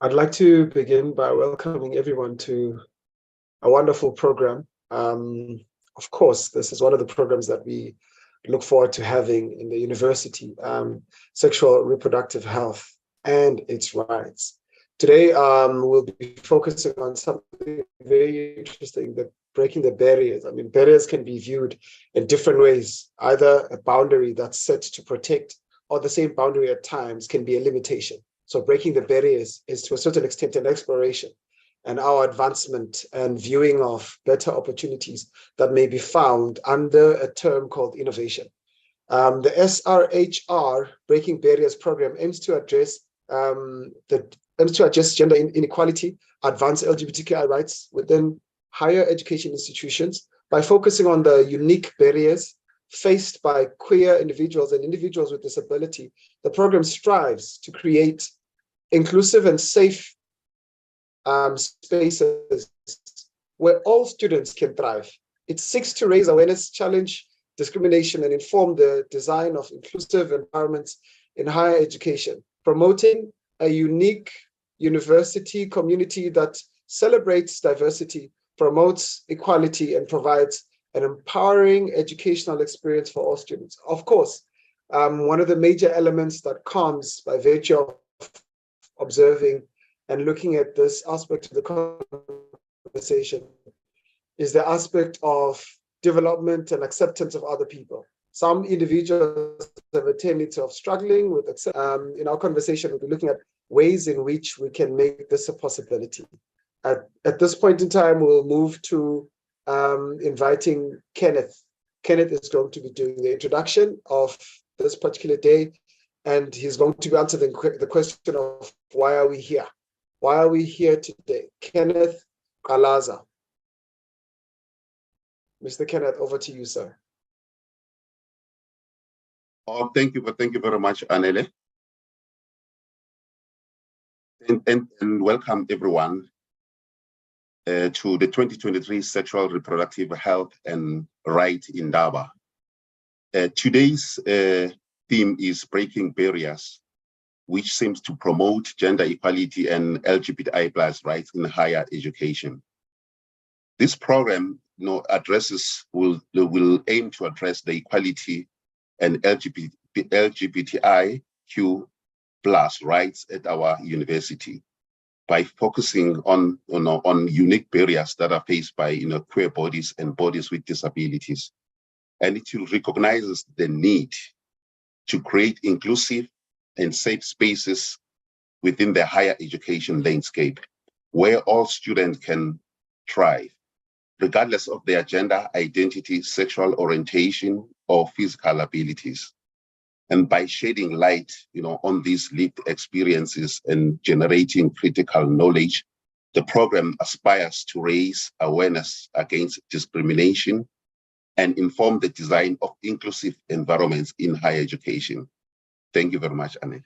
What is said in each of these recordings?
I'd like to begin by welcoming everyone to a wonderful program. Of course, this is one of the programs that we look forward to having in the university, sexual reproductive health and its rights. Today, we'll be focusing on something very interesting, that breaking the barriers. I mean, barriers can be viewed in different ways, either a boundary that's set to protect, or the same boundary at times can be a limitation. So breaking the barriers is to a certain extent an exploration and our advancement and viewing of better opportunities that may be found under a term called innovation. The SRHR Breaking Barriers program aims to address gender inequality, advance LGBTQI rights within higher education institutions by focusing on the unique barriers faced by queer individuals and individuals with disability. The program strives to create inclusive and safe spaces where all students can thrive. It seeks to raise awareness, challenge discrimination, and inform the design of inclusive environments in higher education, promoting a unique university community that celebrates diversity, promotes equality, and provides an empowering educational experience for all students. Of course, one of the major elements that comes by virtue of observing and looking at this aspect of the conversation is the aspect of development and acceptance of other people. Some individuals have a tendency of struggling with in our conversation, we'll be looking at ways in which we can make this a possibility. At this point in time, we'll move to inviting Kenneth. Kenneth is going to be doing the introduction of this particular day, and he's going to be answering the question of why are we here? Why are we here today? Kenneth Galaza. Mr. Kenneth, over to you, sir. Oh, thank you very much, Anele. And welcome everyone to the 2023 Sexual Reproductive Health and Right in Daba. Today's theme is Breaking Barriers, which seems to promote gender equality and LGBTI+ rights in higher education. This program will aim to address the equality and LGBTIQ+ rights at our university by focusing on unique barriers that are faced by queer bodies and bodies with disabilities. And it recognizes the need to create inclusive and safe spaces within the higher education landscape where all students can thrive, regardless of their gender identity, sexual orientation, or physical abilities. And by shedding light on these lived experiences and generating critical knowledge, the program aspires to raise awareness against discrimination and inform the design of inclusive environments in higher education. Thank you very much, Anne.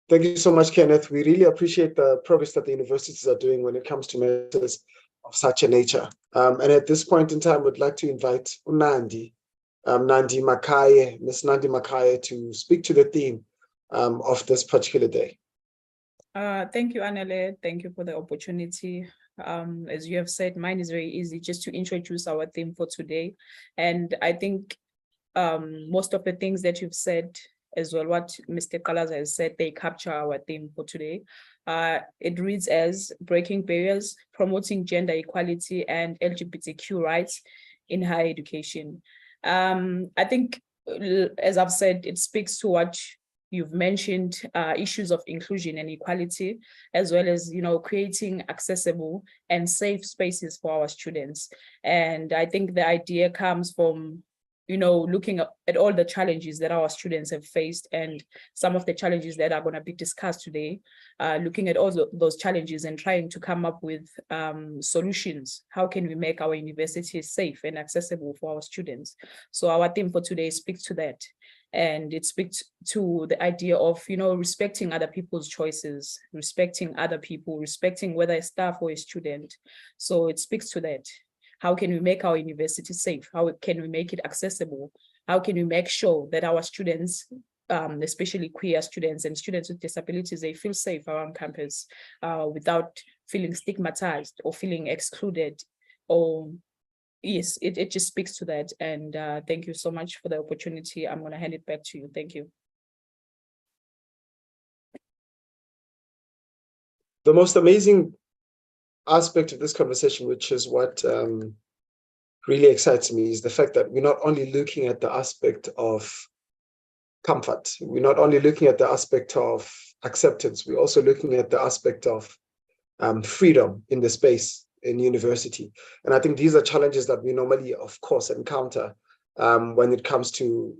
Thank you so much, Kenneth. We really appreciate the progress that the universities are doing when it comes to matters of such a nature. And at this point in time, we'd like to invite Nandi Makaye, Ms. Nandi Makaye, to speak to the theme of this particular day. Thank you, Anele. Thank you for the opportunity. As you have said, mine is very easy, just to introduce our theme for today. And I think most of the things that you've said, as well what Mr. Kalaza has said, they capture our theme for today. It reads as Breaking Barriers, Promoting Gender Equality and LGBTQ Rights in Higher Education. I think, as I've said, it speaks to what you've mentioned, issues of inclusion and equality, as well as, creating accessible and safe spaces for our students. And I think the idea comes from, looking at all the challenges that our students have faced and some of the challenges that are going to be discussed today, looking at all those challenges and trying to come up with solutions. How can we make our universities safe and accessible for our students? So our theme for today speaks to that. And it speaks to the idea of, respecting other people's choices, respecting other people, respecting whether a staff or a student. So it speaks to that. How can we make our university safe? How can we make it accessible? How can we make sure that our students, especially queer students and students with disabilities, they feel safe around campus without feeling stigmatized or feeling excluded? Or yes, it just speaks to that. And thank you so much for the opportunity. I'm going to hand it back to you. Thank you. The most amazing aspect of this conversation, which is what really excites me, is the fact that we're not only looking at the aspect of comfort, we're not only looking at the aspect of acceptance, we're also looking at the aspect of freedom in the space in university. And I think these are challenges that we normally, of course, encounter when it comes to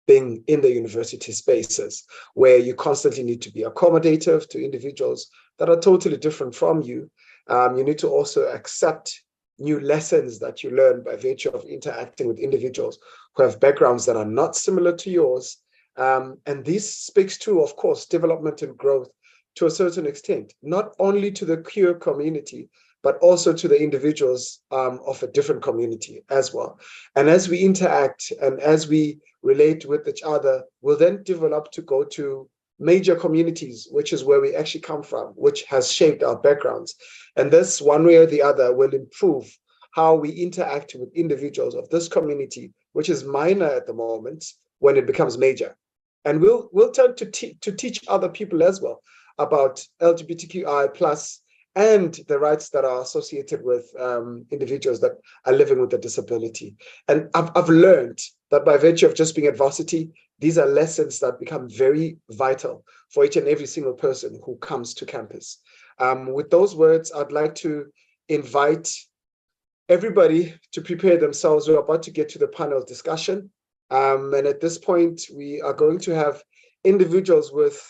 being in the university spaces, where you constantly need to be accommodative to individuals that are totally different from you. You need to also accept new lessons that you learn by virtue of interacting with individuals who have backgrounds that are not similar to yours. And this speaks to, of course, development and growth to a certain extent, not only to the queer community, but also to the individuals of a different community as well. And as we interact and as we relate with each other, we'll then develop to go to major communities, which is where we actually come from, which has shaped our backgrounds. And this, one way or the other, will improve how we interact with individuals of this community, which is minor at the moment, when it becomes major. And we'll turn to teach other people as well about LGBTQI plus and the rights that are associated with individuals that are living with a disability. And I've learned that by virtue of just being at varsity, these are lessons that become very vital for each and every single person who comes to campus. With those words, I'd like to invite everybody to prepare themselves. We're about to get to the panel discussion. And at this point, we are going to have individuals with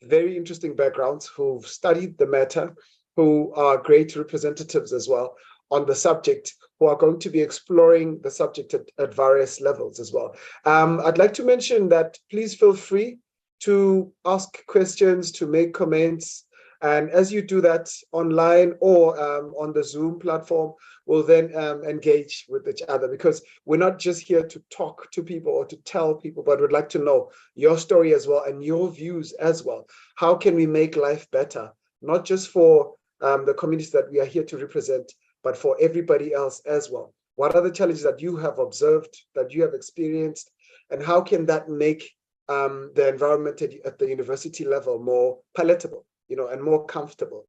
very interesting backgrounds who've studied the matter, who are great representatives as well on the subject, who are going to be exploring the subject at various levels as well. I'd like to mention that please feel free to ask questions, to make comments. And as you do that online or on the Zoom platform, we'll then engage with each other, because we're not just here to talk to people or to tell people, but we'd like to know your story as well and your views as well. How can we make life better, not just for the communities that we are here to represent, but for everybody else as well? What are the challenges that you have observed, that you have experienced, and how can that make the environment at the university level more palatable, and more comfortable?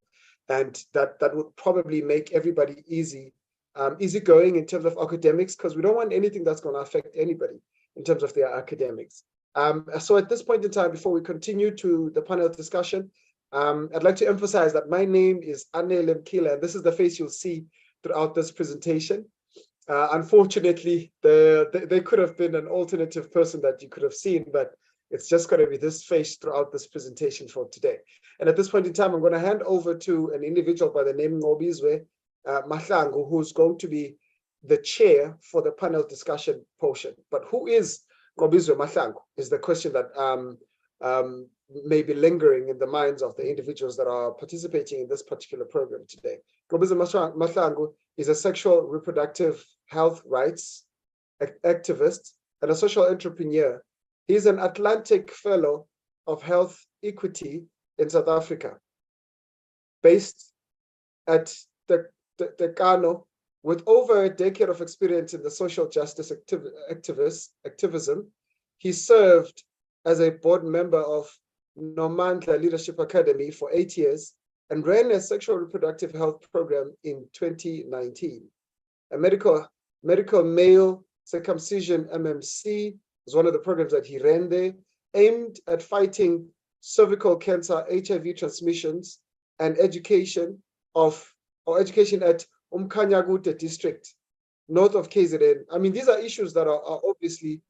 And that would probably make everybody easygoing in terms of academics, because we don't want anything that's going to affect anybody in terms of their academics. So at this point in time, before we continue to the panel discussion, I'd like to emphasize that my name is Anele Mkila, and this is the face you'll see throughout this presentation. Unfortunately, there could have been an alternative person that you could have seen, but it's just going to be this face throughout this presentation for today. And at this point in time, I'm going to hand over to an individual by the name Ngobizwe Mahlangu, who's going to be the chair for the panel discussion portion. But who is Ngobizwe Mahlangu is the question that may be lingering in the minds of the individuals that are participating in this particular program today. Ngobizwe Mahlangu is a sexual reproductive health rights activist and a social entrepreneur. He's an Atlantic Fellow of Health Equity in South Africa, based at the Kano, with over a decade of experience in the social justice activism. He served as a board member of Nomandla Leadership Academy for 8 years and ran a sexual reproductive health program in 2019. A medical male circumcision MMC was one of the programs that he ran there, aimed at fighting cervical cancer, HIV transmissions, and education at Umkhanyakude district north of KZN. I mean, these are issues that are obviously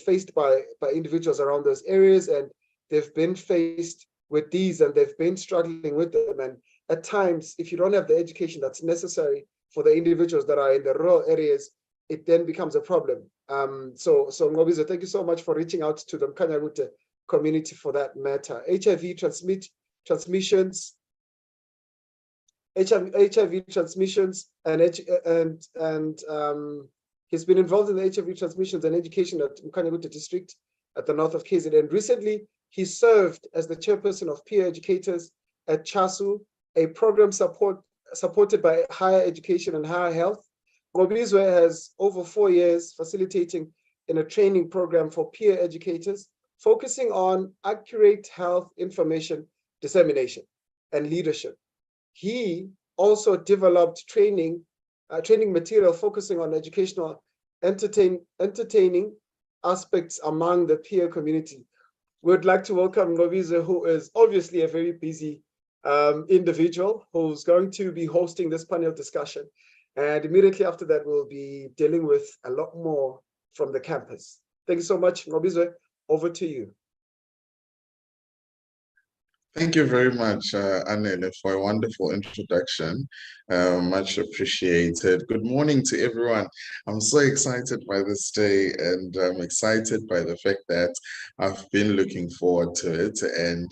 faced by individuals around those areas, and they've been faced with these and they've been struggling with them. And at times, if you don't have the education that's necessary for the individuals that are in the rural areas, it then becomes a problem. So Ngobizo, thank you so much for reaching out to the Mkanyagute community for that matter. HIV transmissions, and he's been involved in the HIV transmissions and education at Mkanyagute district at the north of KZN. Recently, he served as the chairperson of peer educators at CHASU, a program supported by higher education and higher health. Ngobizwe has over 4 years facilitating in a training program for peer educators, focusing on accurate health information dissemination and leadership. He also developed training material focusing on educational, entertaining aspects among the peer community. We'd like to welcome Ngobizwe, who is obviously a very busy individual who's going to be hosting this panel discussion. And immediately after that, we'll be dealing with a lot more from the campus. Thank you so much, Ngobizwe. Over to you. Thank you very much, Anele, for a wonderful introduction. Much appreciated. Good morning to everyone. I'm so excited by this day, and I'm excited by the fact that I've been looking forward to it. And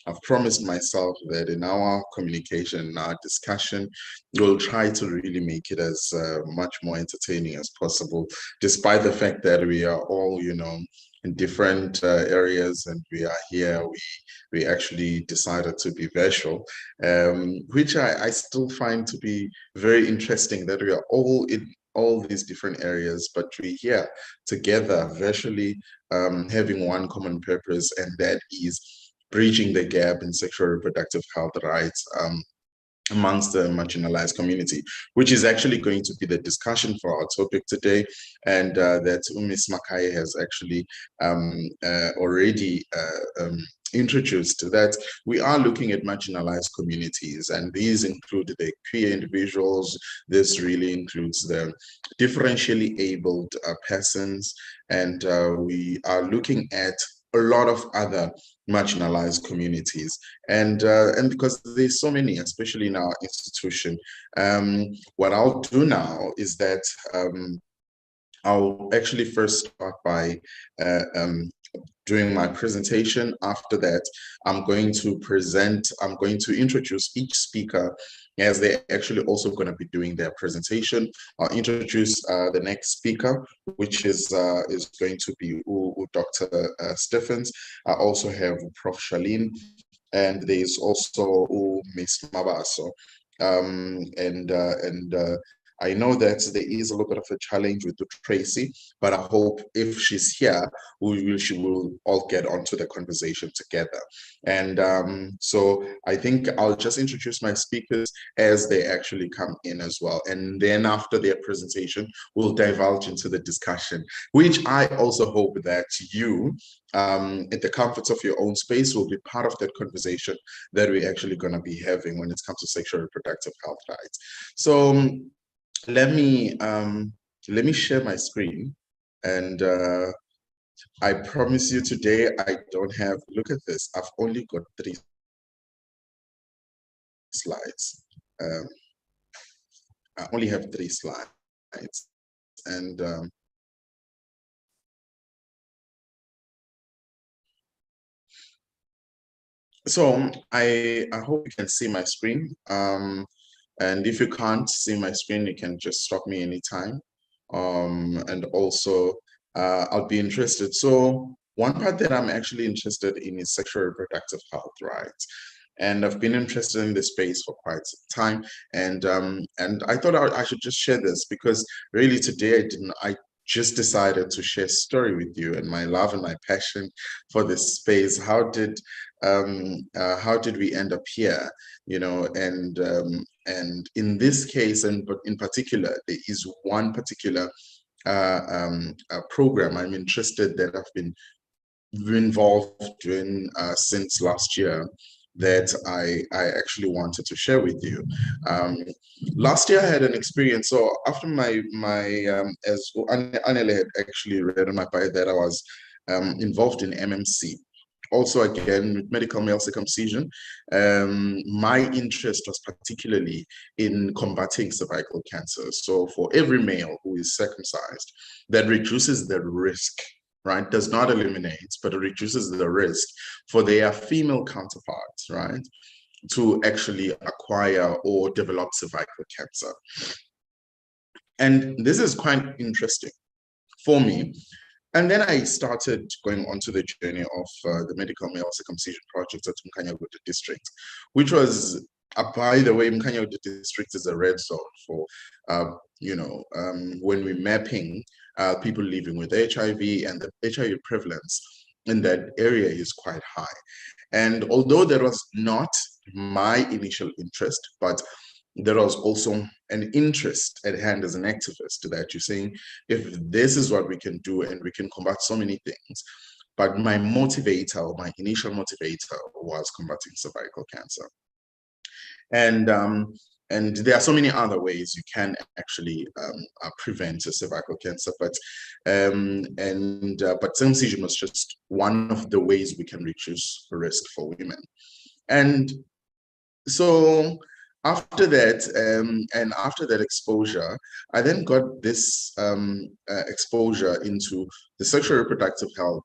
I've promised myself that in our communication, in our discussion, we'll try to really make it as much more entertaining as possible, despite the fact that we are all, in different areas, and we are here. We actually decided to be virtual, which I still find to be very interesting, that we are all in all these different areas, but we're here together virtually, having one common purpose, and that is bridging the gap in sexual reproductive health rights amongst the marginalized community, which is actually going to be the discussion for our topic today, and that Ms. Makai has actually already introduced. That we are looking at marginalized communities, and these include the queer individuals. This really includes the differentially abled persons, and we are looking at a lot of other marginalized communities, and because there's so many, especially in our institution. What I'll do now is that I'll actually first start by doing my presentation. After that, I'm going to introduce each speaker as they're actually also going to be doing their presentation. I'll introduce the next speaker, which is going to be Dr. Stephens. I also have Prof. Shalene, and there's also Ms. Mabaso. I know that there is a little bit of a challenge with Tracy, but I hope if she's here, she will all get onto the conversation together. And so I think I'll just introduce my speakers as they actually come in as well. And then after their presentation, we'll divulge into the discussion, which I also hope that you, at the comfort of your own space, will be part of that conversation that we're actually going to be having when it comes to sexual reproductive health rights. So let me share my screen, and I promise you today I don't have, look at this, I've only got 3 slides. I only have 3 slides, and so I hope you can see my screen. And if you can't see my screen, you can just stop me anytime. And also, I'll be interested. So one part that I'm actually interested in is sexual reproductive health rights. And I've been interested in this space for quite some time. And I thought I should just share this, because really today I just decided to share a story with you, and my love and my passion for this space. How did we end up here? And in this case, but in particular, there is one particular program I'm interested, that I've been involved in since last year, that I actually wanted to share with you. Last year I had an experience. So after as Anele had actually read on my bio, that I was involved in MMC. Also, again, with medical male circumcision, my interest was particularly in combating cervical cancer. So for every male who is circumcised, that reduces the risk, right? Does not eliminate, but it reduces the risk for their female counterparts, right, to actually acquire or develop cervical cancer. And this is quite interesting for me. And then I started going onto the journey of the medical male circumcision project at Mkhanyakude district, which was, by the way, Mkhanyakude district is a red zone for, when we're mapping people living with HIV, and the HIV prevalence in that area is quite high. And although that was not my initial interest, but there was also an interest at hand as an activist that you're saying, if this is what we can do and we can combat so many things. But my motivator, my initial motivator, was combating cervical cancer. And there are so many other ways you can actually prevent cervical cancer, but circumcision was just one of the ways we can reduce risk for women. And so after that, and after that exposure, I then got this exposure into the sexual reproductive health,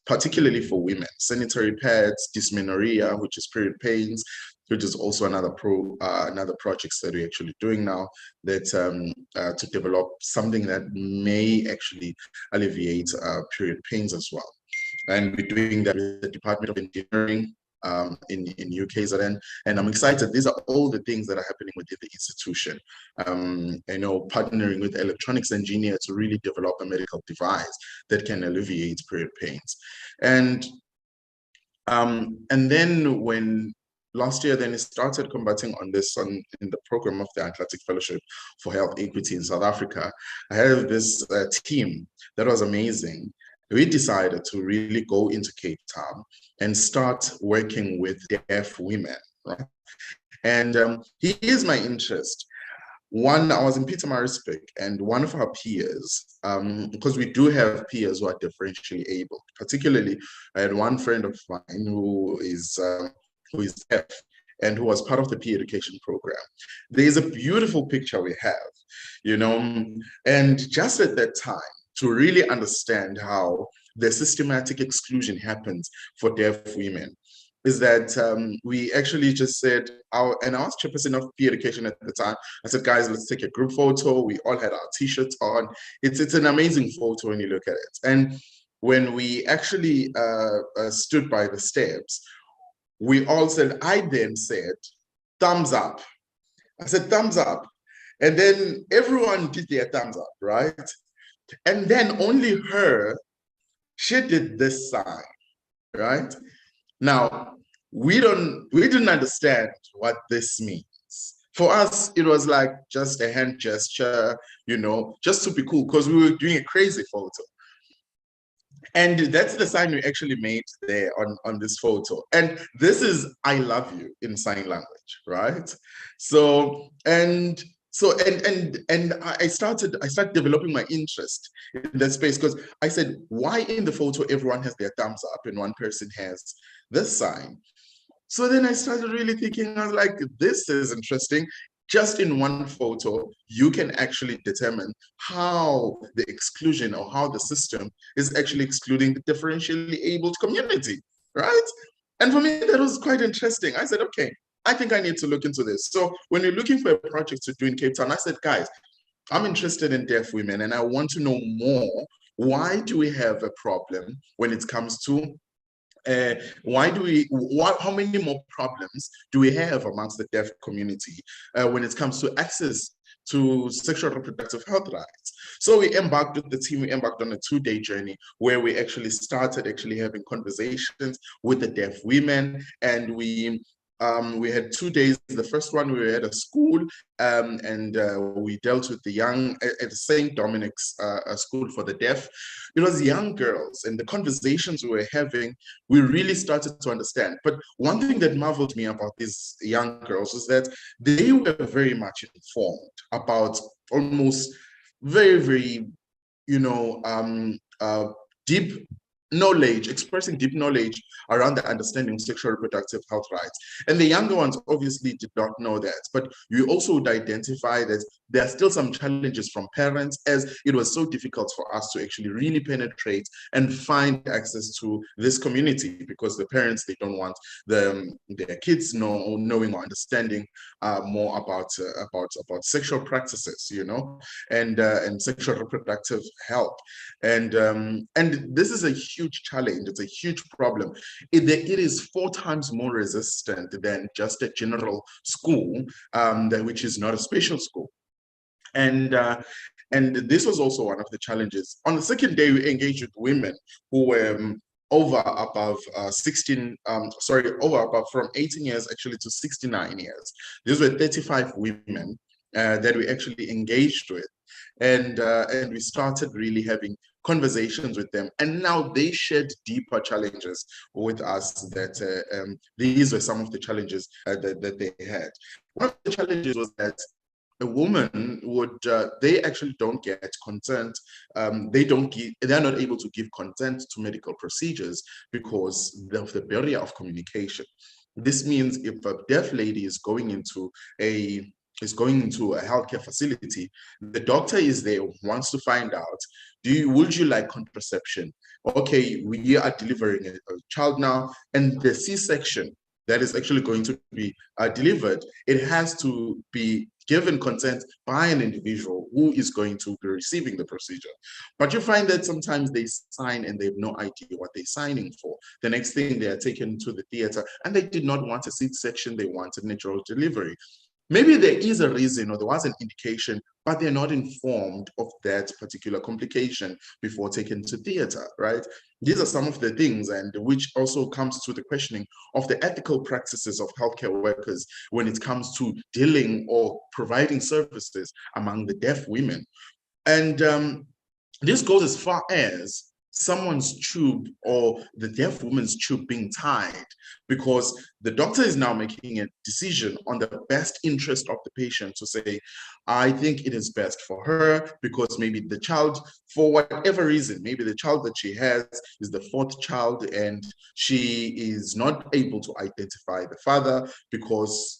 particularly for women, sanitary pads, dysmenorrhea, which is period pains, which is also another project that we're actually doing now, that to develop something that may actually alleviate period pains as well. And we're doing that with the Department of Engineering in UKZN, and I'm excited. These are all the things that are happening within the institution. Partnering with electronics engineer to really develop a medical device that can alleviate period pains. And then when last year, then it started combating on this in the program of the Atlantic Fellowship for Health Equity in South Africa. I had this team that was amazing. We decided to really go into Cape Town and start working with deaf women, right? And here's my interest. One, I was in Pietermaritzburg, and one of our peers, because we do have peers who are differentially able, particularly I had one friend of mine who is deaf and who was part of the peer education program. There's a beautiful picture we have, and just at that time, to really understand how the systematic exclusion happens for deaf women, is that we actually just said, and I was chairperson of peer education at the time, I said, guys, let's take a group photo. We all had our t-shirts on. It's an amazing photo when you look at it. And when we actually stood by the steps, we all said, I then said, thumbs up. I said, thumbs up. And then everyone did their thumbs up, right? And then only her, she did this sign, right? Now, we didn't understand what this means. For us, it was like just a hand gesture, just to be cool, because we were doing a crazy photo. And that's the sign we actually made there on this photo. And this is I love you in sign language, right? And I started developing my interest in that space, because I said, why in the photo everyone has their thumbs up and one person has this sign? So then I started really thinking, I was like, this is interesting. Just in one photo, you can actually determine how the exclusion or how the system is actually excluding the differentially abled community, right? And for me, that was quite interesting. I said, okay, I think I need to look into this. So when you're looking for a project to do in Cape Town, I said, guys, I'm interested in deaf women and I want to know more. Why do we have a problem when it comes to how many more problems do we have amongst the deaf community when it comes to access to sexual reproductive health rights? So we embarked with the team, we embarked on a 2-day journey where we actually started having conversations with the deaf women, and we we had 2 days. The first one we were at a school, and we dealt with the young at St. Dominic's School for the Deaf. It was young girls, and the conversations we were having, we really started to understand. But one thing that marveled me about these young girls was that they were very much informed about almost very, very, deep knowledge, expressing deep knowledge around the understanding of sexual reproductive health rights. And the younger ones obviously did not know that, but you also would identify that there are still some challenges from parents, as it was so difficult for us to actually really penetrate and find access to this community, because the parents, they don't want their kids knowing or understanding more about sexual practices, and sexual reproductive health. And this is a huge challenge. It's a huge problem. It is 4 times more resistant than just a general school, which is not a special school. And this was also one of the challenges. On the second day, we engaged with women who were from 18 years actually to 69 years. These were 35 women that we actually engaged with. And we started really having conversations with them. And now they shared deeper challenges with us that these were some of the challenges that they had. One of the challenges was that a woman would, they actually don't get consent. They're not able to give consent to medical procedures because of the barrier of communication. This means if a deaf lady is going into a healthcare facility, the doctor is there, wants to find out, would you like contraception? Okay, we are delivering a child now, and the C-section that is actually going to be delivered, it has to be given consent by an individual who is going to be receiving the procedure. But you find that sometimes they sign and they have no idea what they're signing for. The next thing, they are taken to the theater and they did not want a C-section, they wanted natural delivery. Maybe there is a reason or there was an indication, but they're not informed of that particular complication before taken to theater, right? These are some of the things, and which also comes to the questioning of the ethical practices of healthcare workers when it comes to dealing or providing services among the deaf women. And this goes as far as someone's tube or the deaf woman's tube being tied, because the doctor is now making a decision on the best interest of the patient to say, I think it is best for her because maybe the child, for whatever reason, maybe the child that she has is the 4th child and she is not able to identify the father because,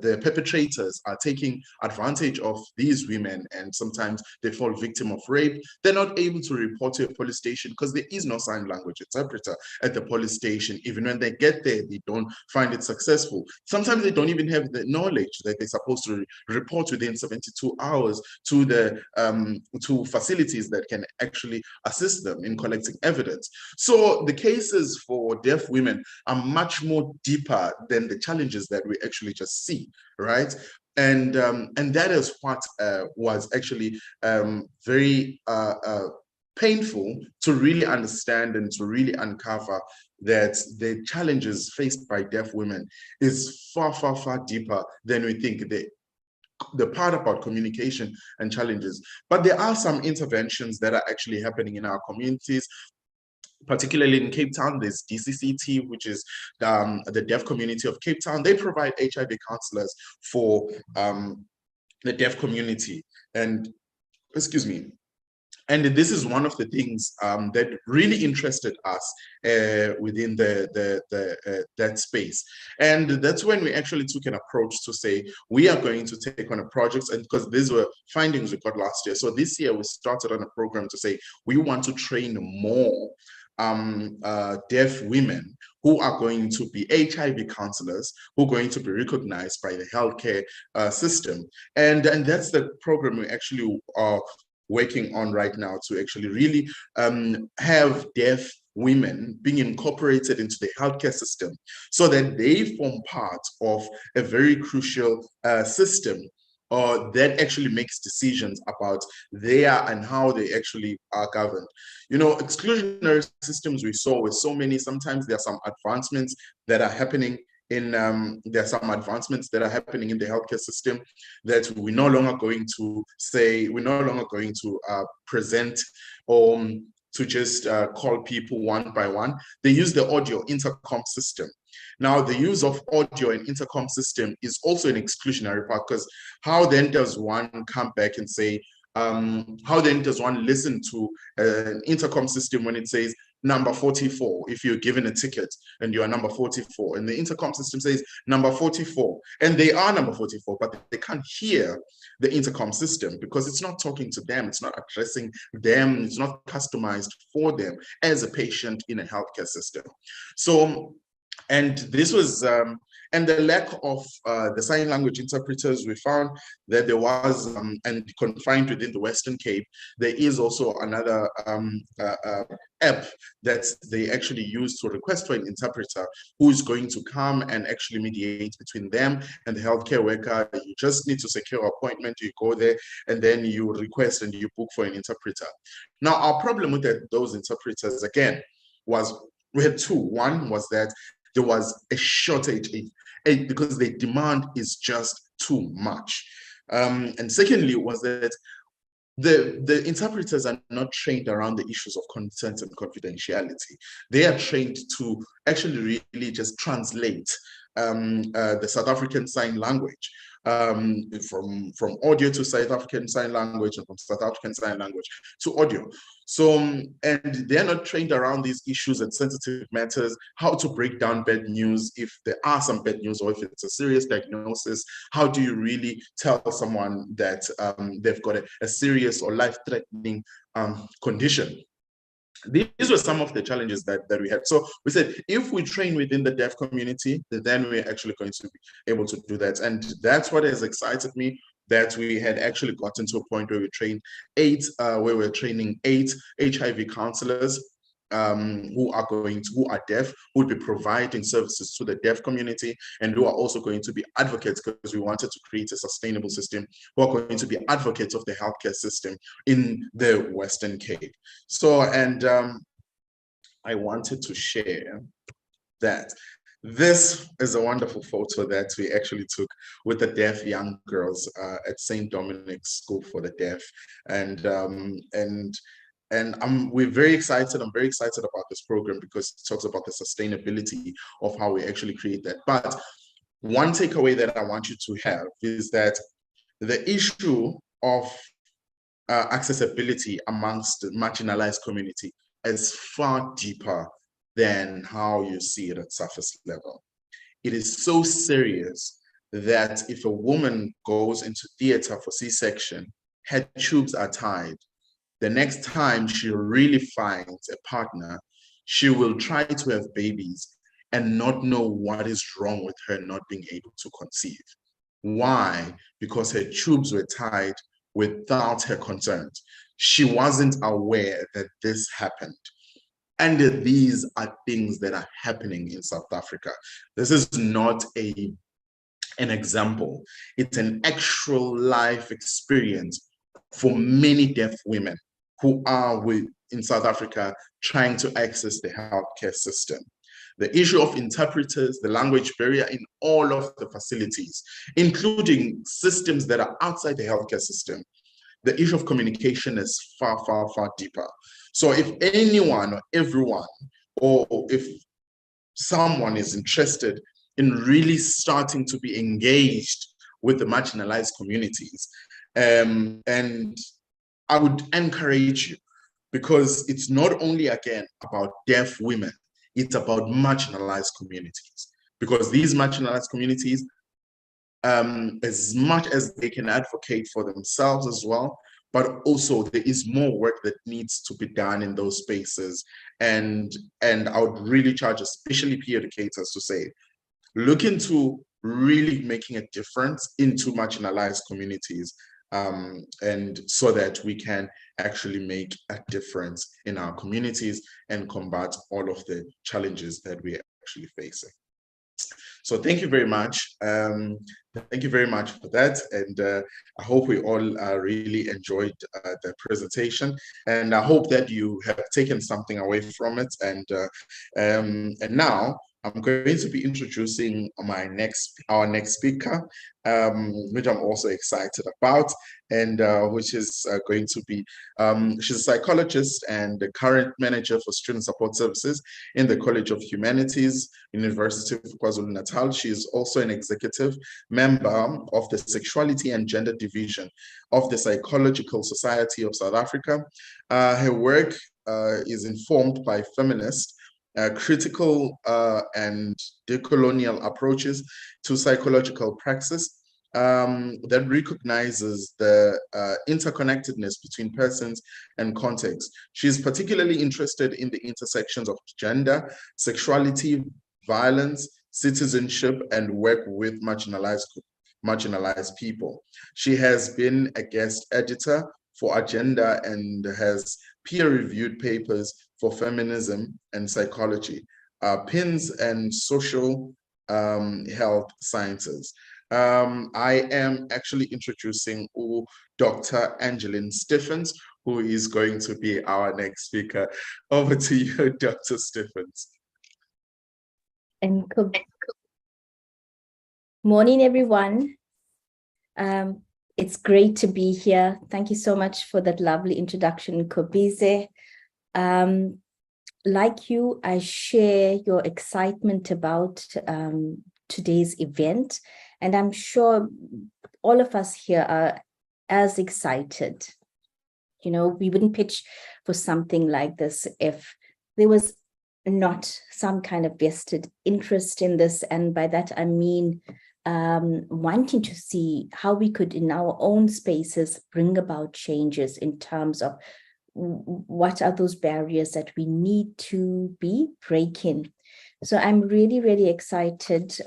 the perpetrators are taking advantage of these women, and sometimes they fall victim of rape. They're not able to report to a police station because there is no sign language interpreter at the police station. Even when they get there, they don't find it successful. Sometimes they don't even have the knowledge that they're supposed to report within 72 hours to the to facilities that can actually assist them in collecting evidence. So the cases for deaf women are much more deeper than the challenges that we actually just see, right? And that is what was actually very painful to really understand and to really uncover, that the challenges faced by deaf women is far, far, far deeper than we think. The part about communication and challenges, but there are some interventions that are actually happening in our communities. Particularly in Cape Town, there's DCCT, which is the deaf community of Cape Town. They provide HIV counselors for the deaf community. And, excuse me, and this is one of the things that really interested us within that space. And that's when we actually took an approach to say, we are going to take on a project, and because these were findings we got last year. So this year we started on a program to say, we want to train more deaf women who are going to be HIV counselors, who are going to be recognized by the healthcare system. And that's the program we actually are working on right now, to actually really have deaf women being incorporated into the healthcare system so that they form part of a very crucial system or that actually makes decisions about their and how they actually are governed. You know, exclusionary systems we saw with so many, sometimes there are some advancements that are happening in there are some advancements that are happening in the healthcare system that we're no longer going to say, we're no longer going to present or to just call people one by one. They use the audio intercom system. Now, the use of audio and intercom system is also an exclusionary part, because how then does one come back and say, how then does one listen to an intercom system when it says number 44, if you're given a ticket and you are number 44, and the intercom system says number 44, and they are number 44, but they can't hear the intercom system because it's not talking to them, it's not addressing them, it's not customized for them as a patient in a healthcare system. So, and this was, and the lack of the sign language interpreters, we found that there was, and confined within the Western Cape, there is also another app that they actually use to request for an interpreter who is going to come and actually mediate between them and the healthcare worker. You just need to secure an appointment, you go there, and then you request and you book for an interpreter. Now, our problem with those interpreters, again, was we had two. One was that there was a shortage because the demand is just too much. And secondly was that the interpreters are not trained around the issues of consent and confidentiality. They are trained to actually really just translate the South African Sign Language, from audio to South African Sign Language, and from South African Sign Language to audio. So, and they're not trained around these issues and sensitive matters, how to break down bad news if there are some bad news, or if it's a serious diagnosis, how do you really tell someone that they've got a serious or life-threatening condition. These were some of the challenges that we had. So we said, if we train within the deaf community, then we're actually going to be able to do that. And that's what has excited me, that we had actually gotten to a point where we trained where we're training 8 HIV counselors who are deaf, who would be providing services to the deaf community, and who are also going to be advocates, because we wanted to create a sustainable system, who are going to be advocates of the healthcare system in the Western Cape. So, and I wanted to share that this is a wonderful photo that we actually took with the deaf young girls at St. Dominic's School for the Deaf. And we're very excited. I'm very excited about this program because it talks about the sustainability of how we actually create that. But one takeaway that I want you to have is that the issue of accessibility amongst the marginalized community is far deeper than how you see it at surface level. It is so serious that if a woman goes into theater for C-section, her tubes are tied. The next time she really finds a partner, she will try to have babies and not know what is wrong with her not being able to conceive. Why? Because her tubes were tied without her consent. She wasn't aware that this happened. And these are things that are happening in South Africa. This is not an example. It's an actual life experience for many deaf women who are in South Africa trying to access the healthcare system. The issue of interpreters, the language barrier in all of the facilities, including systems that are outside the healthcare system. The issue of communication is far, far, far deeper. So if anyone or everyone, or if someone is interested in really starting to be engaged with the marginalized communities, and I would encourage you, because it's not only, again, about deaf women, it's about marginalized communities. Because these marginalized communities, as much as they can advocate for themselves as well, but also there is more work that needs to be done in those spaces. And I would really charge, especially peer educators, to say, look into really making a difference into marginalized communities, and so that we can actually make a difference in our communities and combat all of the challenges that we're actually facing. So thank you very much. Thank you very much for that. And I hope we all really enjoyed the presentation. And I hope that you have taken something away from it. And now I'm going to be introducing our next speaker, which I'm also excited about, and which is going to be, she's a psychologist and the current manager for student support services in the College of Humanities, University of KwaZulu-Natal. She is also an executive member of the Sexuality and Gender Division of the Psychological Society of South Africa. Her work is informed by feminist, critical and decolonial approaches to psychological praxis that recognizes the interconnectedness between persons and context. She is particularly interested in the intersections of gender, sexuality, violence, citizenship, and work with marginalized people. She has been a guest editor for Agenda and has peer-reviewed papers for feminism and psychology, PINS and social health sciences. I am actually introducing Dr. Angeline Stephens, who is going to be our next speaker. Over to you, Dr. Stephens. And good morning, everyone. It's great to be here. Thank you so much for that lovely introduction, Kobize. Like you, I share your excitement about today's event, and I'm sure all of us here are as excited. You know, we wouldn't pitch for something like this if there was not some kind of vested interest in this, and by that I mean wanting to see how we could in our own spaces bring about changes in terms of what are those barriers that we need to be breaking. So I'm really, really excited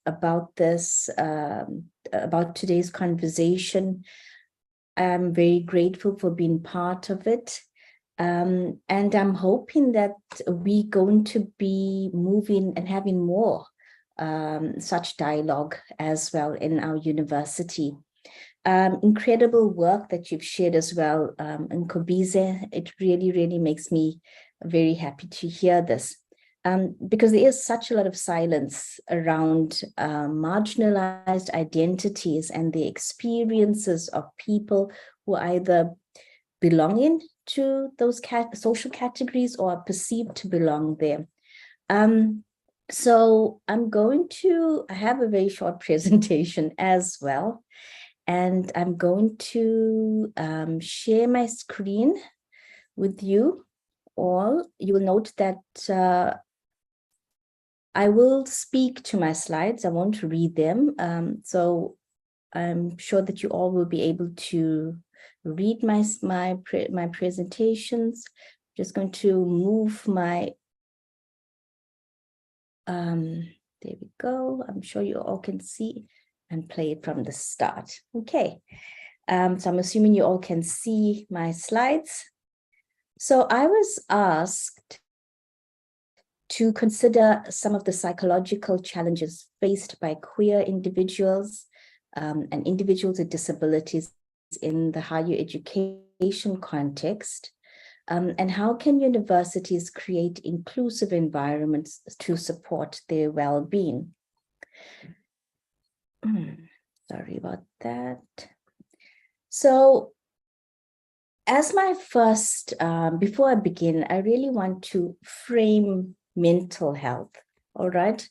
about this, about today's conversation. I'm very grateful for being part of it. And I'm hoping that we're going to be moving and having more such dialogue as well in our university. Incredible work that you've shared as well, in Kobize. It really, really makes me very happy to hear this, because there is such a lot of silence around marginalized identities and the experiences of people who either belong in to those social categories or are perceived to belong there. So I'm going to have a very short presentation as well. And I'm going to share my screen with you all. You will note that I will speak to my slides. I won't read them. So I'm sure that you all will be able to read my presentations. Just going to move my, there we go. I'm sure you all can see and play it from the start. Okay, so I'm assuming you all can see my slides. So I was asked to consider some of the psychological challenges faced by queer individuals and individuals with disabilities in the higher education context, and how can universities create inclusive environments to support their well-being. Sorry about that. So as my first, before I begin, I really want to frame mental health, all right?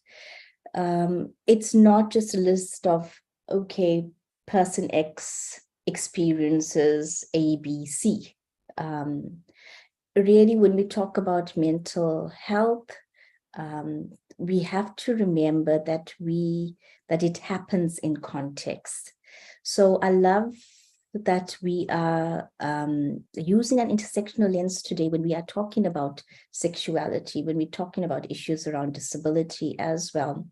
It's not just a list of, okay, person X experiences A, B, C. Really, when we talk about mental health, we have to remember that it happens in context. So I love that we are using an intersectional lens today when we are talking about sexuality, when we're talking about issues around disability as well.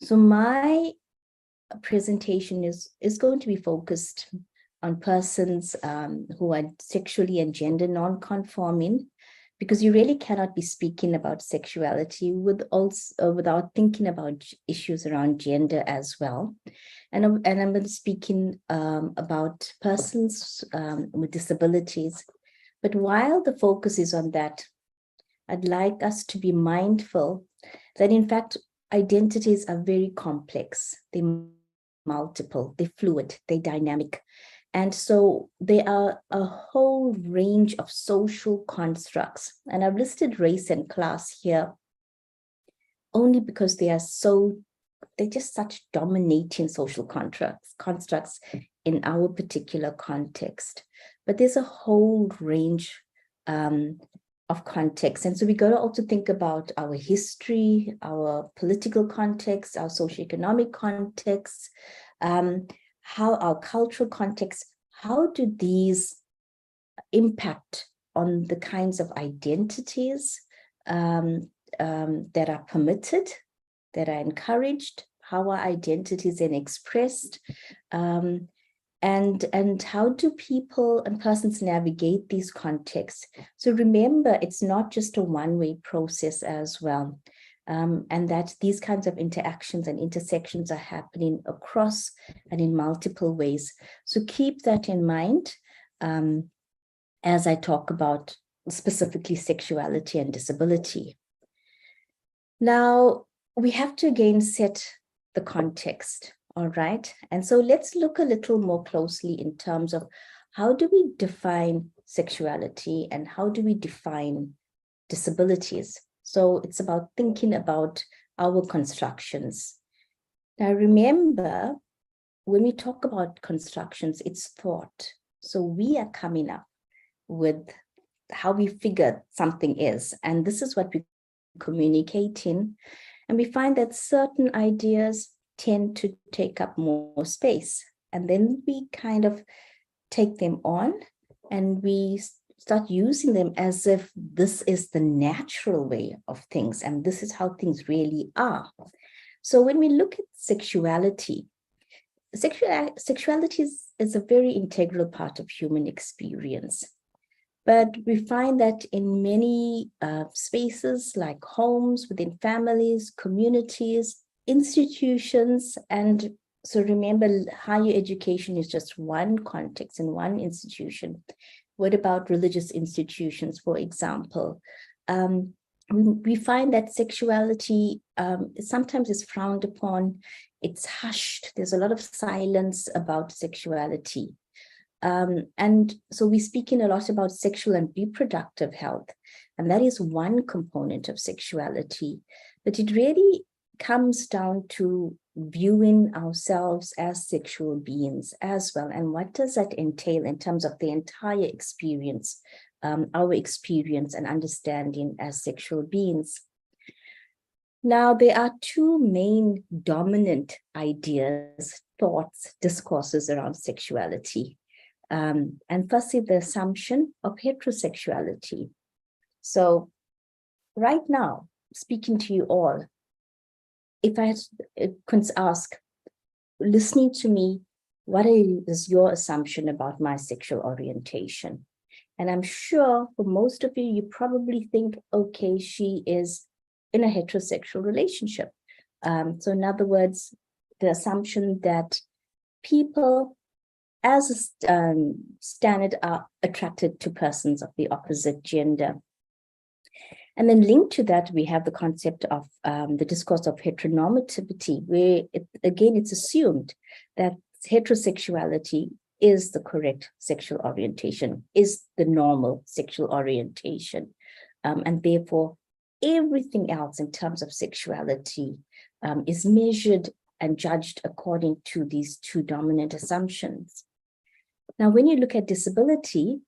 So my presentation is going to be focused on persons who are sexually and gender non-conforming, because you really cannot be speaking about sexuality without thinking about issues around gender as well. And I'm going to be speaking about persons with disabilities. But while the focus is on that, I'd like us to be mindful that in fact, identities are very complex. They're multiple, they're fluid, they're dynamic. And so there are a whole range of social constructs. And I've listed race and class here only because they're just such dominating social constructs in our particular context. But there's a whole range of context. And so we got to also think about our history, our political context, our socioeconomic context, how our cultural context, how do these impact on the kinds of identities that are permitted, that are encouraged, how are identities then expressed, and how do people and persons navigate these contexts? So remember, it's not just a one-way process as well. And that these kinds of interactions and intersections are happening across and in multiple ways. So keep that in mind as I talk about specifically sexuality and disability. Now, we have to again set the context, all right? And so let's look a little more closely in terms of how do we define sexuality and how do we define disabilities? So it's about thinking about our constructions. Now, remember, when we talk about constructions, it's thought. So we are coming up with how we figure something is, and this is what we're communicating. And we find that certain ideas tend to take up more space, and then we kind of take them on and we start using them as if this is the natural way of things and this is how things really are. So when we look at sexuality, sexuality is a very integral part of human experience. But we find that in many spaces like homes, within families, communities, institutions, and so remember, higher education is just one context in one institution. What about religious institutions, for example? We find that sexuality sometimes is frowned upon. It's hushed. There's a lot of silence about sexuality. And so we're speaking a lot about sexual and reproductive health, and that is one component of sexuality. But it really comes down to viewing ourselves as sexual beings as well. And what does that entail in terms of the entire experience, our experience and understanding as sexual beings? Now, there are two main dominant ideas, thoughts, discourses around sexuality. And firstly, the assumption of heterosexuality. So right now, speaking to you all, if I could ask, listening to me, what is your assumption about my sexual orientation? And I'm sure for most of you, you probably think, okay, she is in a heterosexual relationship. So in other words, the assumption that people as a standard are attracted to persons of the opposite gender. And then linked to that, we have the concept of the discourse of heteronormativity, where it's assumed that heterosexuality is the correct sexual orientation, is the normal sexual orientation. And therefore, everything else in terms of sexuality is measured and judged according to these two dominant assumptions. Now, when you look at disability,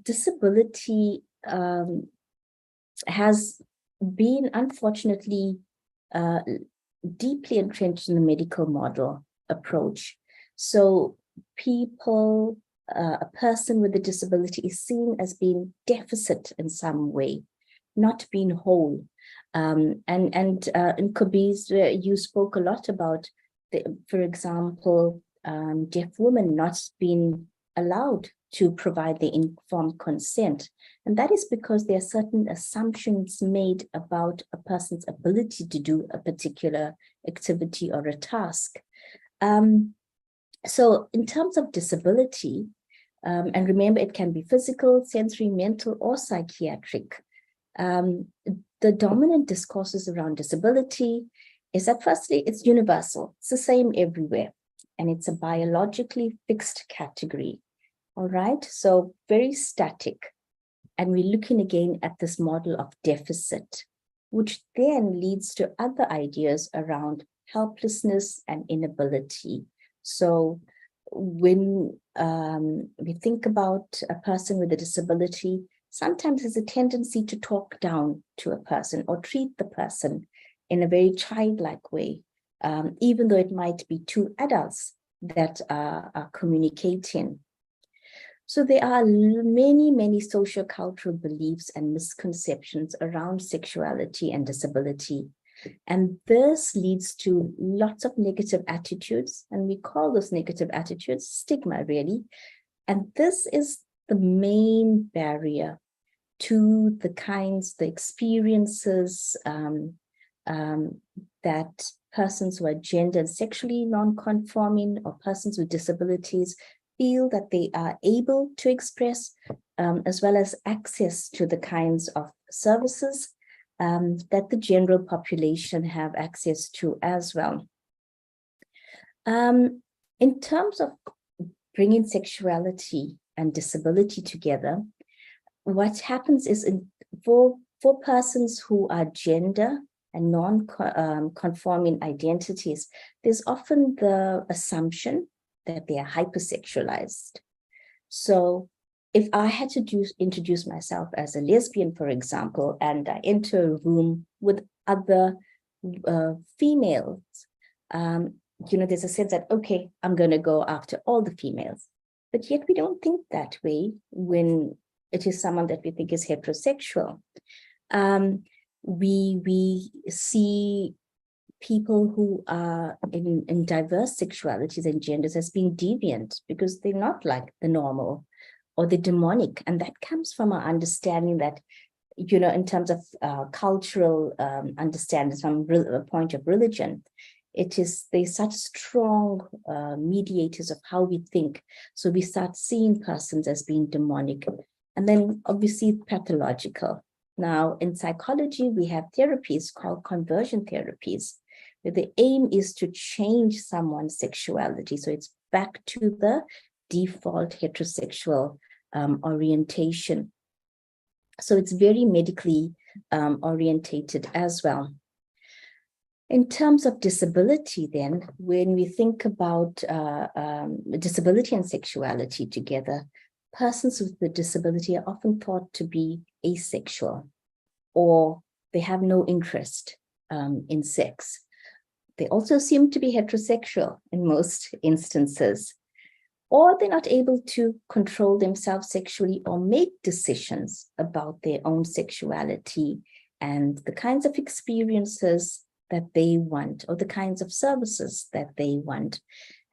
disability has been, unfortunately, deeply entrenched in the medical model approach. So people, a person with a disability is seen as being deficit in some way, not being whole. And in Kobe's, you spoke a lot about, for example, deaf women not being allowed to provide the informed consent. And that is because there are certain assumptions made about a person's ability to do a particular activity or a task. So in terms of disability, and remember, it can be physical, sensory, mental, or psychiatric. The dominant discourses around disability is that firstly, it's universal. It's the same everywhere. And it's a biologically fixed category. All right, so very static. And we're looking again at this model of deficit, which then leads to other ideas around helplessness and inability. So when we think about a person with a disability, sometimes there's a tendency to talk down to a person or treat the person in a very childlike way, even though it might be two adults that are communicating. So there are many, many sociocultural beliefs and misconceptions around sexuality and disability. And this leads to lots of negative attitudes, and we call those negative attitudes stigma, really. And this is the main barrier to the experiences that persons who are gender and sexually non-conforming or persons with disabilities feel that they are able to express, as well as access to the kinds of services that the general population have access to as well. In terms of bringing sexuality and disability together, what happens is for persons who are gender and non-conforming identities, there's often the assumption that they are hypersexualized. So if I had to introduce myself as a lesbian, for example, and I enter a room with other females, there's a sense that, okay, I'm going to go after all the females. But yet we don't think that way when it is someone that we think is heterosexual. We see people who are in diverse sexualities and genders as being deviant because they're not like the normal or the demonic. And that comes from our understanding that, in terms of cultural understandings from a point of religion, they're such strong mediators of how we think. So we start seeing persons as being demonic and then obviously pathological. Now, in psychology, we have therapies called conversion therapies, where the aim is to change someone's sexuality. So it's back to the default heterosexual orientation. So it's very medically orientated as well. In terms of disability, then, when we think about disability and sexuality together, persons with a disability are often thought to be asexual, or they have no interest in sex. They also seem to be heterosexual in most instances, or they're not able to control themselves sexually or make decisions about their own sexuality and the kinds of experiences that they want or the kinds of services that they want.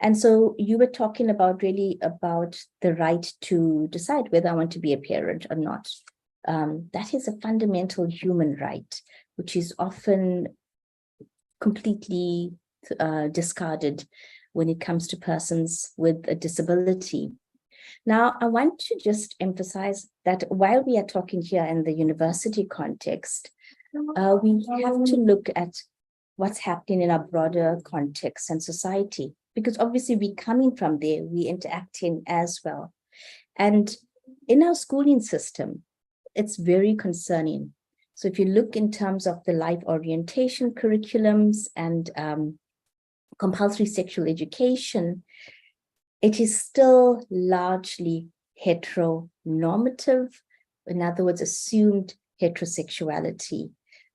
And so you were talking about the right to decide whether I want to be a parent or not. That is a fundamental human right, which is often completely discarded when it comes to persons with a disability. Now, I want to just emphasize that while we are talking here in the university context, we have to look at what's happening in our broader context and society, because obviously we're coming from there, we're interacting as well. And in our schooling system, it's very concerning. So if you look in terms of the life orientation curriculums and compulsory sexual education, it is still largely heteronormative, in other words, assumed heterosexuality.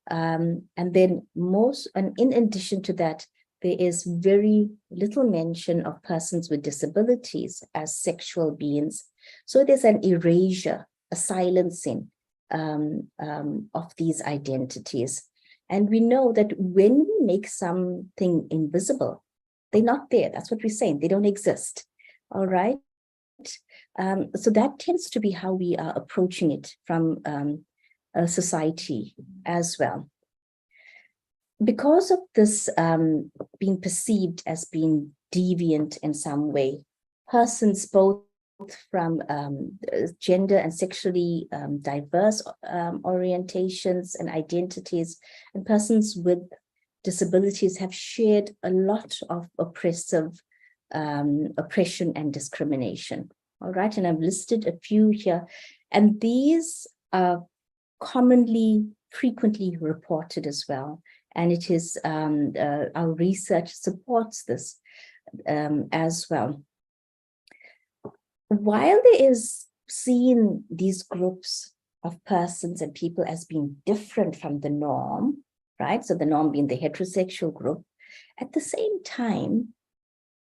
And then in addition to that, there is very little mention of persons with disabilities as sexual beings. So there's an erasure, a silencing of these identities. And we know that when we make something invisible, they're not there. That's what we're saying. They don't exist. All right. So that tends to be how we are approaching it from a society as well. Because of this being perceived as being deviant in some way, persons both from gender and sexually diverse orientations and identities, and persons with disabilities have shared a lot of oppression and discrimination. All right, and I've listed a few here, and these are frequently reported as well. And it is our research supports this as well. While there is seen these groups of persons and people as being different from the norm, right? So the norm being the heterosexual group, at the same time,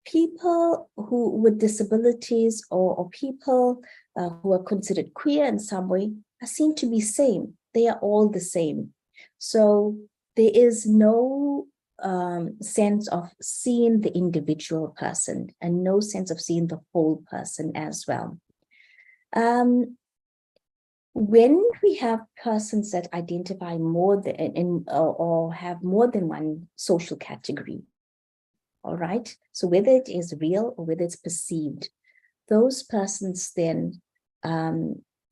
people who with disabilities or people who are considered queer in some way are seen to be same. They are all the same. So there is no sense of seeing the individual person and no sense of seeing the whole person as well. When we have persons that identify more than or have more than one social category, all right, so whether it is real or whether it's perceived, those persons then are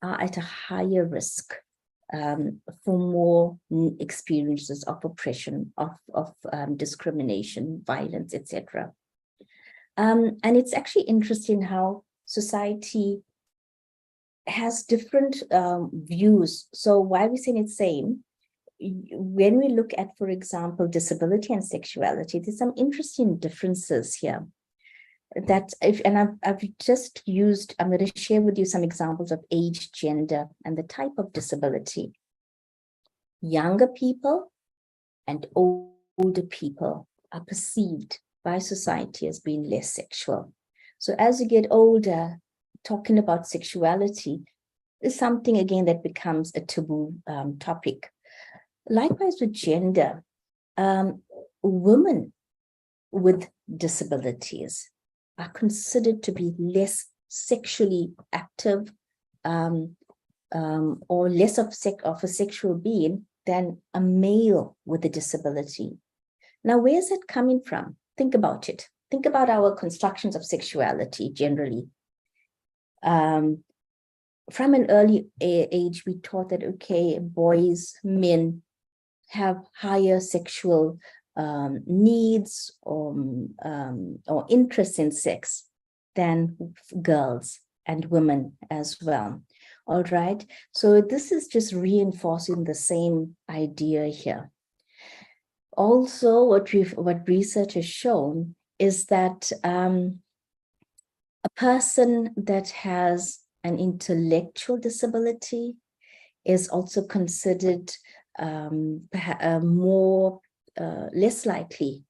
at a higher risk for more experiences of oppression, of discrimination, violence, etc. And it's actually interesting how society has different views. So why are we saying it's same? When we look at, for example, disability and sexuality, there's some interesting differences here. I've just used, I'm going to share with you some examples of age, gender, and the type of disability. Younger people and older people are perceived by society as being less sexual. So as you get older, talking about sexuality is something, again, that becomes a taboo topic. Likewise with gender, women with disabilities are considered to be less sexually active or less of a sexual being than a male with a disability. Now, where's that coming from? Think about it. Think about our constructions of sexuality generally. From an early age, we taught that, okay, boys, men have higher sexual needs or interests in sex than girls and women as well. All right, so this is just reinforcing the same idea here. Also, what research has shown is that a person that has an intellectual disability is also considered less likely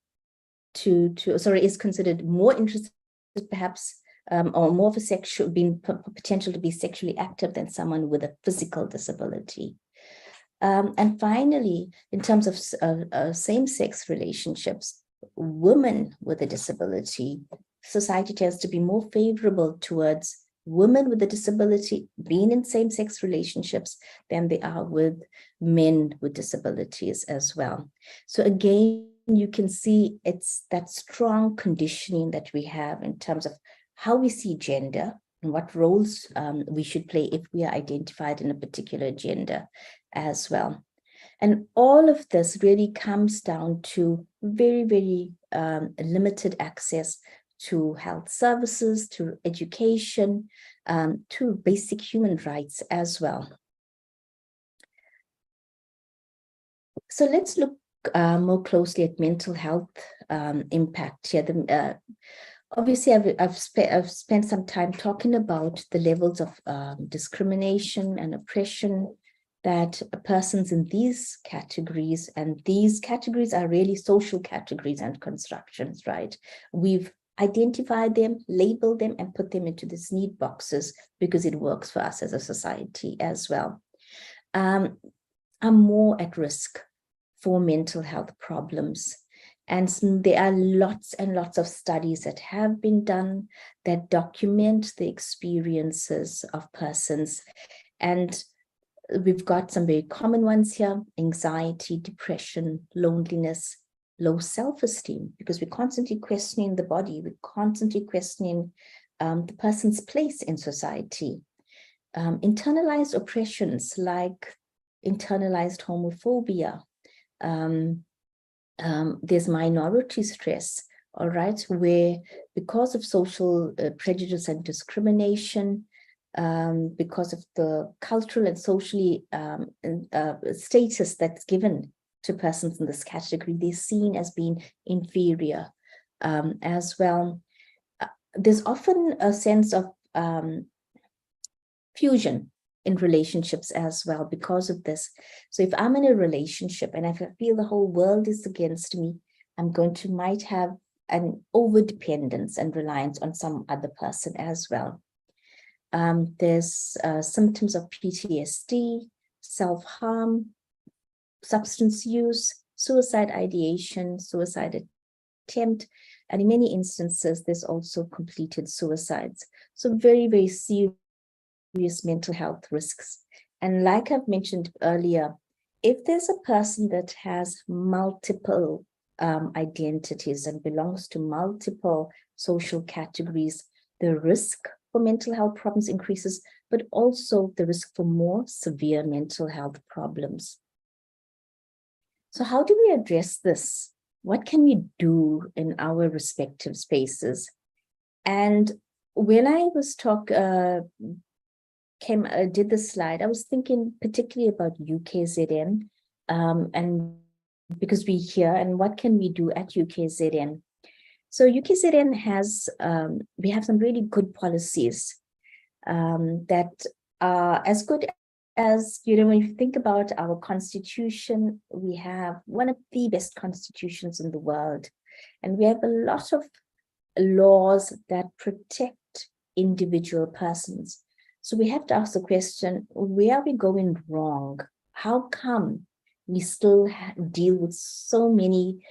is considered more interested perhaps or more of a sexual, being potential to be sexually active than someone with a physical disability. And finally, in terms of same-sex relationships, women with a disability, society tends to be more favorable towards women with a disability being in same-sex relationships than they are with men with disabilities as well. So again, you can see it's that strong conditioning that we have in terms of how we see gender and what roles we should play if we are identified in a particular gender as well. And all of this really comes down to very, very limited access to health services, to education, to basic human rights as well. So let's look more closely at mental health impact here. Obviously, I've spent some time talking about the levels of discrimination and oppression that persons in these categories, and these categories are really social categories and constructions, right? We've identified them, labeled them, and put them into these neat boxes because it works for us as a society as well. Are more at risk for mental health problems. And there are lots and lots of studies that have been done that document the experiences of persons. And we've got some very common ones here: anxiety, depression, loneliness, low self-esteem, because we're constantly questioning the body, we're constantly questioning the person's place in society. Internalized oppressions like internalized homophobia. There's minority stress, all right, where because of social prejudice and discrimination, because of the cultural and socially status that's given to persons in this category, they're seen as being inferior as well. There's often a sense of fusion in relationships as well because of this. So if I'm in a relationship and I feel the whole world is against me, I'm going to might have an over-dependence and reliance on some other person as well. There's symptoms of PTSD, self-harm, substance use, suicide ideation, suicide attempt, and in many instances, there's also completed suicides. So very, very serious mental health risks. And like I've mentioned earlier, if there's a person that has multiple identities and belongs to multiple social categories, the risk for mental health problems increases, but also the risk for more severe mental health problems. So how do we address this? What can we do in our respective spaces? And when I was did the slide, I was thinking particularly about UKZN, and because we're here, and what can we do at UKZN? So UKZN has, we have some really good policies that are as good as, when you think about our constitution, we have one of the best constitutions in the world. And we have a lot of laws that protect individual persons. So we have to ask the question, where are we going wrong? How come we still deal with so many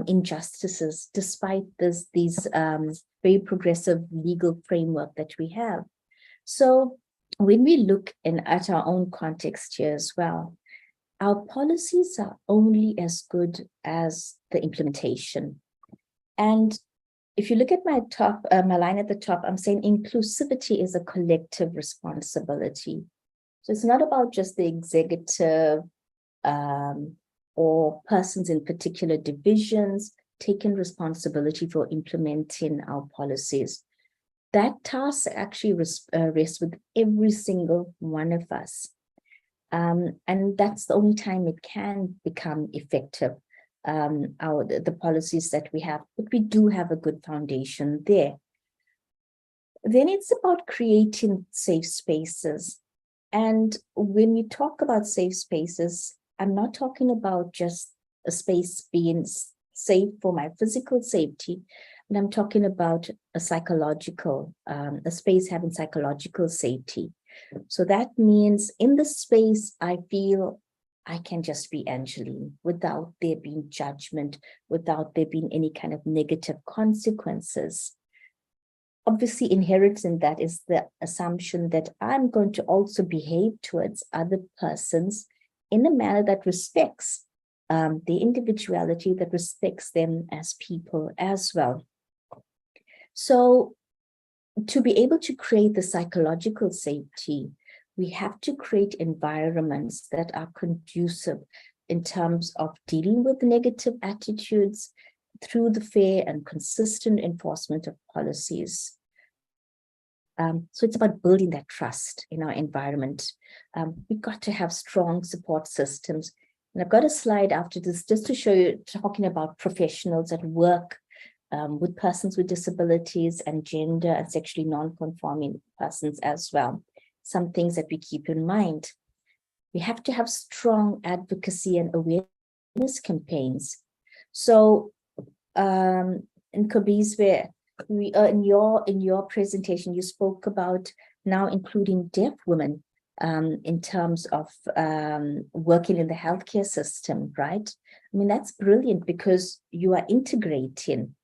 injustices despite these very progressive legal framework that we have? So when we look at our own context here as well, our policies are only as good as the implementation. And if you look at my line at the top, I'm saying inclusivity is a collective responsibility. So it's not about just the executive or persons in particular divisions taking responsibility for implementing our policies. That task actually rests with every single one of us. And that's the only time it can become effective. The policies that we have, but we do have a good foundation there. Then it's about creating safe spaces. And when we talk about safe spaces, I'm not talking about just a space being safe for my physical safety, but I'm talking about a psychological, a space having psychological safety. So that means in the space, I feel I can just be Angeline without there being judgment, without there being any kind of negative consequences. Obviously, inherent in that is the assumption that I'm going to also behave towards other persons in a manner that respects their individuality, that respects them as people as well. So to be able to create the psychological safety, we have to create environments that are conducive in terms of dealing with negative attitudes through the fair and consistent enforcement of policies. So it's about building that trust in our environment. We've got to have strong support systems. And I've got a slide after this just to show you, talking about professionals that work with persons with disabilities and gender and sexually non-conforming persons as well. Some things that we keep in mind. We have to have strong advocacy and awareness campaigns. So in Kobe's, where we in your presentation, you spoke about now including deaf women in terms of working in the healthcare system, right? I mean, that's brilliant because you are integrating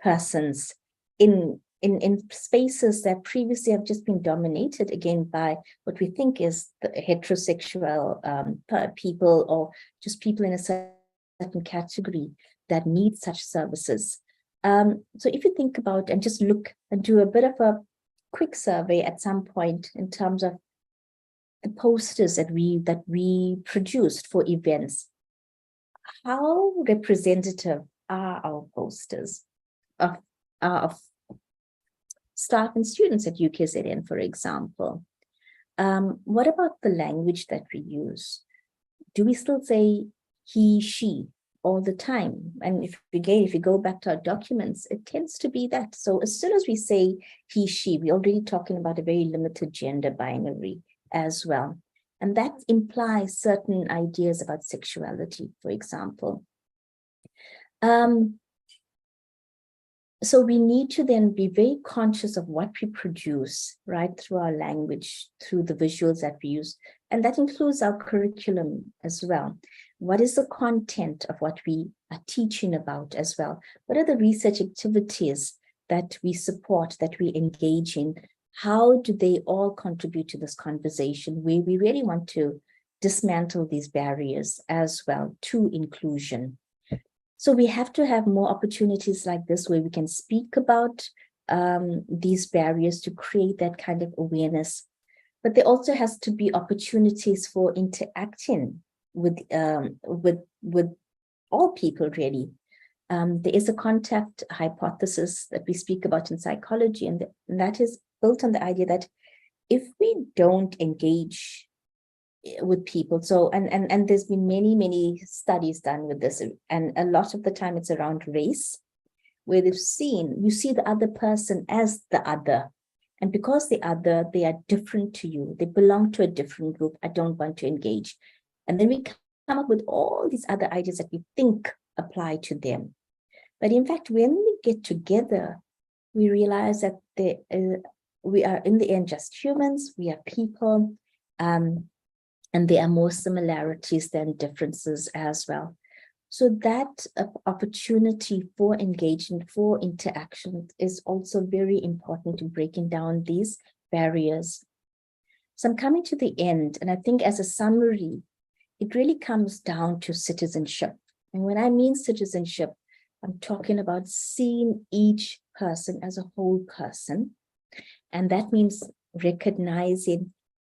persons in spaces that previously have just been dominated again by what we think is the heterosexual people, or just people in a certain category that need such services. So if you think about and just look and do a bit of a quick survey at some point in terms of the posters that we produced for events, how representative are our posters of staff and students at UKZN, for example? What about the language that we use? Do we still say he, she all the time? And if you go back to our documents, it tends to be that. So as soon as we say he, she, we're already talking about a very limited gender binary as well. And that implies certain ideas about sexuality, for example. So we need to then be very conscious of what we produce, right, through our language, through the visuals that we use. And that includes our curriculum as well. What is the content of what we are teaching about as well? What are the research activities that we support, that we engage in? How do they all contribute to this conversation where we really want to dismantle these barriers as well to inclusion? So we have to have more opportunities like this where we can speak about these barriers to create that kind of awareness. But there also has to be opportunities for interacting with all people, really. There is a contact hypothesis that we speak about in psychology, and that is built on the idea that if we don't engage with people, so and there's been many studies done with this, and a lot of the time it's around race, where you see the other person as the other, and because they are different to you, they belong to a different group, I don't want to engage. And then we come up with all these other ideas that we think apply to them. But in fact, when we get together, we realize that we are in the end just humans, we are people, and there are more similarities than differences as well. So that opportunity for engagement, for interaction is also very important in breaking down these barriers. So I'm coming to the end, and I think as a summary, it really comes down to citizenship. And when I mean citizenship, I'm talking about seeing each person as a whole person. And that means recognizing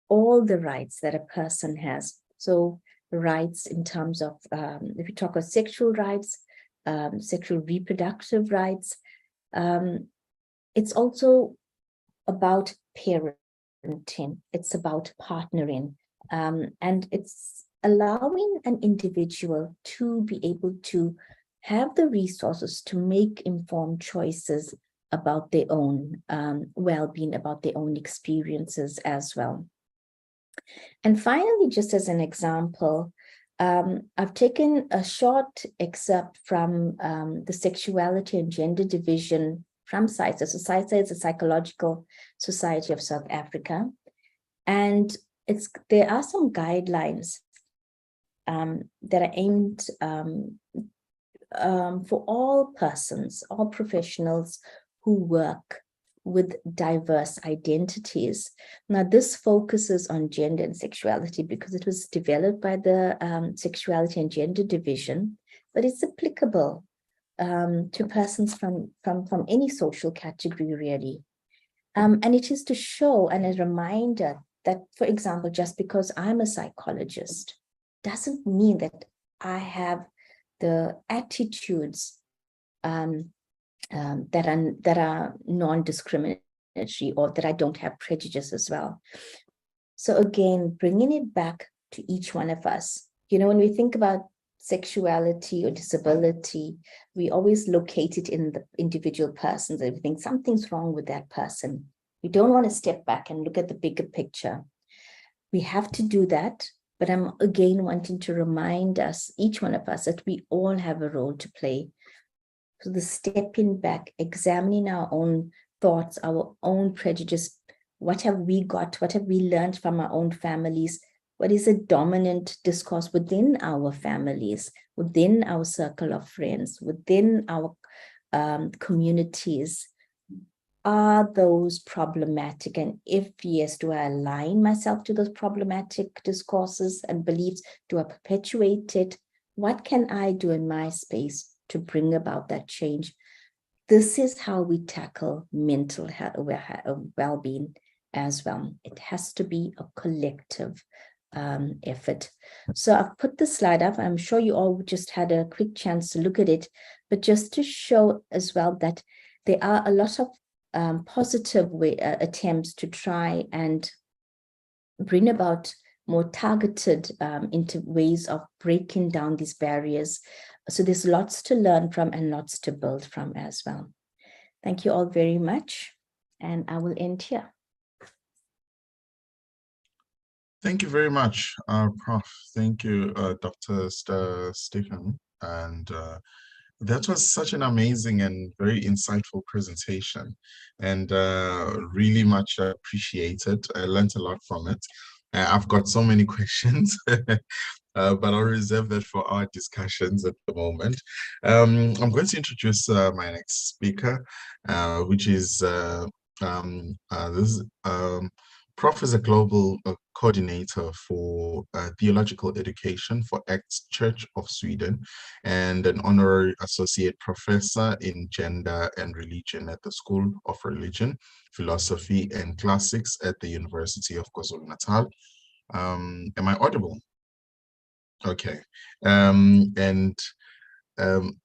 all the rights that a person has. So rights in terms of, if we talk about sexual rights, sexual reproductive rights, it's also about parenting, it's about partnering, and it's allowing an individual to be able to have the resources to make informed choices about their own well-being, about their own experiences as well. And finally, just as an example, I've taken a short excerpt from the Sexuality and Gender Division from SISA. So SISA is a Psychological Society of South Africa. And there are some guidelines that are aimed for all persons, all professionals who work with diverse identities. Now, this focuses on gender and sexuality because it was developed by the Sexuality and Gender Division, but it's applicable to persons from any social category, really. And it is to show and a reminder that, for example, just because I'm a psychologist doesn't mean that I have the attitudes that are non-discriminatory, or that I don't have prejudice as well. So again, bringing it back to each one of us. You know, when we think about sexuality or disability, we always locate it in the individual persons, and we think something's wrong with that person. We don't want to step back and look at the bigger picture. We have to do that, but I'm again wanting to remind us, each one of us, that we all have a role to play. So the stepping back, examining our own thoughts, our own prejudice, What have we got? What have we learned from our own families? What is a dominant discourse within our families, within our circle of friends, within our communities? Are those problematic? And if yes, do I align myself to those problematic discourses and beliefs? Do I perpetuate it? What can I do in my space to bring about that change? This is how we tackle mental health, well-being as well. It has to be a collective effort. So I've put the slide up. I'm sure you all just had a quick chance to look at it, but just to show as well that there are a lot of positive attempts to try and bring about more targeted into ways of breaking down these barriers. So there's lots to learn from and lots to build from as well. Thank you all very much. And I will end here. Thank you very much, Prof. Thank you, Dr. Stephen. And that was such an amazing and very insightful presentation, and really much appreciated. I learned a lot from it. I've got so many questions, but I'll reserve that for our discussions at the moment. I'm going to introduce my next speaker, which is Prof is a global coordinator for theological education for ACTS Church of Sweden and an honorary associate professor in gender and religion at the School of Religion, Philosophy and Classics at the University of KwaZulu-Natal. Am I audible? Okay. In the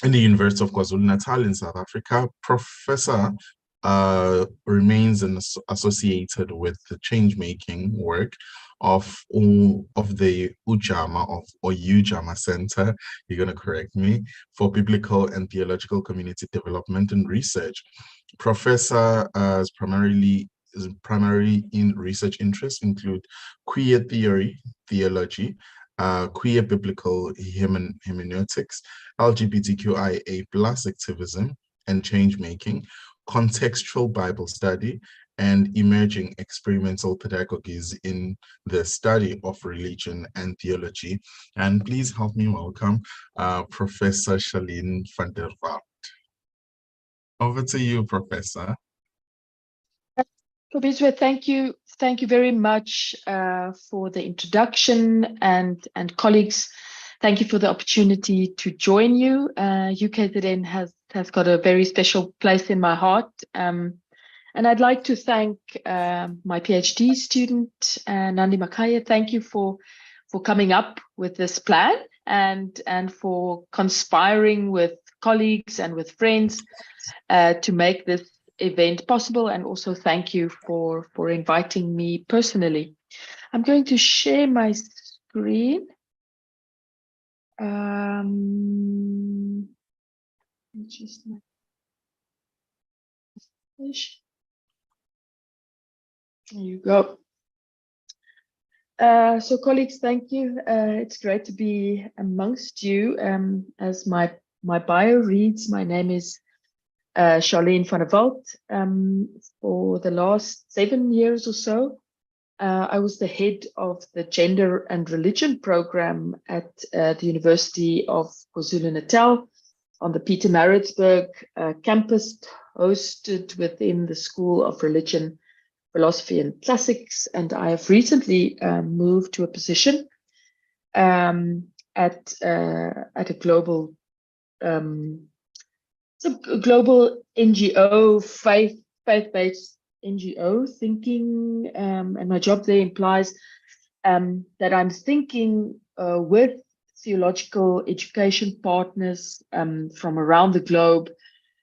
University of KwaZulu-Natal in South Africa, Professor remains associated with the change-making work of the UJAMA Center, you're going to correct me, for Biblical and Theological Community Development and Research. Professor is primary in research interests include queer theology, queer biblical hermeneutics, LGBTQIA+ activism and change-making, contextual Bible study, and emerging experimental pedagogies in the study of religion and theology. And please help me welcome Professor Charlene van der Walt. Over to you, Professor. Kobizwe, thank you very much for the introduction, and colleagues, thank you for the opportunity to join you. UKZN has got a very special place in my heart, and I'd like to thank my PhD student Nandi Makaya. Thank you for coming up with this plan and for conspiring with colleagues and with friends to make this event possible, and also thank you for inviting me personally. I'm going to share my screen. Just there you go. So colleagues, thank you. It's great to be amongst you. As my bio reads, my name is Charlene van der Walt. For the last 7 years or so, I was the head of the Gender and Religion program at the University of KwaZulu-Natal on the Pietermaritzburg campus, hosted within the School of Religion, Philosophy and Classics. And I have recently moved to a position at a global global NGO, faith-based NGO, thinking, and my job there implies that I'm thinking with theological education partners from around the globe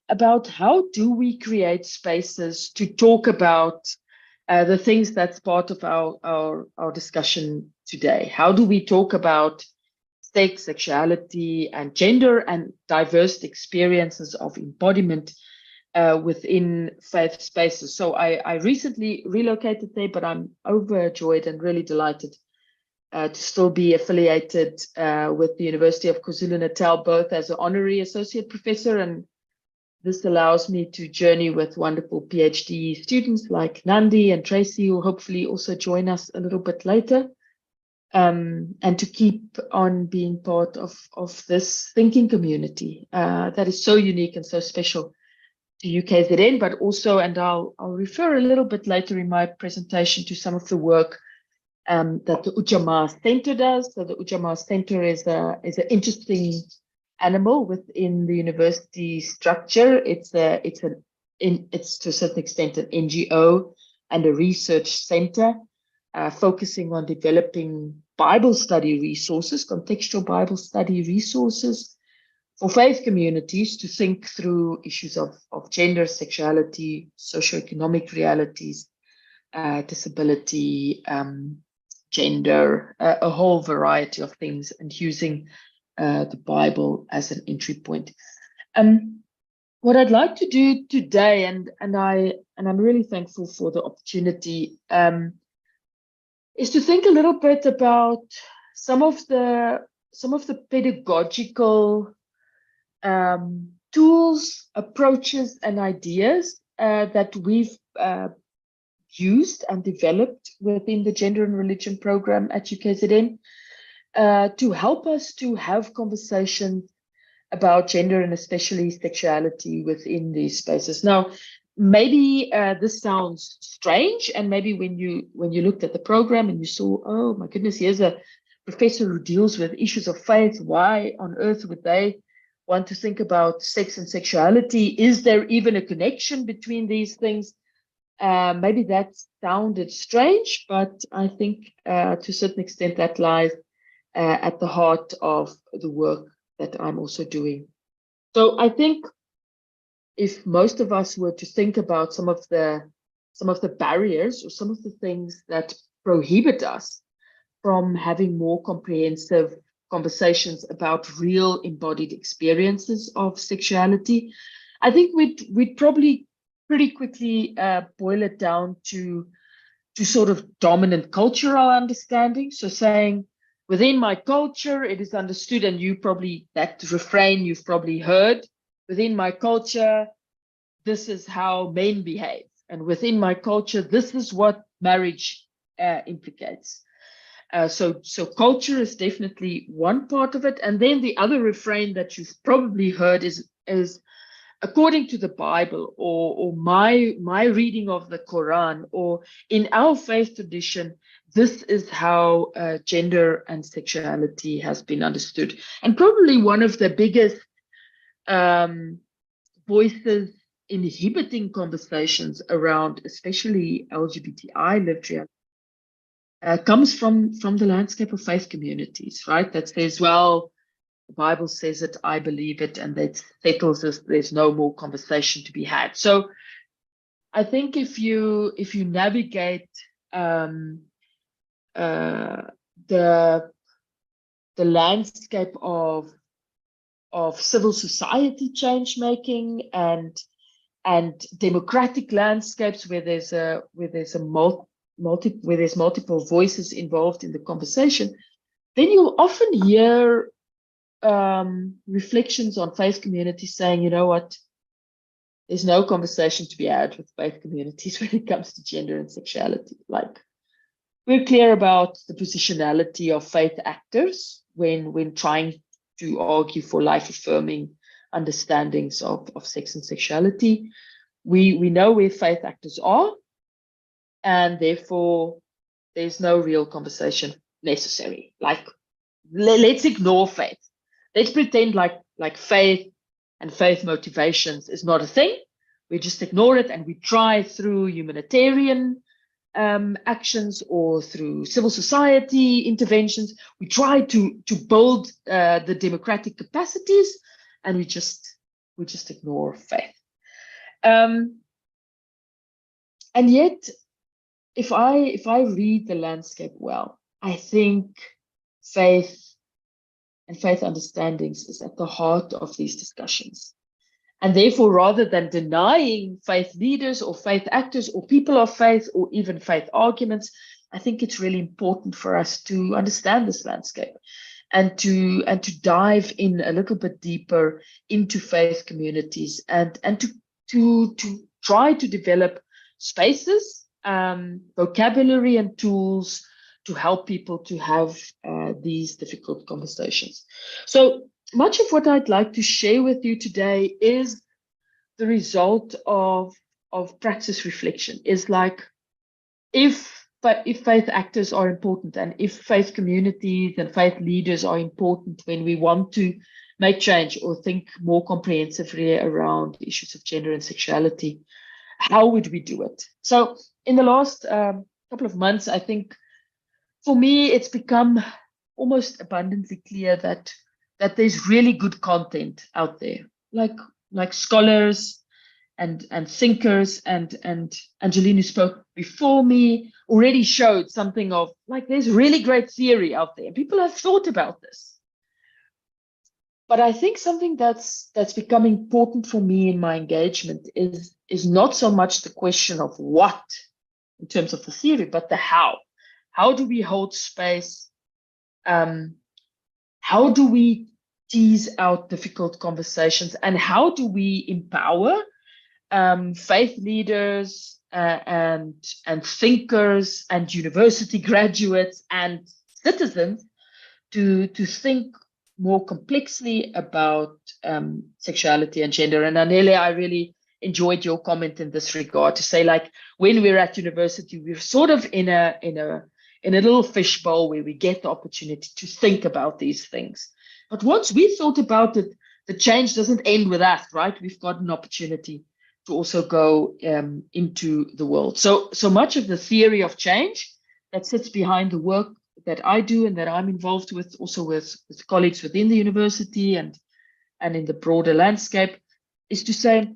about how do we create spaces to talk about the things that's part of our discussion today. How do we talk about sex, sexuality, and gender, and diverse experiences of embodiment within faith spaces? So I recently relocated there, but I'm overjoyed and really delighted to still be affiliated with the University of KwaZulu-Natal, both as an honorary associate professor and this allows me to journey with wonderful PhD students like Nandi and Tracy, who will hopefully also join us a little bit later, and to keep on being part of this thinking community that is so unique and so special to UKZN, but also, and I'll refer a little bit later in my presentation to some of the work that the Ujamaa Center does. So the Ujamaa Center is an interesting animal within the university structure. It's to a certain extent an NGO and a research center, focusing on developing Bible study resources, contextual Bible study resources for faith communities to think through issues of gender, sexuality, socioeconomic realities, disability, gender, a whole variety of things, and using the Bible as an entry point. What I'd like to do today, and I'm really thankful for the opportunity, is to think a little bit about some of the pedagogical tools, approaches, and ideas that we've used and developed within the Gender and Religion program at UKZN to help us to have conversations about gender and especially sexuality within these spaces. Now, maybe this sounds strange, and maybe when you looked at the program and you saw, oh my goodness, here's a professor who deals with issues of faith, why on earth would they want to think about sex and sexuality? Is there even a connection between these things? Maybe that sounded strange, but I think to a certain extent that lies at the heart of the work that I'm also doing. So I think if most of us were to think about some of the barriers or some of the things that prohibit us from having more comprehensive conversations about real embodied experiences of sexuality, I think we'd probably pretty quickly boil it down to sort of dominant cultural understanding. So saying, within my culture, it is understood, and that refrain you've probably heard, within my culture, this is how men behave. And within my culture, this is what marriage implicates. So culture is definitely one part of it. And then the other refrain that you've probably heard is according to the Bible or my reading of the Quran, or in our faith tradition, this is how gender and sexuality has been understood. And probably one of the biggest voices inhibiting conversations around especially LGBTI lived reality comes from the landscape of faith communities, right? That says, well, the Bible says it, I believe it, and that settles this. There's no more conversation to be had. So I think if you navigate the landscape of civil society change making and democratic landscapes where there's multiple voices involved in the conversation, then you'll often hear reflections on faith communities saying, you know what, there's no conversation to be had with faith communities when it comes to gender and sexuality. Like, we're clear about the positionality of faith actors when trying to argue for life-affirming understandings of sex and sexuality. We know where faith actors are, and therefore there's no real conversation necessary. Like, let's ignore faith. Let's pretend like faith and faith motivations is not a thing. We just ignore it, and we try through humanitarian actions or through civil society interventions. We try to build the democratic capacities, and we just ignore faith. And yet, if I read the landscape well, I think faith and faith understandings is at the heart of these discussions. And therefore, rather than denying faith leaders or faith actors or people of faith or even faith arguments, I think it's really important for us to understand this landscape and to dive in a little bit deeper into faith communities, and to try to develop spaces, vocabulary and tools to help people to have these difficult conversations. So much of what I'd like to share with you today is the result of praxis reflection. Is like, if faith actors are important, and if faith communities and faith leaders are important when we want to make change or think more comprehensively around issues of gender and sexuality, how would we do it? So in the last couple of months, I think for me, it's become almost abundantly clear that there's really good content out there, like scholars and thinkers, and Angeline, who spoke before me, already showed something of, like, there's really great theory out there. People have thought about this. But I think something that's become important for me in my engagement is not so much the question of what in terms of the theory, but the how. How do we hold space? How do we tease out difficult conversations? And how do we empower faith leaders and thinkers and university graduates and citizens to think more complexly about sexuality and gender? And Anele, I really enjoyed your comment in this regard, to say, like, when we're at university, we're sort of in a little fishbowl where we get the opportunity to think about these things. But once we thought about it, the change doesn't end with us, right? We've got an opportunity to also go into the world. So much of the theory of change that sits behind the work that I do and that I'm involved with, also with colleagues within the university and in the broader landscape, is to say,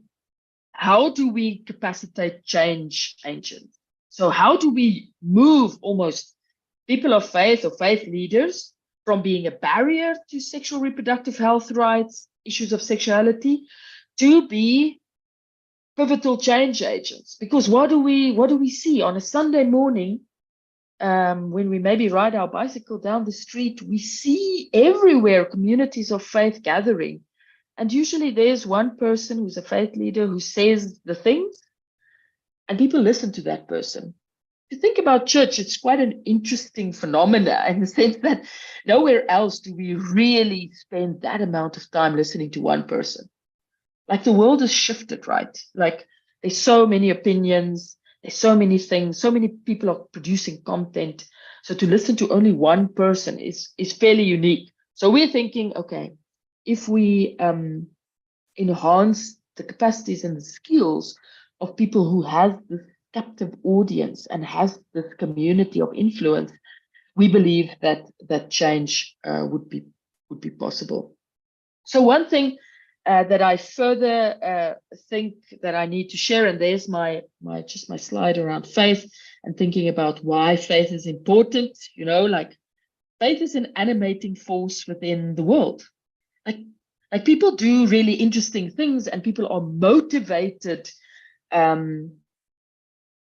how do we capacitate change agents? So how do we move almost people of faith or faith leaders from being a barrier to sexual reproductive health rights, issues of sexuality, to be pivotal change agents? Because what do we see on a Sunday morning when we maybe ride our bicycle down the street? We see everywhere communities of faith gathering, and usually there's one person who's a faith leader who says the things, and people listen to that person. If you think about church, it's quite an interesting phenomena, in the sense that nowhere else do we really spend that amount of time listening to one person. Like, the world has shifted, right? Like, there's so many opinions, there's so many things, so many people are producing content. So to listen to only one person is fairly unique. So we're thinking, okay, if we enhance the capacities and the skills of people who have this captive audience and has this community of influence, we believe that change would be possible. So one thing that I further think that I need to share, and there's my slide around faith and thinking about why faith is important. You know, like, faith is an animating force within the world. Like people do really interesting things, and people are motivated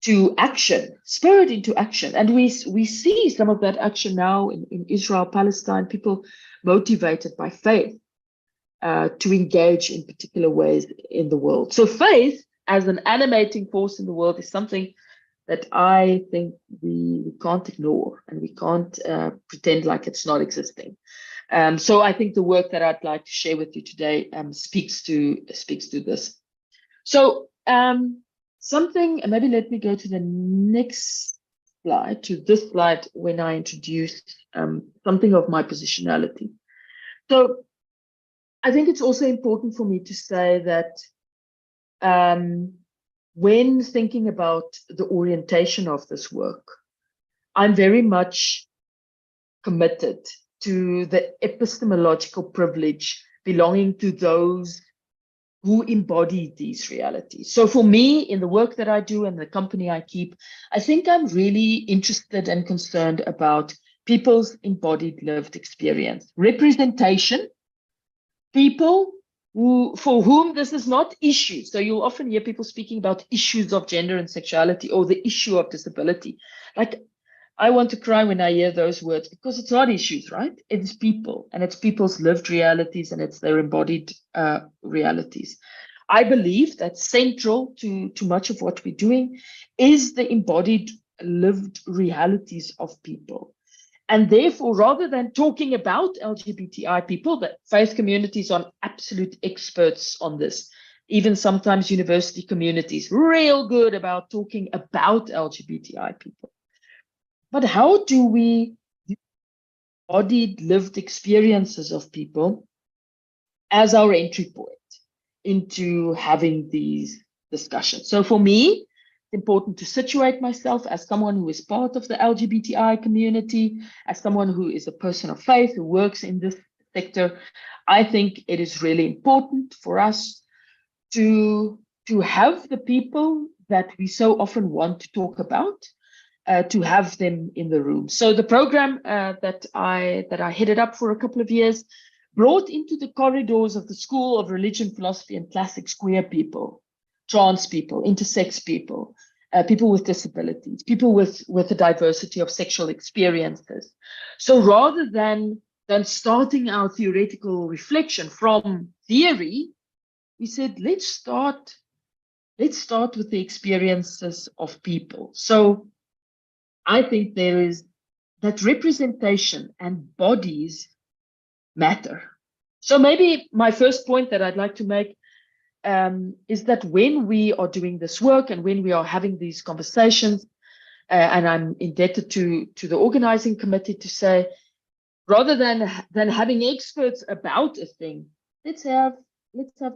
to action, spurred into action. And we see some of that action now in Israel, Palestine, people motivated by faith to engage in particular ways in the world. So faith as an animating force in the world is something that I think we can't ignore, and we can't pretend like it's not existing. So I think the work that I'd like to share with you today speaks to this. So something, and maybe let me go to the next slide, to this slide, when I introduced something of my positionality. So I think it's also important for me to say that when thinking about the orientation of this work, I'm very much committed to the epistemological privilege belonging to those who embody these realities. So for me, in the work that I do and the company I keep, I think I'm really interested and concerned about people's embodied lived experience, representation, people for whom this is not issue. So you'll often hear people speaking about issues of gender and sexuality, or the issue of disability. Like, I want to cry when I hear those words, because it's not issues, right? It's people, and it's people's lived realities, and it's their embodied realities. I believe that central to much of what we're doing is the embodied lived realities of people. And therefore, rather than talking about LGBTI people, the faith communities are absolute experts on this. Even sometimes university communities, real good about talking about LGBTI people. But how do we embodied lived experiences of people as our entry point into having these discussions? So for me, it's important to situate myself as someone who is part of the LGBTI community, as someone who is a person of faith, who works in this sector. I think it is really important for us to have the people that we so often want to talk about, to have them in the room. So the program that I headed up for a couple of years brought into the corridors of the School of Religion, Philosophy and Classics queer people, trans people, intersex people, people with disabilities, people with a diversity of sexual experiences. So rather than starting our theoretical reflection from theory, we said, let's start with the experiences of people. So I think there is that representation and bodies matter. So maybe my first point that I'd like to make is that when we are doing this work and when we are having these conversations, and I'm indebted to the organizing committee to say, rather than having experts about a thing, let's have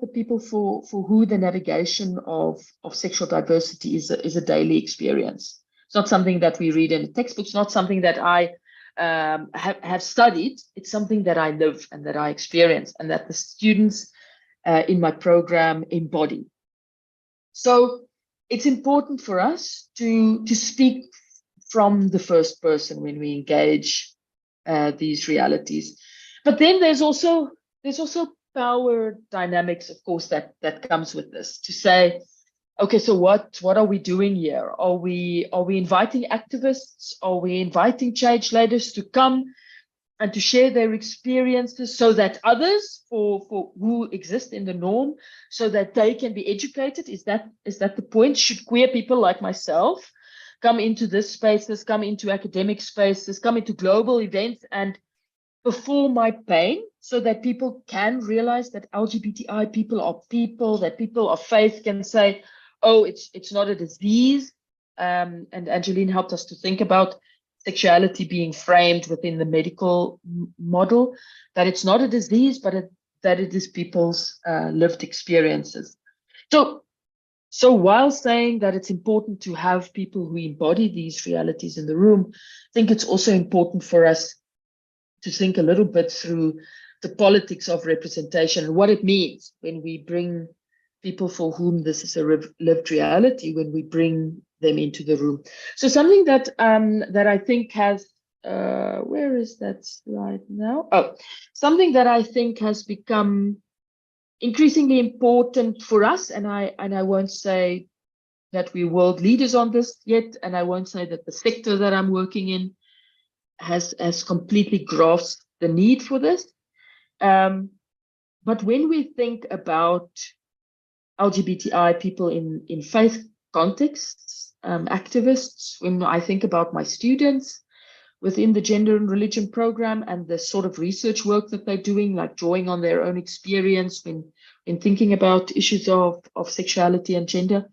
the people for who the navigation of sexual diversity is a daily experience. It's not something that we read in a textbook. It's not something that I have studied. It's something that I live and that I experience, and that the students in my program embody. So it's important for us to speak from the first person when we engage these realities. But then there's also power dynamics, of course, that comes with this, to say, okay, so what are we doing here? Are we inviting activists? Are we inviting change leaders to come and to share their experiences so that others for who exist in the norm, so that they can be educated? Is that the point? Should queer people like myself come into this spaces, come into academic spaces, come into global events and perform my pain so that people can realize that LGBTI people are people, that people of faith can say, oh, it's not a disease. And Angeline helped us to think about sexuality being framed within the medical model, that it's not a disease, but that it is people's lived experiences. So while saying that it's important to have people who embody these realities in the room, I think it's also important for us to think a little bit through the politics of representation and what it means when we bring people for whom this is a lived reality, when we bring them into the room. So something that I think has, where is that slide now? Oh, something that I think has become increasingly important for us, and I won't say that we're world leaders on this yet, and I won't say that the sector that I'm working in has completely grasped the need for this. But when we think about LGBTI people in faith contexts, activists, when I think about my students within the gender and religion program and the sort of research work that they're doing, like drawing on their own experience when thinking about issues of sexuality and gender,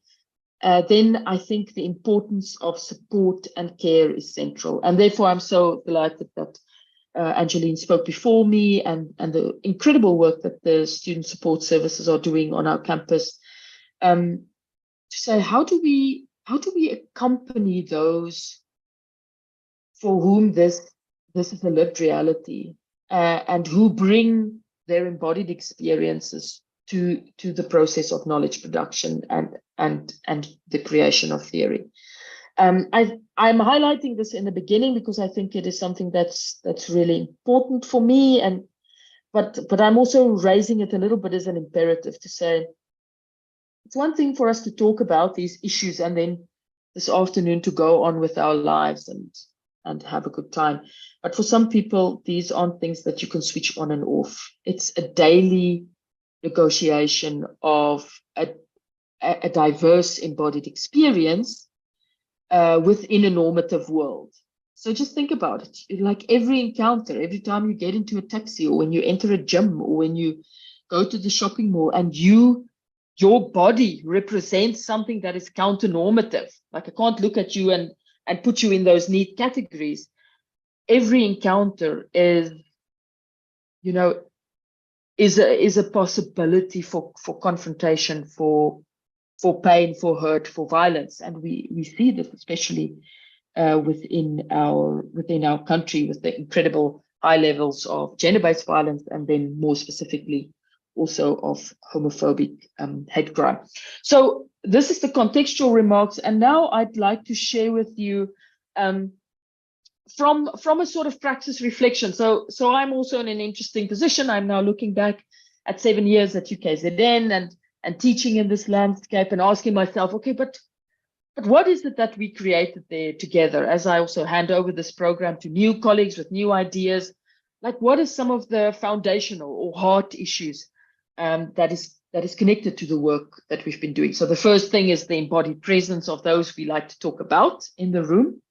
then I think the importance of support and care is central. And therefore, I'm so delighted that Angeline spoke before me, and the incredible work that the student support services are doing on our campus, to say, how do we accompany those for whom this is a lived reality, and who bring their embodied experiences to the process of knowledge production and the creation of theory. I'm highlighting this in the beginning because I think it is something that's really important for me, but I'm also raising it a little bit as an imperative to say, it's one thing for us to talk about these issues and then this afternoon to go on with our lives and and have a good time. But for some people, these aren't things that you can switch on and off. It's a daily negotiation of a diverse embodied experience within a normative world. So just think about it. Like every encounter, every time you get into a taxi, or when you enter a gym, or when you go to the shopping mall, and your body represents something that is counter-normative. Like I can't look at you and put you in those neat categories. Every encounter is, you know, is a possibility for confrontation, for pain, for hurt, for violence. And we see this especially within our country, with the incredible high levels of gender-based violence, and then more specifically also of homophobic hate crime. So this is the contextual remarks, and now I'd like to share with you from a sort of praxis reflection. So I'm also in an interesting position. I'm now looking back at 7 years at UKZN and teaching in this landscape, and asking myself, okay, but what is it that we created there together? As I also hand over this program to new colleagues with new ideas, like what is some of the foundational or heart issues that is connected to the work that we've been doing? So the first thing is the embodied presence of those we like to talk about in the room.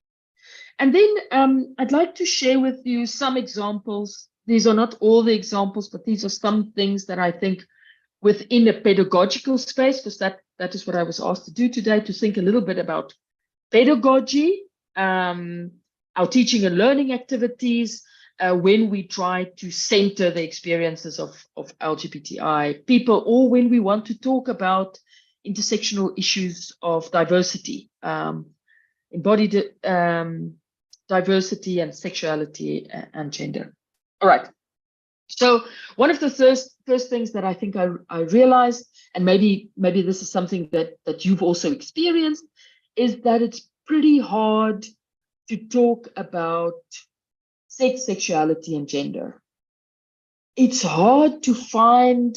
And then I'd like to share with you some examples. These are not all the examples, but these are some things that I think within a pedagogical space, because that is what I was asked to do today, to think a little bit about pedagogy, our teaching and learning activities, when we try to center the experiences of LGBTI people, or when we want to talk about intersectional issues of diversity, embodied diversity and sexuality and gender. All right. So one of the first things that I think I realized, and maybe this is something that you've also experienced, is that it's pretty hard to talk about sex, sexuality, and gender. It's hard to find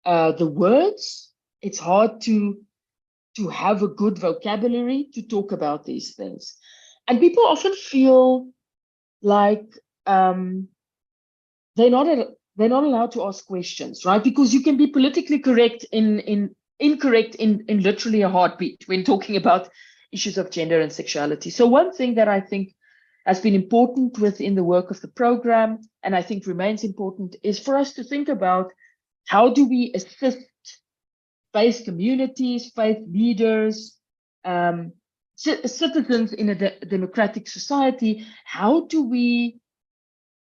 the words. It's hard to have a good vocabulary to talk about these things. And people often feel like they're not allowed to ask questions, right? Because you can be politically correct incorrect in literally a heartbeat when talking about issues of gender and sexuality. So one thing that I think has been important within the work of the program, and I think remains important, is for us to think about how do we assist faith communities, faith leaders, citizens in a democratic society. How do we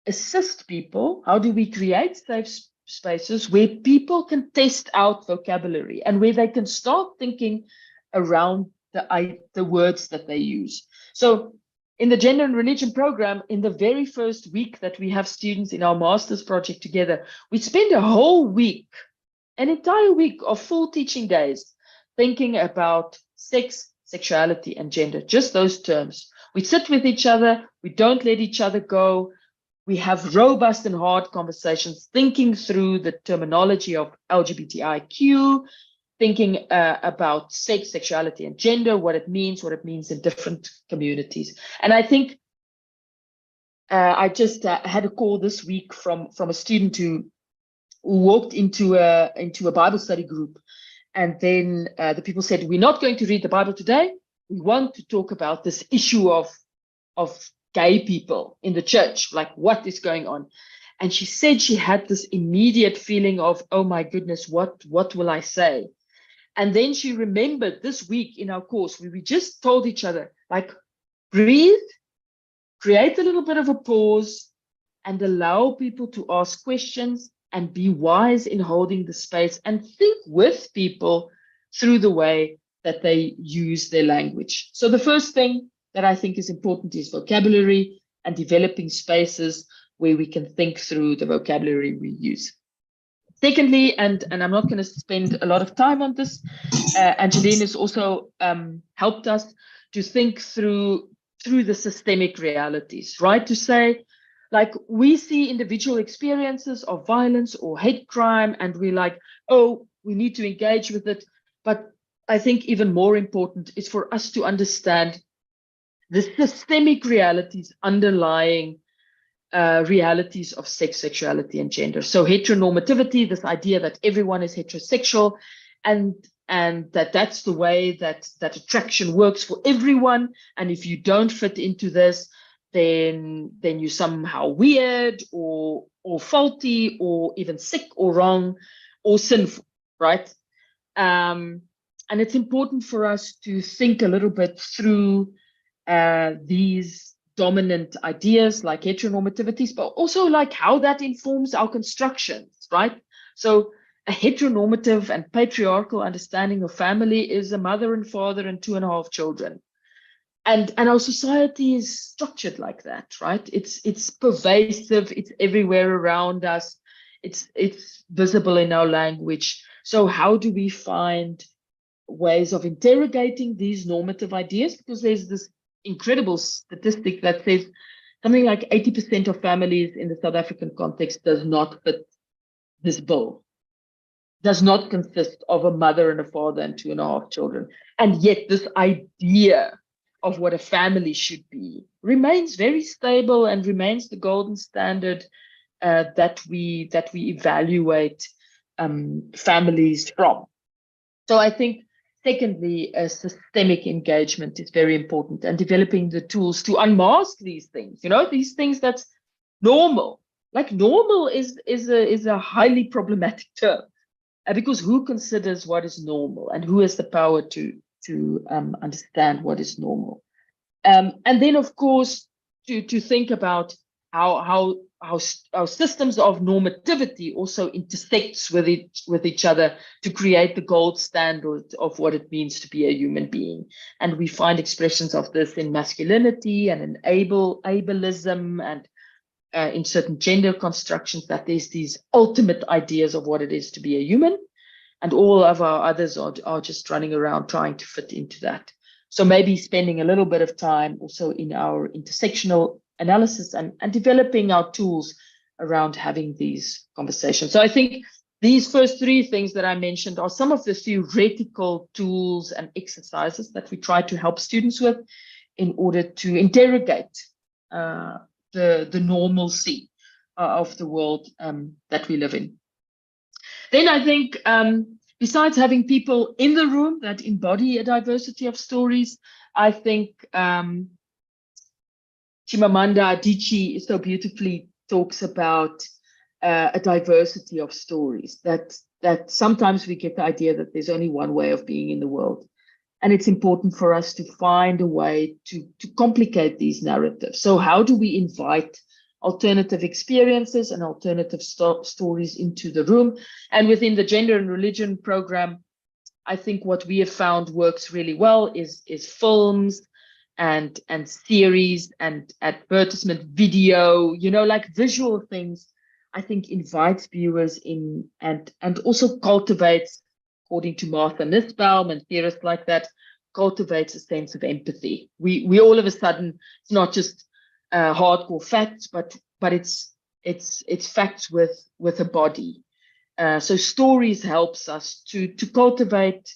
assist people? How do we create safe spaces where people can test out vocabulary and where they can start thinking around the words that they use? So in the gender and religion program, in the very first week that we have students in our master's project together, we spend a whole week, an entire week of full teaching days, thinking about sex, sexuality, and gender, just those terms. We sit with each other, we don't let each other go. We have robust and hard conversations, thinking through the terminology of LGBTIQ, thinking about sex, sexuality, and gender, what it means in different communities. And I think I just had a call this week from a student who walked into a Bible study group, and then the people said, "We're not going to read the Bible today. We want to talk about this issue of gay people in the church, like what is going on." And she said she had this immediate feeling of, oh my goodness, what will I say? And then she remembered this week in our course where we just told each other, like, breathe, create a little bit of a pause, and allow people to ask questions and be wise in holding the space and think with people through the way that they use their language. So the first thing that I think is important is vocabulary and developing spaces where we can think through the vocabulary we use. Secondly, and I'm not going to spend a lot of time on this, Angeline has also helped us to think through the systemic realities, right? To say, like, we see individual experiences of violence or hate crime, and we're like, oh, we need to engage with it. But I think even more important is for us to understand the systemic realities underlying realities of sex, sexuality, and gender. So heteronormativity, this idea that everyone is heterosexual, and that's the way that attraction works for everyone. And if you don't fit into this, then you're somehow weird or faulty or even sick or wrong or sinful, right? And it's important for us to think a little bit through these dominant ideas like heteronormativities, but also like how that informs our constructions, right? So a heteronormative and patriarchal understanding of family is a mother and father and 2.5 children. And our society is structured like that, right? It's pervasive, it's everywhere around us, it's visible in our language. So how do we find ways of interrogating these normative ideas? Because there's this incredible statistic that says something like 80% of families in the South African context does not fit this bill, does not consist of a mother and a father and 2.5 children. And yet this idea of what a family should be remains very stable and remains the golden standard that we evaluate families from. So I think, secondly, a systemic engagement is very important, and developing the tools to unmask these things. You know, these things that's normal. Like normal is a highly problematic term, because who considers what is normal and who has the power to understand what is normal? And then, of course, to think about how systems of normativity also intersects with each other to create the gold standard of what it means to be a human being. And we find expressions of this in masculinity and in ableism and in certain gender constructions, that there's these ultimate ideas of what it is to be a human, and all of our others are just running around trying to fit into that. So maybe spending a little bit of time also in our intersectional analysis and developing our tools around having these conversations. So I think these first 3 things that I mentioned are some of the theoretical tools and exercises that we try to help students with in order to interrogate the normalcy of the world that we live in. Then I think, besides having people in the room that embody a diversity of stories, I think Chimamanda Adichie so beautifully talks about a diversity of stories, that sometimes we get the idea that there's only one way of being in the world. And it's important for us to find a way to complicate these narratives. So how do we invite alternative experiences and alternative stories into the room? And within the gender and religion program, I think what we have found works really well is films and series and advertisement video, you know, like visual things. I think invites viewers in and also cultivates, according to Martha Nussbaum and theorists like that, cultivates a sense of empathy. We all of a sudden, it's not just hardcore facts, but it's facts with a body. So stories helps us to cultivate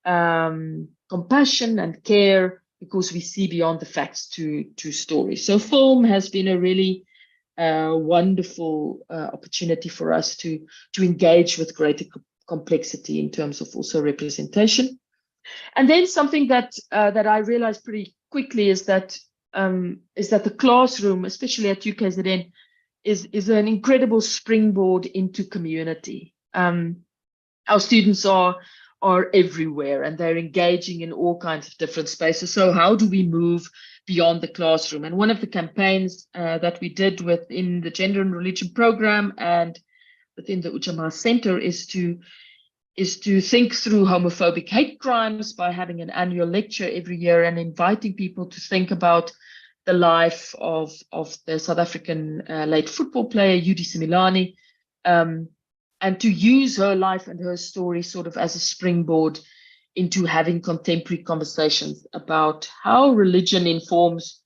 compassion and care, because we see beyond the facts to stories. So film has been a really wonderful opportunity for us to engage with greater complexity in terms of also representation. And then something that I realized pretty quickly is that the classroom, especially at UKZN, is an incredible springboard into community. Our students are everywhere and they're engaging in all kinds of different spaces. So how do we move beyond the classroom? And one of the campaigns that we did within the Gender and Religion program and within the Ujamaa Center is to think through homophobic hate crimes by having an annual lecture every year and inviting people to think about the life of the South African late football player, Yudi Similani, and to use her life and her story sort of as a springboard into having contemporary conversations about how religion informs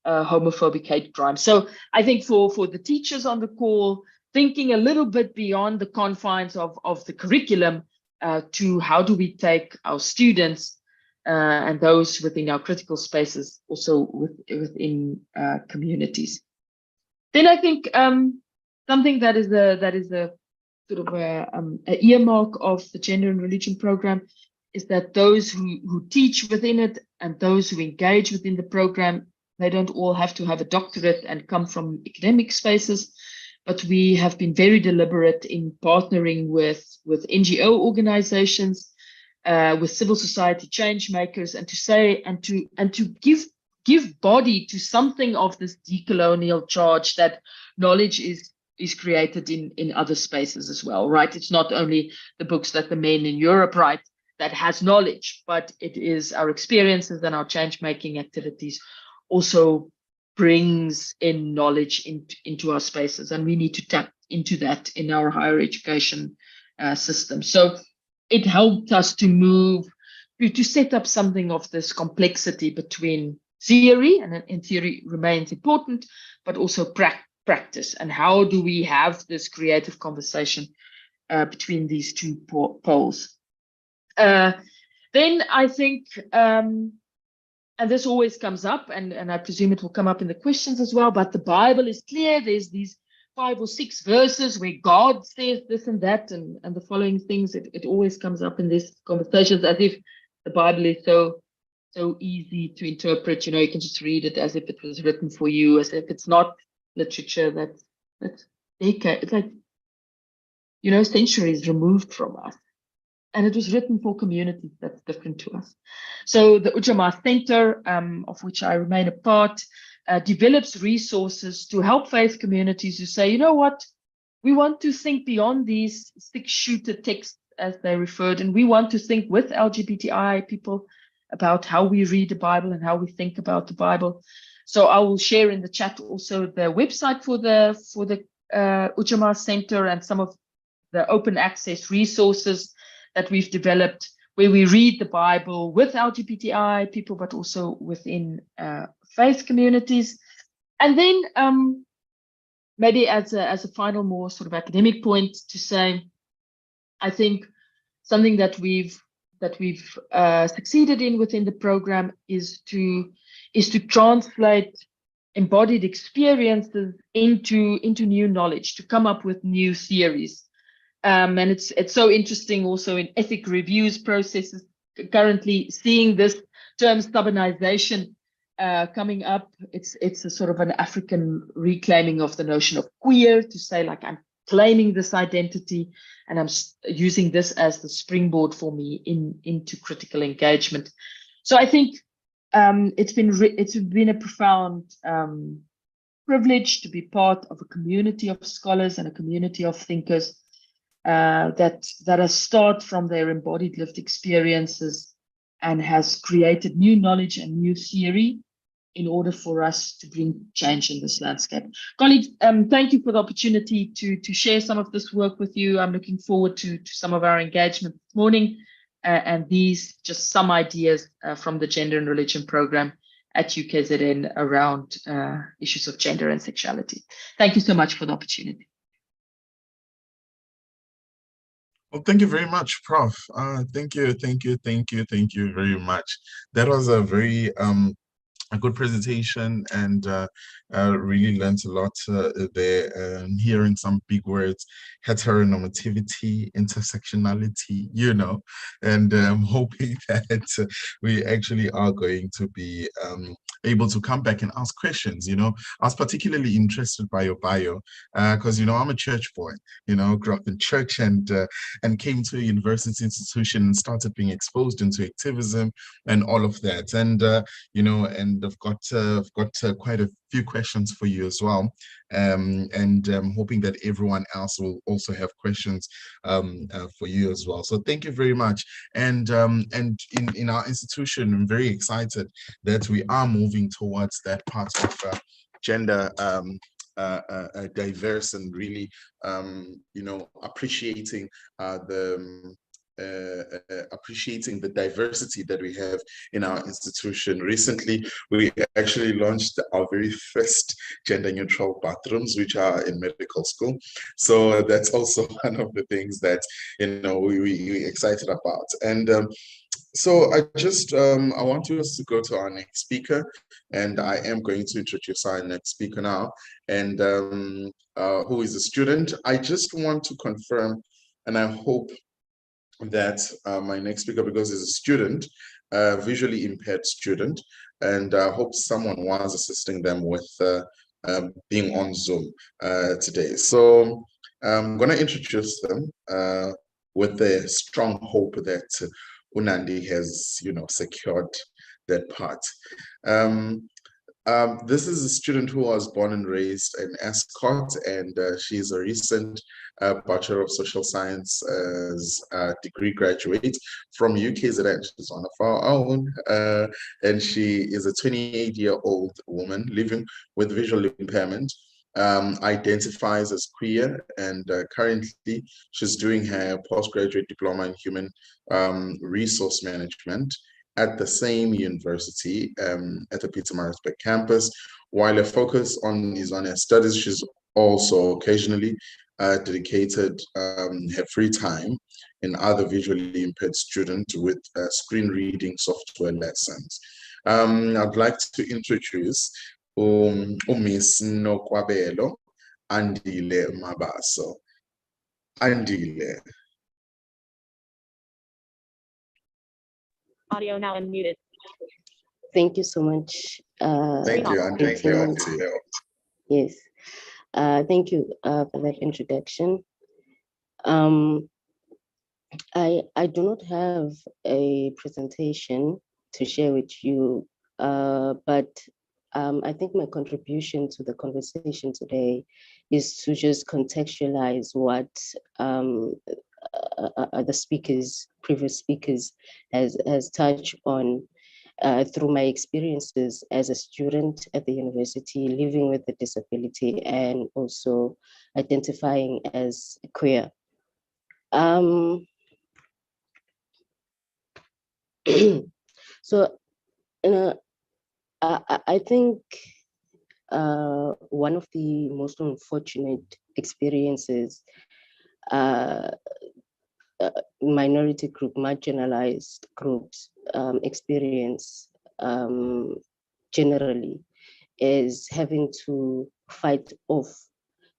homophobic hate crime. So I think for the teachers on the call, thinking a little bit beyond the confines of the curriculum to how do we take our students and those within our critical spaces, also within communities. Then I think something that is a sort of a earmark of the Gender and Religion program is that those who teach within it and those who engage within the program, they don't all have to have a doctorate and come from academic spaces, but we have been very deliberate in partnering with NGO organizations, with civil society change makers, and to say and to give body to something of this decolonial charge that knowledge is created in other spaces as well, right? It's not only the books that the men in Europe write that has knowledge, but it is our experiences and our change-making activities also brings in knowledge into our spaces, and we need to tap into that in our higher education system. So it helped us to move, to set up something of this complexity between theory, and in theory remains important, but also practice, and how do we have this creative conversation between these two poles. Then I think, and this always comes up, and I presume it will come up in the questions as well, but the Bible is clear. There's these 5 or 6 verses where God says this and that, and the following things. It always comes up in these conversations as if the Bible is so easy to interpret. You know, you can just read it as if it was written for you, as if it's not literature that's decades, it's like, you know, centuries removed from us. And it was written for communities that's different to us. So the Ujamaa Center, of which I remain a part, develops resources to help faith communities who say, you know what, we want to think beyond these 6-shooter texts, as they referred, and we want to think with LGBTI people about how we read the Bible and how we think about the Bible. So I will share in the chat also the website for the Ujamaa Center and some of the open access resources that we've developed, where we read the Bible with LGBTI people, but also within faith communities. And then maybe as a final, more sort of academic point to say, I think something that we've succeeded in within the program is to translate embodied experiences into new knowledge, to come up with new theories. And it's so interesting also in ethic reviews processes, currently seeing this term stubbornization coming up. It's a sort of an African reclaiming of the notion of queer, to say, like, I'm claiming this identity and I'm using this as the springboard for me into critical engagement. So I think it's been a profound privilege to be part of a community of scholars and a community of thinkers that has started from their embodied lived experiences and has created new knowledge and new theory in order for us to bring change in this landscape. Colleagues, thank you for the opportunity to share some of this work with you. I'm looking forward to some of our engagement this morning, and these just some ideas from the Gender and Religion program at UKZN around issues of gender and sexuality. Thank you so much for the opportunity. Well, thank you very much, Prof. Thank you very much. That was a very a good presentation, and really learned a lot there, hearing some big words: heteronormativity, intersectionality, you know, and I'm hoping that we actually are going to be able to come back and ask questions. You know, I was particularly interested by your bio because, you know, I'm a church boy, you know, grew up in church and came to a university institution and started being exposed into activism and all of that. And, you know, and I've got quite a few questions for you as well. And I'm hoping that everyone else will also have questions for you as well. So thank you very much. And in our institution, I'm very excited that we are moving towards that part of gender diverse and really, you know, appreciating the diversity that we have in our institution. Recently, we actually launched our very first gender neutral bathrooms, which are in medical school. So that's also one of the things that, you know, we're excited about. And So I just I want us to go to our next speaker, and I am going to introduce our next speaker now, and who is a student. I just want to confirm, and I hope that my next speaker, because he's a student, visually impaired student, and I hope someone was assisting them with being on Zoom today. So I'm going to introduce them with the strong hope that Unandi has, secured that part. This is a student who was born and raised in Ascot, and she's a recent Bachelor of Social Science degree graduate from UKZN. She's one of our own, and she is a 28-year-old woman living with visual impairment, identifies as queer, and currently she's doing her postgraduate diploma in human resource management at the same university, at the Pietermaritzburg campus. While her focus is on her studies, she's also occasionally dedicated her free time in other visually impaired students with screen reading software lessons. I'd like to introduce Miss Nokwabelo Andile Mabaso. Andile. Audio now unmuted. Thank you so much. Thank you, Andile. Yes. Thank you for that introduction. I do not have a presentation to share with you, but I think my contribution to the conversation today is to just contextualize what the previous speakers has touched on through my experiences as a student at the university, living with a disability, and also identifying as queer. So, I think one of the most unfortunate experiences minority group, marginalized groups experience generally is having to fight off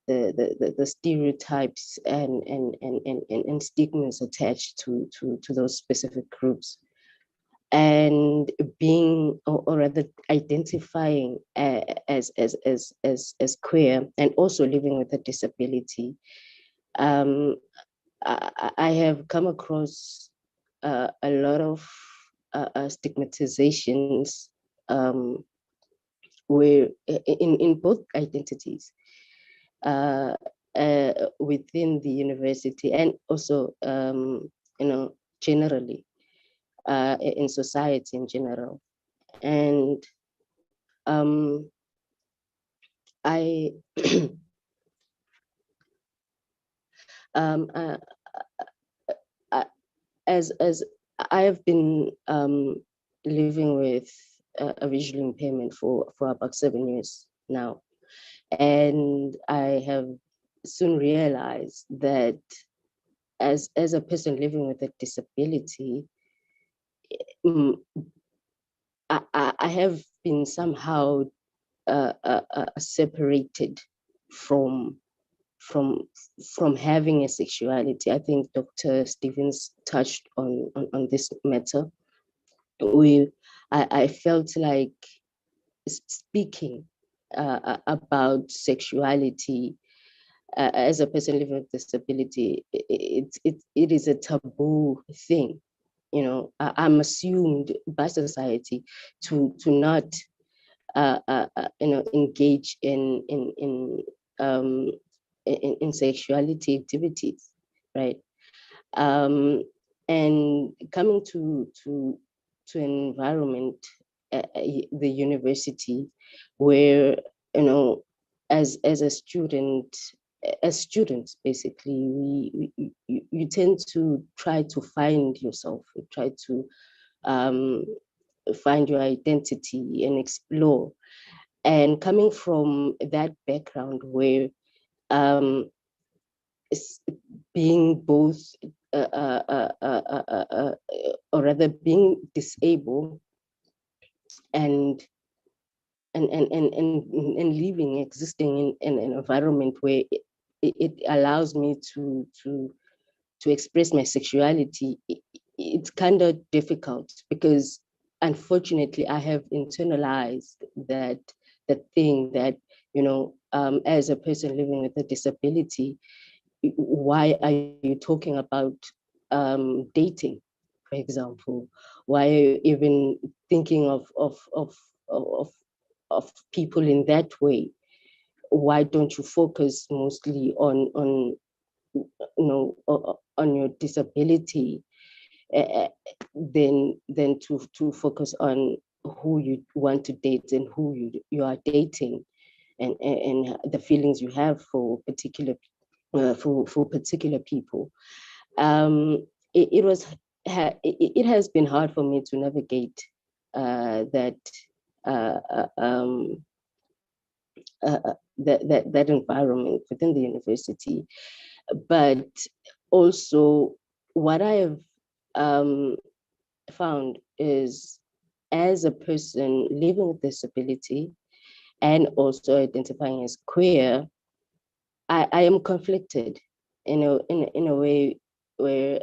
the stereotypes and stigmas attached to those specific groups, and being, or rather identifying as queer and also living with a disability. I have come across a lot of stigmatizations where in both identities within the university, and also generally in society in general. And I as I have been living with a visual impairment for about 7 years now, and I have soon realized that as a person living with a disability, I have been somehow separated from having a sexuality. I think Dr. Stevens touched on this matter. I felt like speaking about sexuality as a person living with disability, it is a taboo thing. I'm assumed by society to not engage in sexuality activities, right? And coming to an environment, the university, where as a student, as students, basically, you tend to try to find yourself, you try to find your identity and explore. And coming from that background where being both or rather being disabled and living, existing in an environment where it allows me to express my sexuality, it's kind of difficult because unfortunately I have internalized that thing that, you know, as a person living with a disability, why are you talking about dating, for example? Why are you even thinking of people in that way? Why don't you focus mostly on you know, on your disability, than to focus on who you want to date and who you are dating, and the feelings you have for particular particular people. It has been hard for me to navigate that uh, uh, um, that environment within the university. But also, what I have found is, as a person living with disability and also identifying as queer, I am conflicted in a way where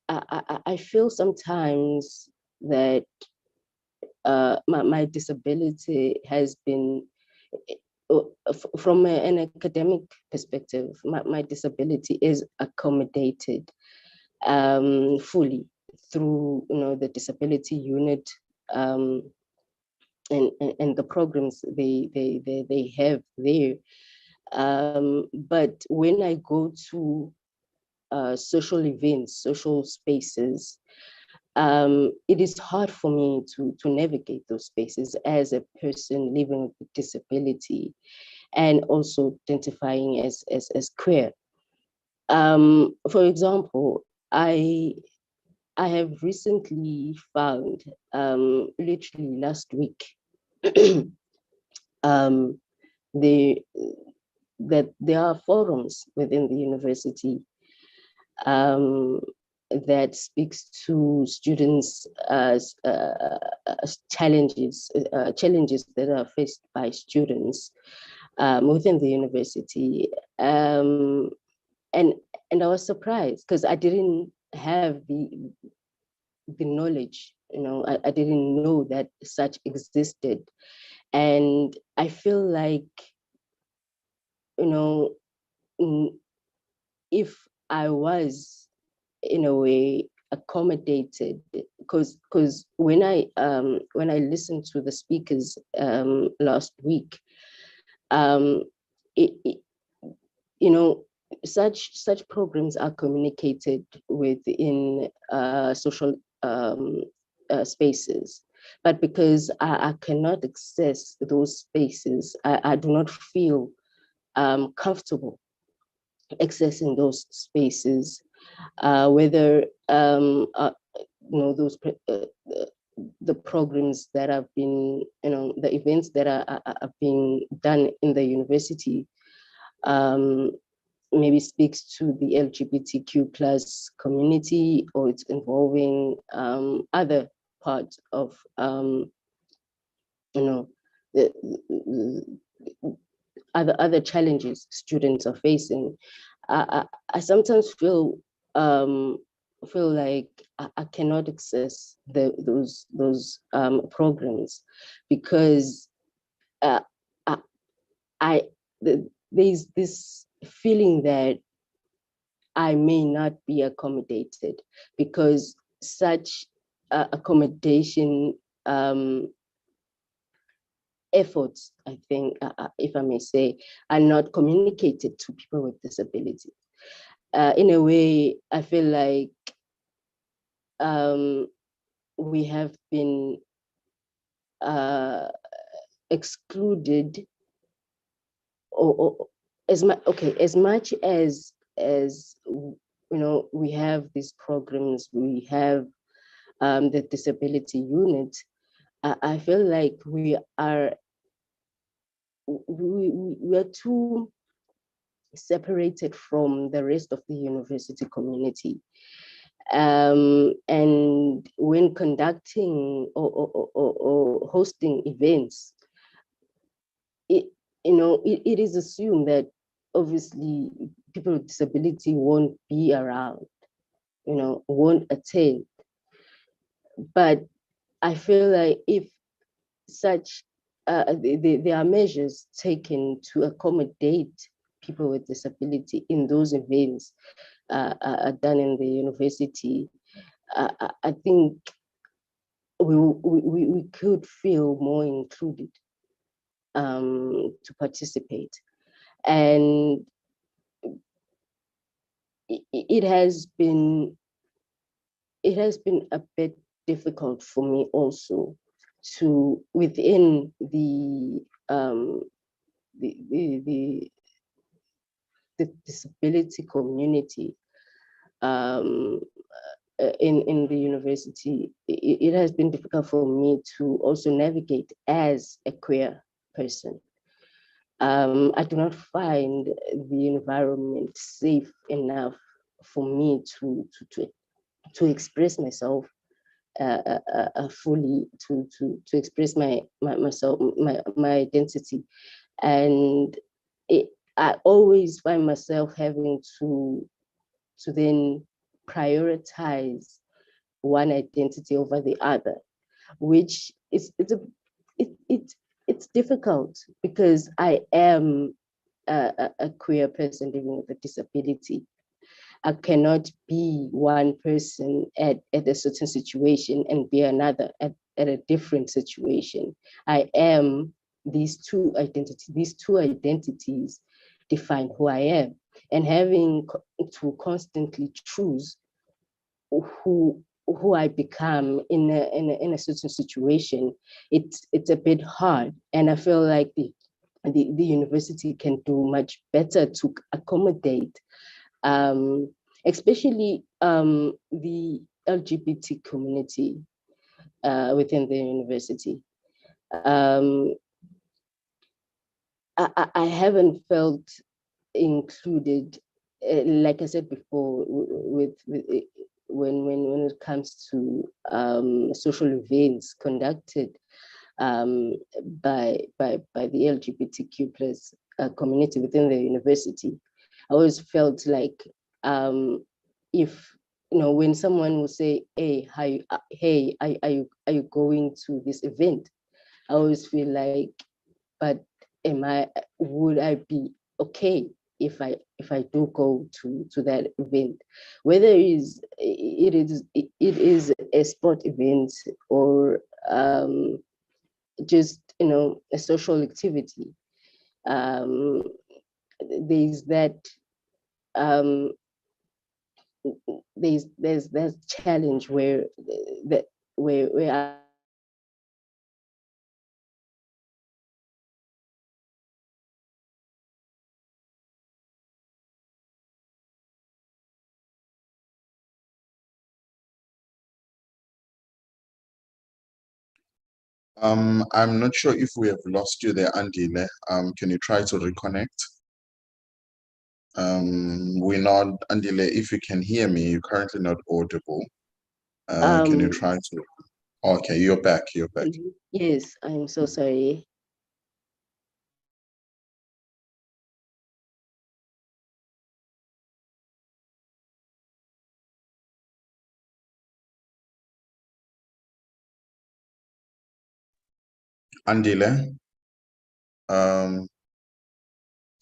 I feel sometimes that my disability has been, from an academic perspective, my disability is accommodated fully through, you know, the disability unit, and the programs they have there. But when I go to social events, social spaces, it is hard for me to navigate those spaces as a person living with a disability and also identifying as queer. For example, I have recently found, literally last week, um, the that there are forums within the university that speaks to students challenges that are faced by students within the university, and I was surprised because I didn't have the knowledge, you know, I didn't know that such existed, and I feel like, you know, if I was in a way accommodated, because when I listened to the speakers last week, it you know, such programs are communicated within social spaces, but because I cannot access those spaces, I do not feel comfortable accessing those spaces, whether you know, those the programs that have been, you know, the events that are being done in the university, maybe speaks to the LGBTQ plus community, or it's involving other parts of, you know, the other challenges students are facing. I sometimes feel like I cannot access those programs because there's this feeling that I may not be accommodated because such accommodation efforts, I think, if I may say, are not communicated to people with disabilities. In a way, I feel like we have been excluded, or as much as you know, we have these programs, we have the disability unit. I feel like we are too separated from the rest of the university community. And when conducting or hosting events, it is assumed that obviously people with disability won't be around, won't attend. But I feel like if such there are measures taken to accommodate people with disability in those events done in the university, I think we could feel more included to participate. And it has been a bit difficult for me also to, within the disability community in the university, it has been difficult for me to also navigate as a queer person. I do not find the environment safe enough for me to express myself fully, to express myself, my identity. And I always find myself having to then prioritize one identity over the other, which it's difficult because I am a queer person living with a disability. I cannot be one person at a certain situation and be another at a different situation. I am these two identities. These two identities define who I am. And having to constantly choose who I become in a certain situation, it's a bit hard. And I feel like the university can do much better to accommodate especially the LGBT community within the university. I haven't felt included, like I said before, with when it comes to social events conducted by the LGBTQ plus community within the university. I always felt like if when someone will say, "Hey, are you going to this event?" I always feel like, but would I be okay if I do go to that event, whether it is a sport event or just a social activity. There's that there's that challenge where I I'm not sure if we have lost you there, Andile. Can you try to reconnect? We're not, Andile, if you can hear me, you're currently not audible. Can you try to, okay, you're back. Yes, I'm so sorry. Andile?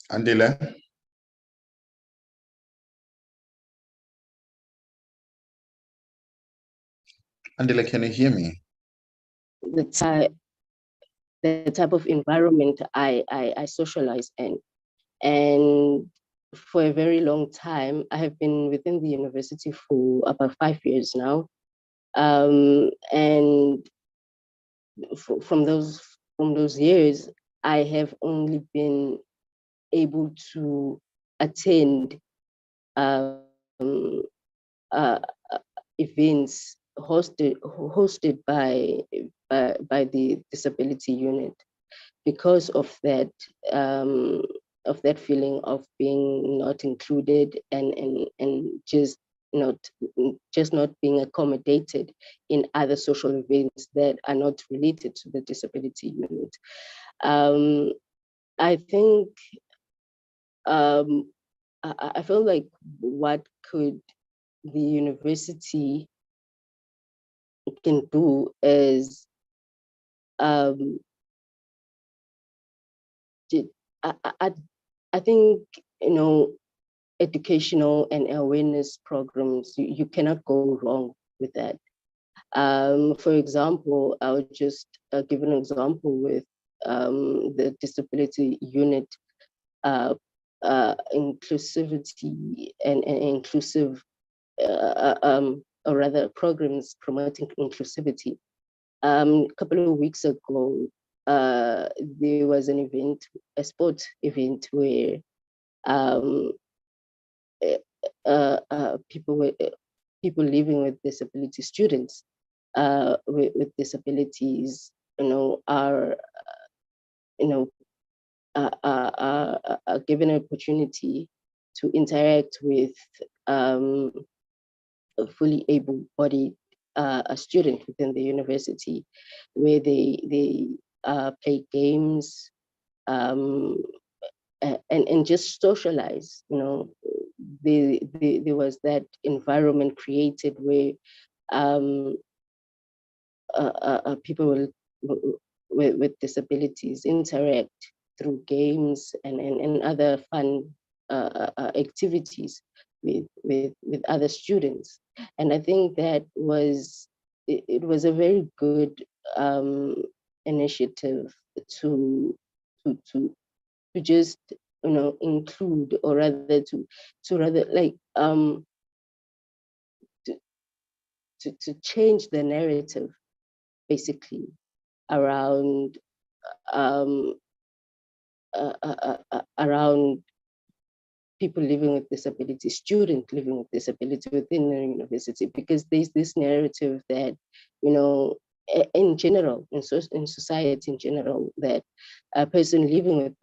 Andile? Andile, can you hear me? The type of environment I socialize in. And for a very long time, I have been within the university for about 5 years now. And from those years, I have only been able to attend events hosted by the disability unit. Because of that, that feeling of being not included and just not being accommodated in other social events that are not related to the disability unit. I think I feel like what could the university can do is I think, educational and awareness programs, you cannot go wrong with that. For example, I'll just give an example with the disability unit, inclusivity and inclusive, or rather programs promoting inclusivity. A couple of weeks ago, there was an event, a sport event where people living with disability, students with disabilities, are given an opportunity to interact with a fully able-bodied student within the university, where they play games and just socialize. There was that environment created where people with disabilities interact through games and other fun activities with other students. And I think that it was a very good initiative to just include, or rather to change the narrative basically around around people living with disability, students living with disability within the university, because there's this narrative that, in general, in society in general, that a person living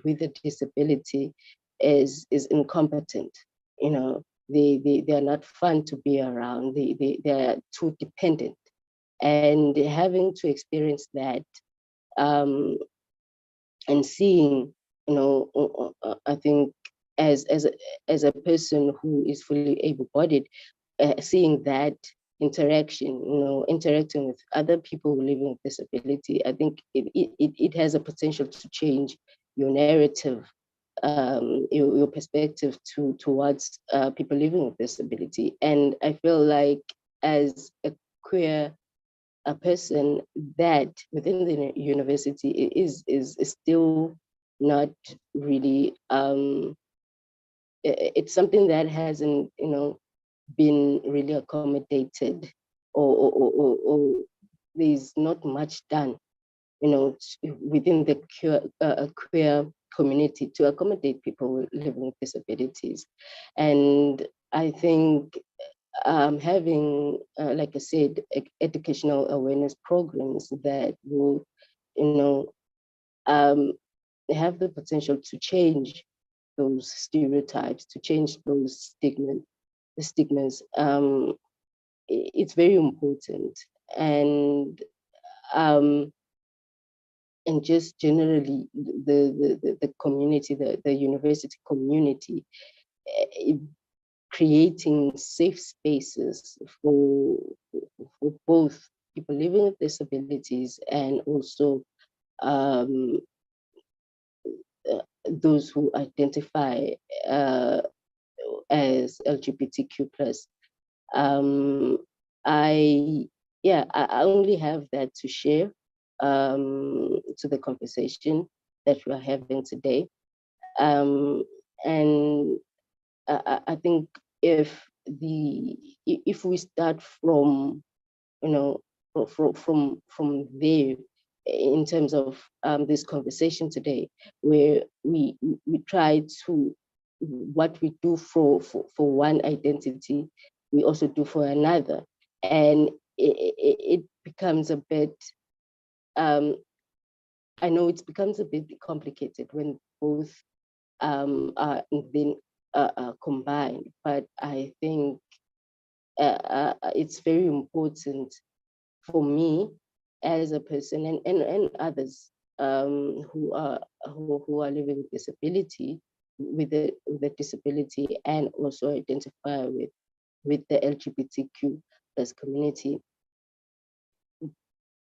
with a disability is incompetent. They are not fun to be around. They are too dependent, and having to experience that and seeing, I think as a person who is fully able-bodied, seeing that interaction, interacting with other people living with disability, I think it has a potential to change your narrative, your perspective towards people living with disability. And I feel like as a queer person, that within the university is still not really, it's something that hasn't been really accommodated, or there's not much done within the queer community to accommodate people living with disabilities. And I think having, like I said, educational awareness programs that will, have the potential to change those stereotypes, to change those stigmas. It's very important, and just generally the community, the university community, creating safe spaces for both people living with disabilities and also those who identify as LGBTQ+. I only have that to share to the conversation that we are having today. And I think if we start from from there, in terms of this conversation today, where we try to, what we do for one identity, we also do for another, and it becomes a bit, I know it becomes a bit complicated when both are then combined. But I think it's very important for me as a person and others who are living with disability, with the disability, and also identify with the LGBTQ plus community,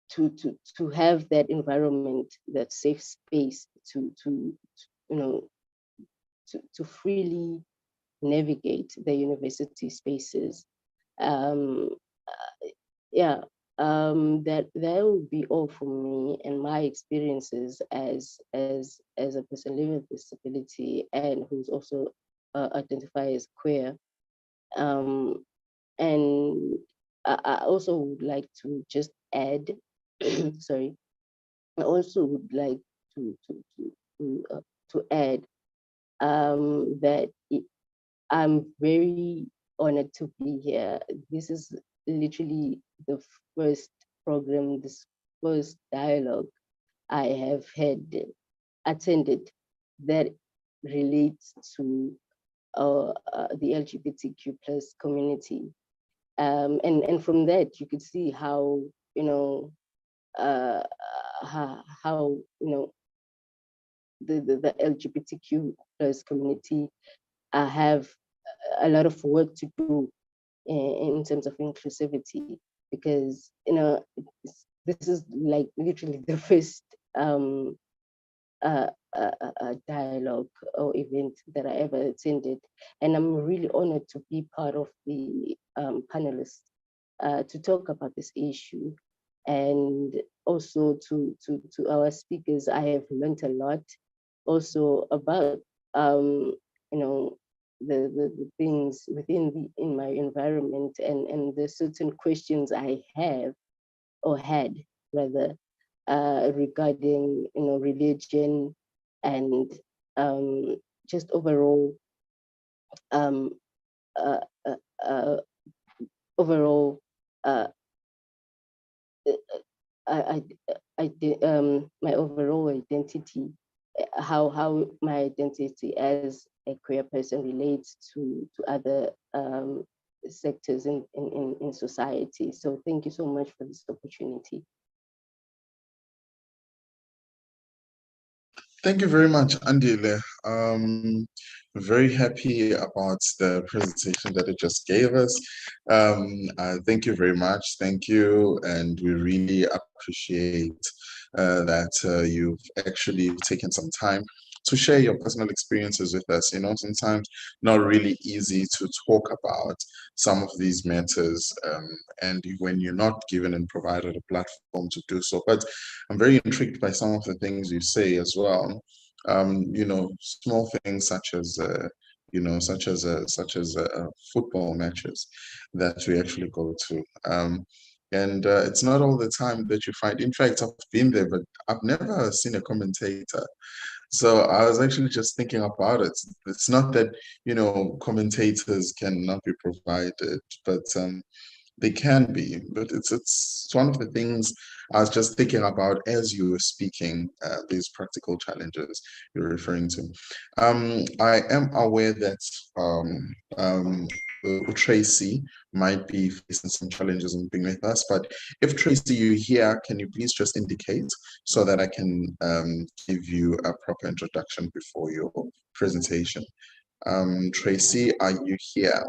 to have that environment, that safe space to freely navigate the university spaces. Yeah, that would be all for me and my experiences as a person living with disability and who's also identified as queer. And I also would like to just add, sorry, I also would like to add that I'm very honored to be here. This is literally the first program, this first dialogue I have attended that relates to the LGBTQ plus community. And from that, you could see how, how the LGBTQ plus community have a lot of work to do in terms of inclusivity, because this is like literally the first dialogue or event that I ever attended, and I'm really honored to be part of the panelists to talk about this issue. And also to our speakers, I have learned a lot also about the things within in my environment, and the certain questions I have or had rather regarding religion and just overall uh, overall my overall identity, how my identity as a queer person relates to other sectors in society. So thank you so much for this opportunity. Thank you very much, Andile. Very happy about the presentation that it just gave us. Thank you very much. Thank you. And we really appreciate that you've actually taken some time to share your personal experiences with us. Sometimes not really easy to talk about some of these matters, and when you're not given and provided a platform to do so. But I'm very intrigued by some of the things you say as well. Small things such as football matches that we actually go to. And it's not all the time that you find. In fact, I've been there, but I've never seen a commentator. So I was actually just thinking about it. It's not that, commentators cannot be provided, but they can be. But it's one of the things I was just thinking about as you were speaking, these practical challenges you're referring to. I am aware that Tracy might be facing some challenges in being with us, but if Tracy, you're here, can you please just indicate so that I can give you a proper introduction before your presentation? Tracy, are you here?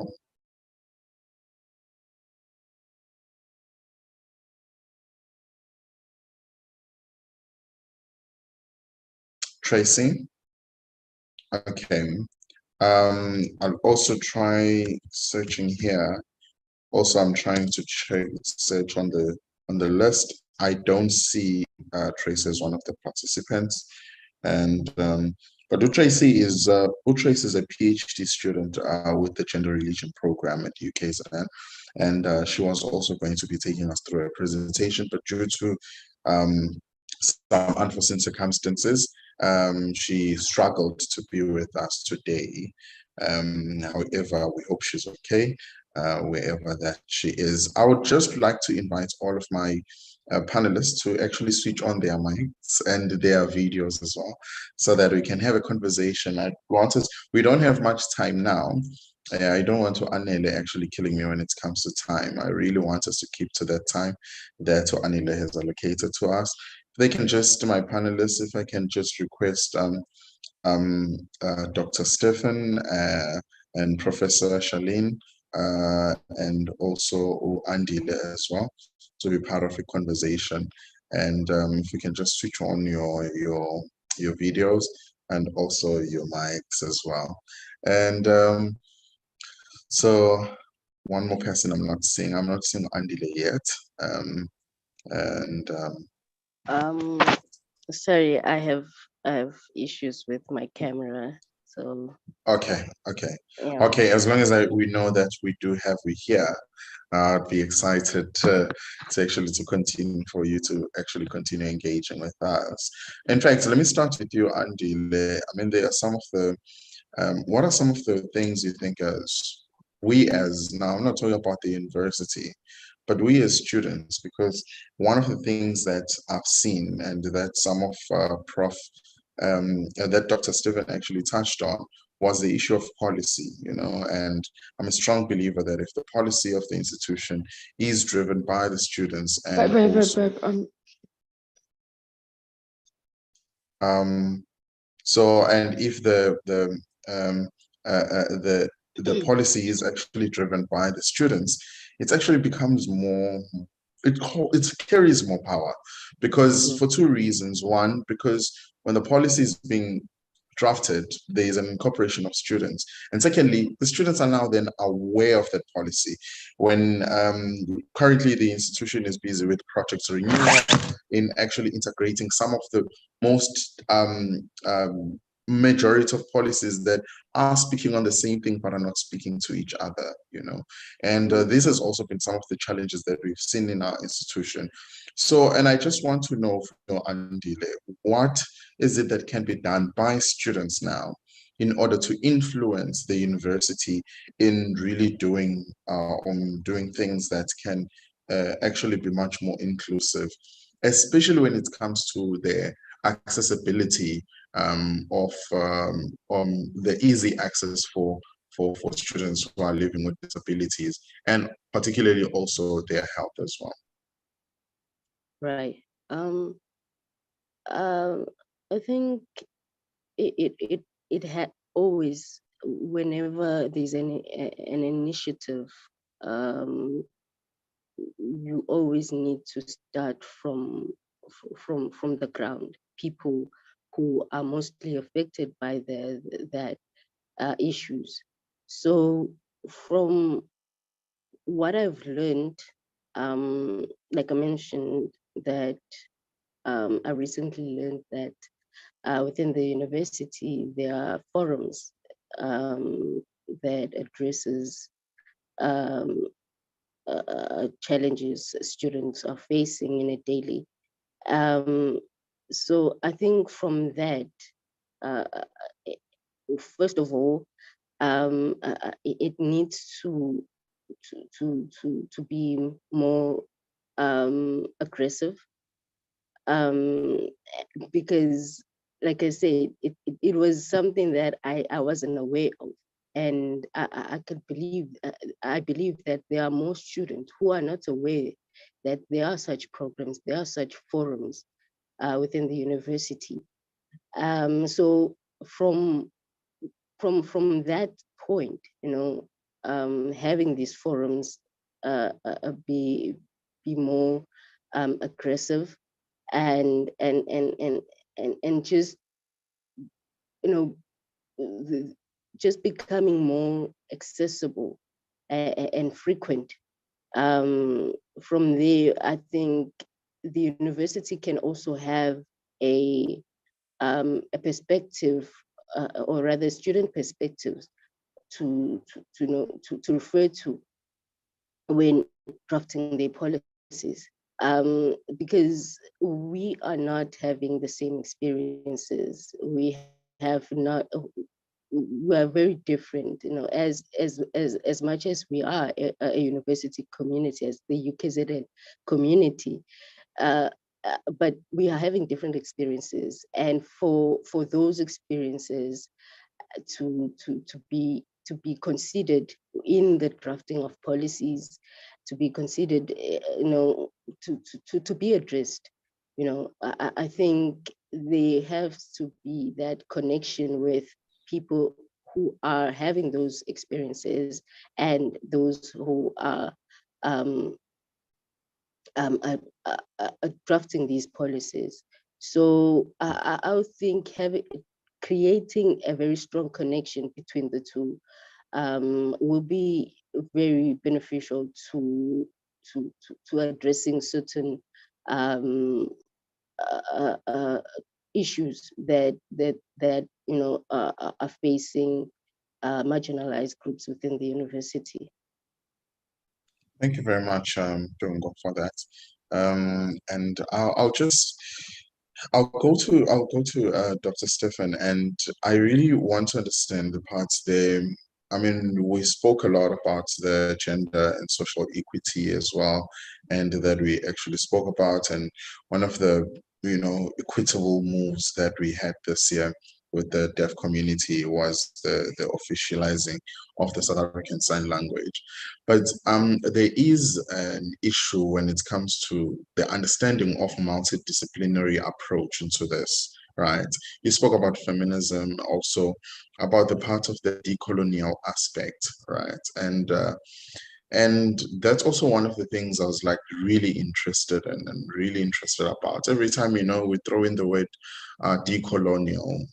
Tracy? Okay. I'll also try searching here. Also, I'm trying to search on the list. I don't see Tracy as one of the participants, and but Utracy is a PhD student with the Gender Religion program at UKZN, and she was also going to be taking us through a presentation, but due to some unforeseen circumstances, she struggled to be with us today. However, we hope she's okay wherever that she is. I would just like to invite all of my panelists to actually switch on their mics and their videos as well, so that we can have a conversation. We don't have much time now. I don't want to Anele actually killing me when it comes to time. I really want us to keep to that time that Anele has allocated to us. If they can just, my panelists, if I can just request Dr. Stephen and Professor Charlene and also Andile as well to be part of a conversation. And if you can just switch on your videos and also your mics as well. And so one more person I'm not seeing Andile yet. Sorry, I have issues with my camera, so okay. yeah. Okay, as long as we know that we do have you here, I'd be excited to continue, for you to actually continue engaging with us. In fact, let me start with you, Andile. I mean, there are some of the what are some of the things you think now, I'm not talking about the university, but we as students, because one of the things that I've seen and that some of that Dr. Stephen actually touched on was the issue of policy, and I'm a strong believer that if the policy of the institution is driven by the students and and if the policy is actually driven by the students, it actually becomes more, it carries more power, because for two reasons. One, because when the policy is being drafted, there is an incorporation of students. And secondly, the students are now then aware of that policy. When currently the institution is busy with project renewal, in actually integrating some of the most majority of policies that are speaking on the same thing but are not speaking to each other, and this has also been some of the challenges that we've seen in our institution. So, and I just want to know, Andile, what is it that can be done by students now in order to influence the university in really doing things that can actually be much more inclusive, especially when it comes to the accessibility of the easy access for students who are living with disabilities, and particularly also their health as well. Right. I think it had always, whenever there's an initiative, you always need to start from the ground. People who are mostly affected by that issues. So from what I've learned, like I mentioned, that I recently learned that within the university there are forums that addresses challenges students are facing in a daily. So I think from that, first of all, it needs to be more aggressive, because, like I said, it was something that I wasn't aware of. And I believe that there are more students who are not aware that there are such programs, there are such forums within the university. So from that point, having these forums be more aggressive and just, just becoming more accessible and frequent. From there, I think the university can also have a perspective, or rather student perspectives, to refer to when drafting their policies, because we are not having the same experiences. We are very different, as much as we are a university community, as the UKZN community. but we are having different experiences, and for those experiences to be considered in the drafting of policies, to be considered, to be addressed. I think there has to be that connection with people who are having those experiences and those who are drafting these policies. So I would think creating a very strong connection between the two will be very beneficial to addressing certain issues that are facing marginalized groups within the university. Thank you very much, Dungo, for that. And I'll go to Dr. Stephen, and I really want to understand the parts there. I mean, we spoke a lot about the gender and social equity as well, and that we actually spoke about, and one of the equitable moves that we had this year with the deaf community was the officializing of the South African Sign Language. But there is an issue when it comes to the understanding of multidisciplinary approach into this, right? You spoke about feminism, also about the part of the decolonial aspect, right? And that's also one of the things I was like really interested in and really interested about. Every time, we throw in the word decolonial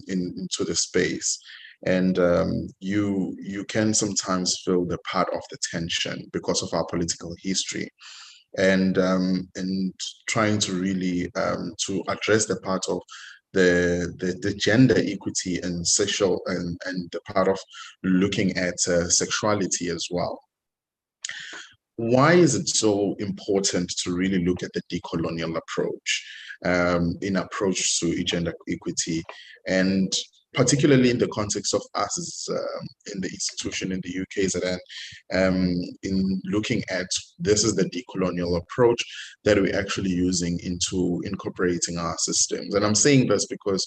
into the space, and you can sometimes feel the part of the tension because of our political history, and trying to really to address the part of the gender equity and sexual and the part of looking at sexuality as well. Why is it so important to really look at the decolonial approach in approach to gender equity, and particularly in the context of us as in the institution in the UKZN, in looking at this is the decolonial approach that we're actually using into incorporating our systems. And I'm saying this because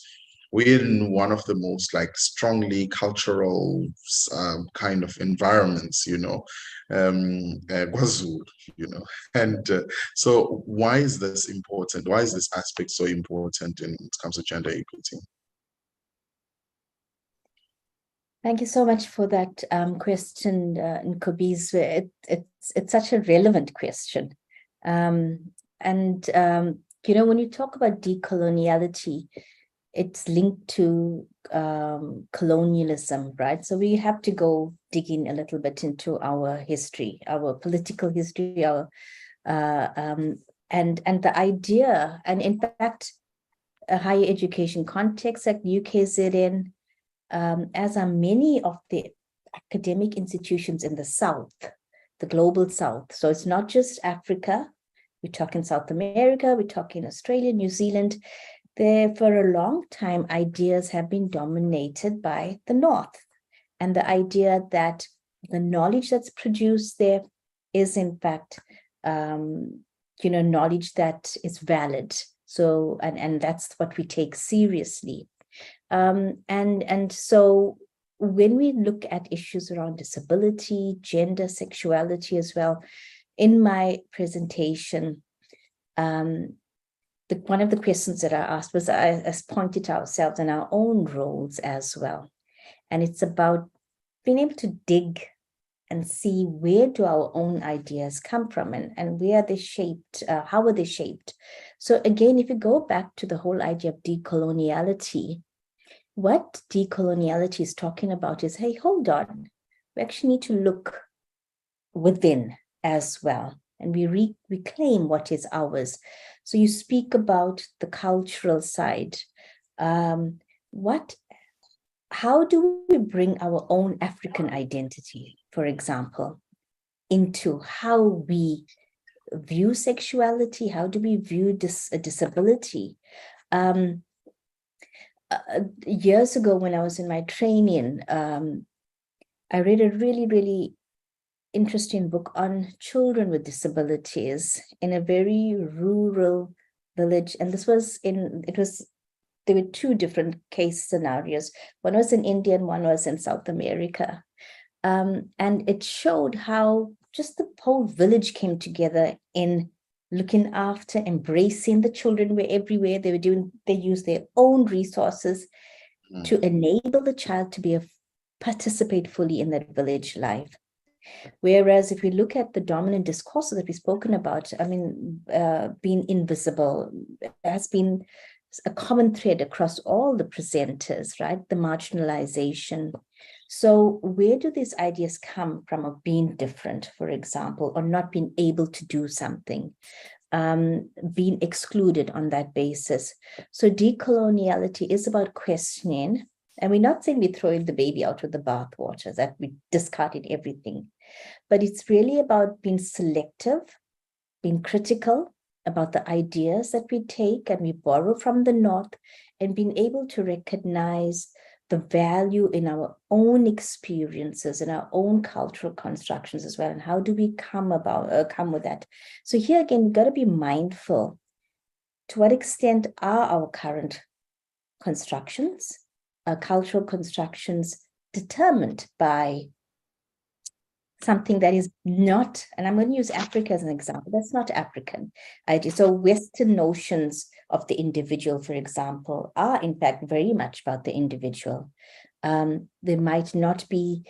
we're in one of the most strongly cultural kind of environments, KwaZulu, and so why is this important? Why is this aspect so important in terms of gender equity? Thank you so much for that question, Nkobiz. It's such a relevant question. When you talk about decoloniality, it's linked to colonialism, right? So we have to go digging a little bit into our history, our political history, our and the idea, and in fact, a higher education context like UKZN, as are many of the academic institutions in the South, the global South. So it's not just Africa. We're talking South America, we're talking Australia, New Zealand. There, for a long time, ideas have been dominated by the North, and the idea that the knowledge that's produced there is, in fact, knowledge that is valid. So, and that's what we take seriously. And so, when we look at issues around disability, gender, sexuality as well, in my presentation, one of the questions that I asked was, as pointed to ourselves and our own roles as well. And it's about being able to dig and see where do our own ideas come from, and where are they shaped, how are they shaped. So again, if you go back to the whole idea of decoloniality, what decoloniality is talking about is, hey, hold on, we actually need to look within as well, and we reclaim what is ours. So you speak about the cultural side. How do we bring our own African identity, for example, into how we view sexuality? How do we view disability? Years ago, when I was in my training, I read a really, really interesting book on children with disabilities in a very rural village. And there were two different case scenarios. One was in India and one was in South America. And it showed how just the whole village came together in looking after, embracing the children were everywhere. They used their own resources to enable the child to participate fully in that village life. Whereas if we look at the dominant discourses that we've spoken about, I mean, being invisible has been a common thread across all the presenters, right? The marginalization. So where do these ideas come from of being different, for example, or not being able to do something, being excluded on that basis? So decoloniality is about questioning, and we're not saying we're throwing the baby out with the bathwater, that we discarded everything, but it's really about being selective, being critical about the ideas that we take and we borrow from the North, and being able to recognize the value in our own experiences and our own cultural constructions as well. And how do we come with that? So here again, we've got to be mindful. To what extent are our current constructions, our cultural constructions, determined by something that is not, and I'm going to use Africa as an example, that's not African idea. So Western notions of the individual, for example, are in fact very much about the individual. There might not be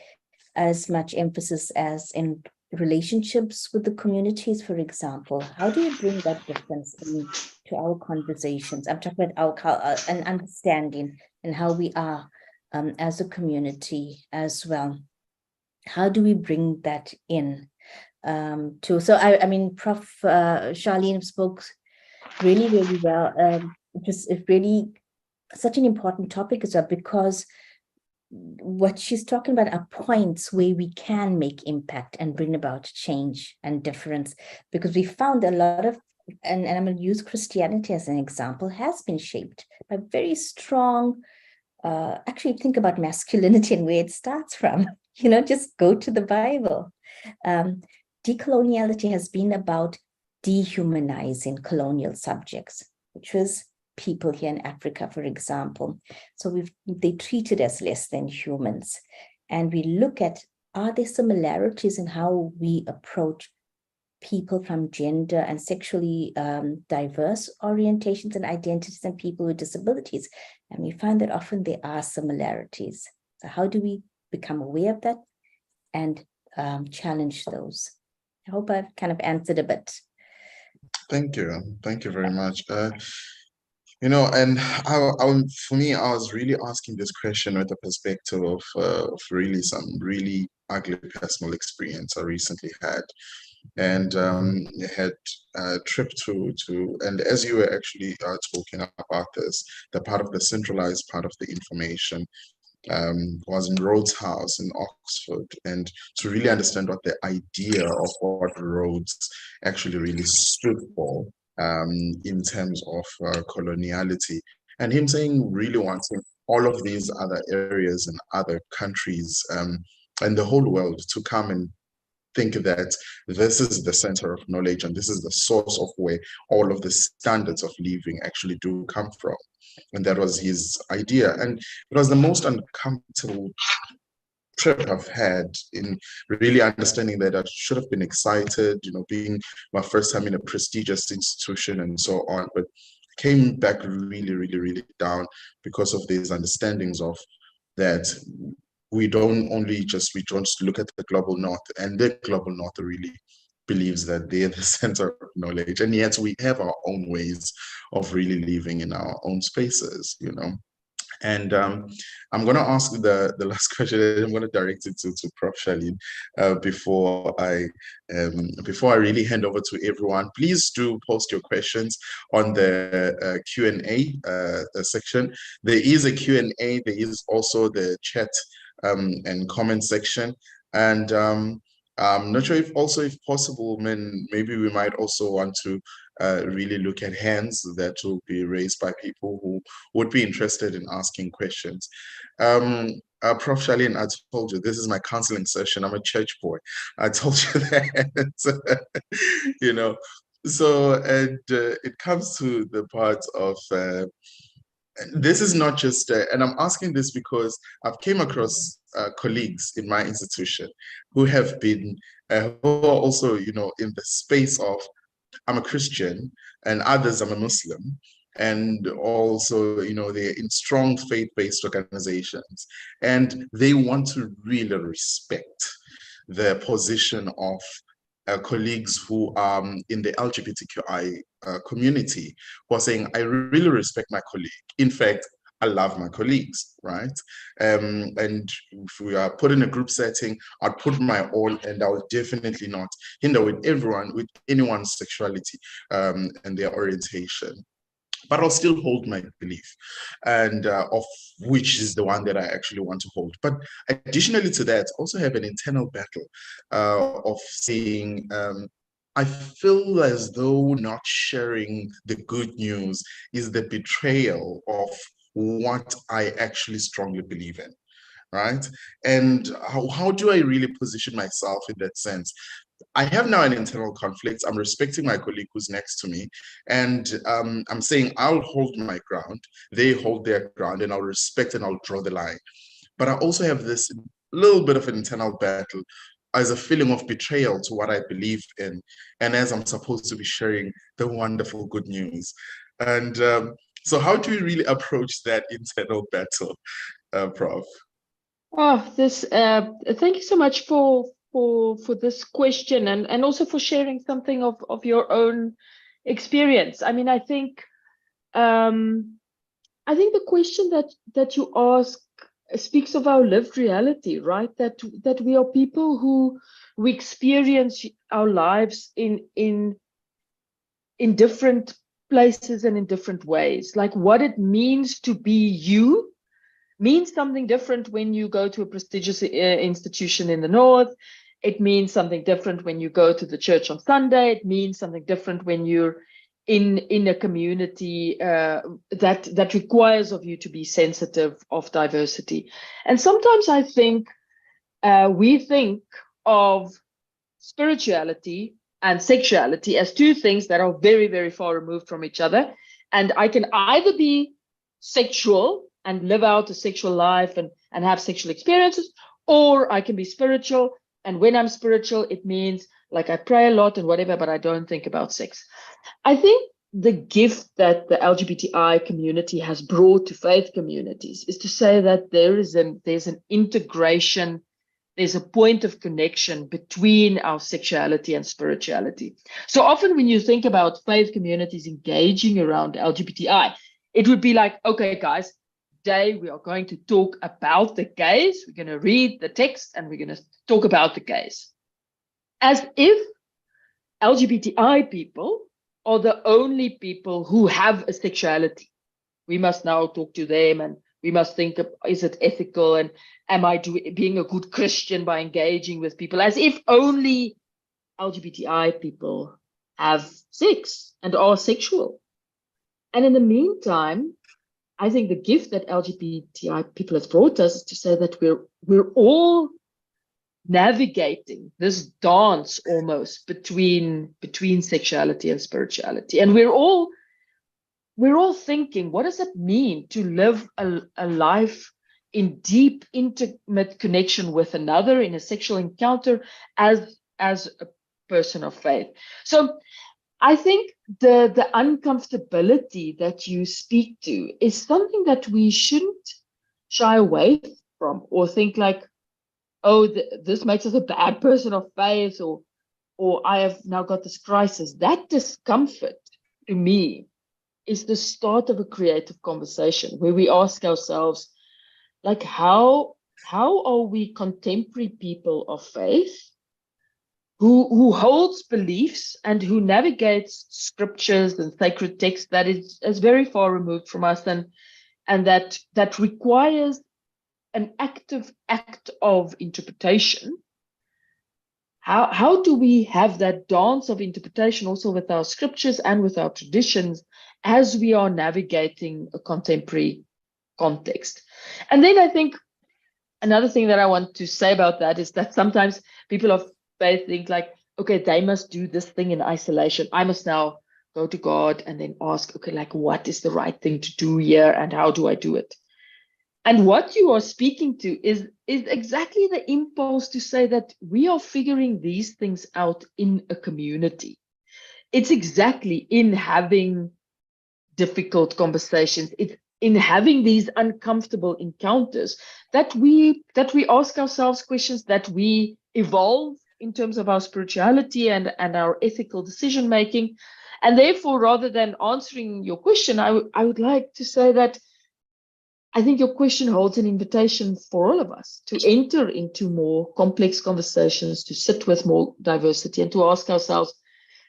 as much emphasis as in relationships with the communities, for example. How do you bring that difference into our conversations? I'm talking about our an understanding and how we are as a community as well. How do we bring that in so I mean, Prof. Charlene spoke really, really well. It's really such an important topic as well, because what she's talking about are points where we can make impact and bring about change and difference, because we found a lot of, and I'm going to use Christianity as an example, has been shaped by very strong, actually think about masculinity and where it starts from. Just go to the Bible. Decoloniality has been about dehumanizing colonial subjects, which was people here in Africa, for example. So they treated us less than humans. And we look at, are there similarities in how we approach people from gender and sexually diverse orientations and identities and people with disabilities? And we find that often there are similarities. So how do we become aware of that and challenge those? I hope I've kind of answered a bit. Thank you. Thank you very much. And for me, I was really asking this question with the perspective of really some really ugly personal experience I recently had. And had a trip to, and as you were actually talking about this, the part of the centralized part of the information was in Rhodes House in Oxford, and to really understand what the idea of what Rhodes actually really stood for in terms of coloniality, and him saying really wanting all of these other areas and other countries and the whole world to come and think that this is the center of knowledge and this is the source of where all of the standards of living actually do come from. And that was his idea. And it was the most uncomfortable trip I've had in really understanding that I should have been excited, being my first time in a prestigious institution and so on, but came back really, really, really down because of these understandings of that we don't just look at the global north, and the global north really believes that they're the center of knowledge, and yet we have our own ways of really living in our own spaces, And I'm going to ask the last question. I'm going to direct it to Prof. Charlene before I really hand over to everyone. Please do post your questions on the Q&A section. There is a Q&A. There is also the chat and comment section. And I'm not sure if possible, maybe we might also want to really look at hands that will be raised by people who would be interested in asking questions. Prof. Charlene, I told you, this is my counseling session. I'm a church boy. I told you that, you know. So, and it comes to the part of, this is not just, and I'm asking this because I've came across colleagues in my institution who have been, who are also, you know, in the space of, I'm a Christian, and others, I'm a Muslim, and also, you know, they're in strong faith-based organizations, and they want to really respect the position of colleagues who are in the LGBTQI community, who are saying, I really respect my colleague. In fact, I love my colleagues, right? And if we are put in a group setting, I'll put my all, and I'll definitely not hinder with anyone's sexuality and their orientation. But I'll still hold my belief, and of which is the one that I actually want to hold. But additionally to that, also have an internal battle of saying, I feel as though not sharing the good news is the betrayal of what I actually strongly believe in, right? And how do I really position myself in that sense? I have now an internal conflict. I'm respecting my colleague who's next to me, and I'm saying I'll hold my ground, they hold their ground, and I'll respect and I'll draw the line. But I also have this little bit of an internal battle as a feeling of betrayal to what I believe in, and as I'm supposed to be sharing the wonderful good news. And so how do we really approach that internal battle, Prof? Oh, this thank you so much for this question, and also for sharing something of your own experience. I mean, I think the question that you ask speaks of our lived reality, right? That we are people who we experience our lives in different places and in different ways. Like what it means to be you means something different when you go to a prestigious institution in the north. It means something different when you go to the church on Sunday. It means something different when you're in a community that requires of you to be sensitive of diversity. And sometimes I think we think of spirituality and sexuality as two things that are very, very far removed from each other. And I can either be sexual and live out a sexual life and have sexual experiences, or I can be spiritual. And when I'm spiritual, it means like I pray a lot and whatever, but I don't think about sex. I think the gift that the LGBTI community has brought to faith communities is to say that there's an integration, there's a point of connection between our sexuality and spirituality. So often when you think about faith communities engaging around LGBTI, it would be like, okay, guys, today we are going to talk about the gays. We're going to read the text and we're going to talk about the gays. As if LGBTI people are the only people who have a sexuality. We must now talk to them and we must think, is it ethical? And am I being a good Christian by engaging with people? As if only LGBTI people have sex and are sexual. And in the meantime, I think the gift that LGBTI people has brought us is to say that we're all navigating this dance almost between sexuality and spirituality, and we're all thinking, what does it mean to live a life in deep, intimate connection with another in a sexual encounter as a person of faith? So I think the uncomfortability that you speak to is something that we shouldn't shy away from or think like, oh, this makes us a bad person of faith, or I have now got this crisis. That discomfort, to me, is the start of a creative conversation where we ask ourselves, like, how are we contemporary people of faith who holds beliefs and who navigates scriptures and sacred texts that is very far removed from us and that requires an active act of interpretation? How do we have that dance of interpretation also with our scriptures and with our traditions as we are navigating a contemporary context? And then I think another thing that I want to say about that is that sometimes people of faith think like, okay, they must do this thing in isolation. I must now go to God and then ask, okay, like what is the right thing to do here and how do I do it? And what you are speaking to is exactly the impulse to say that we are figuring these things out in a community. It's exactly in having difficult conversations. It's in having these uncomfortable encounters that we ask ourselves questions, that we evolve in terms of our spirituality and our ethical decision making. And therefore, rather than answering your question, I would like to say that I think your question holds an invitation for all of us to enter into more complex conversations, to sit with more diversity, and to ask ourselves,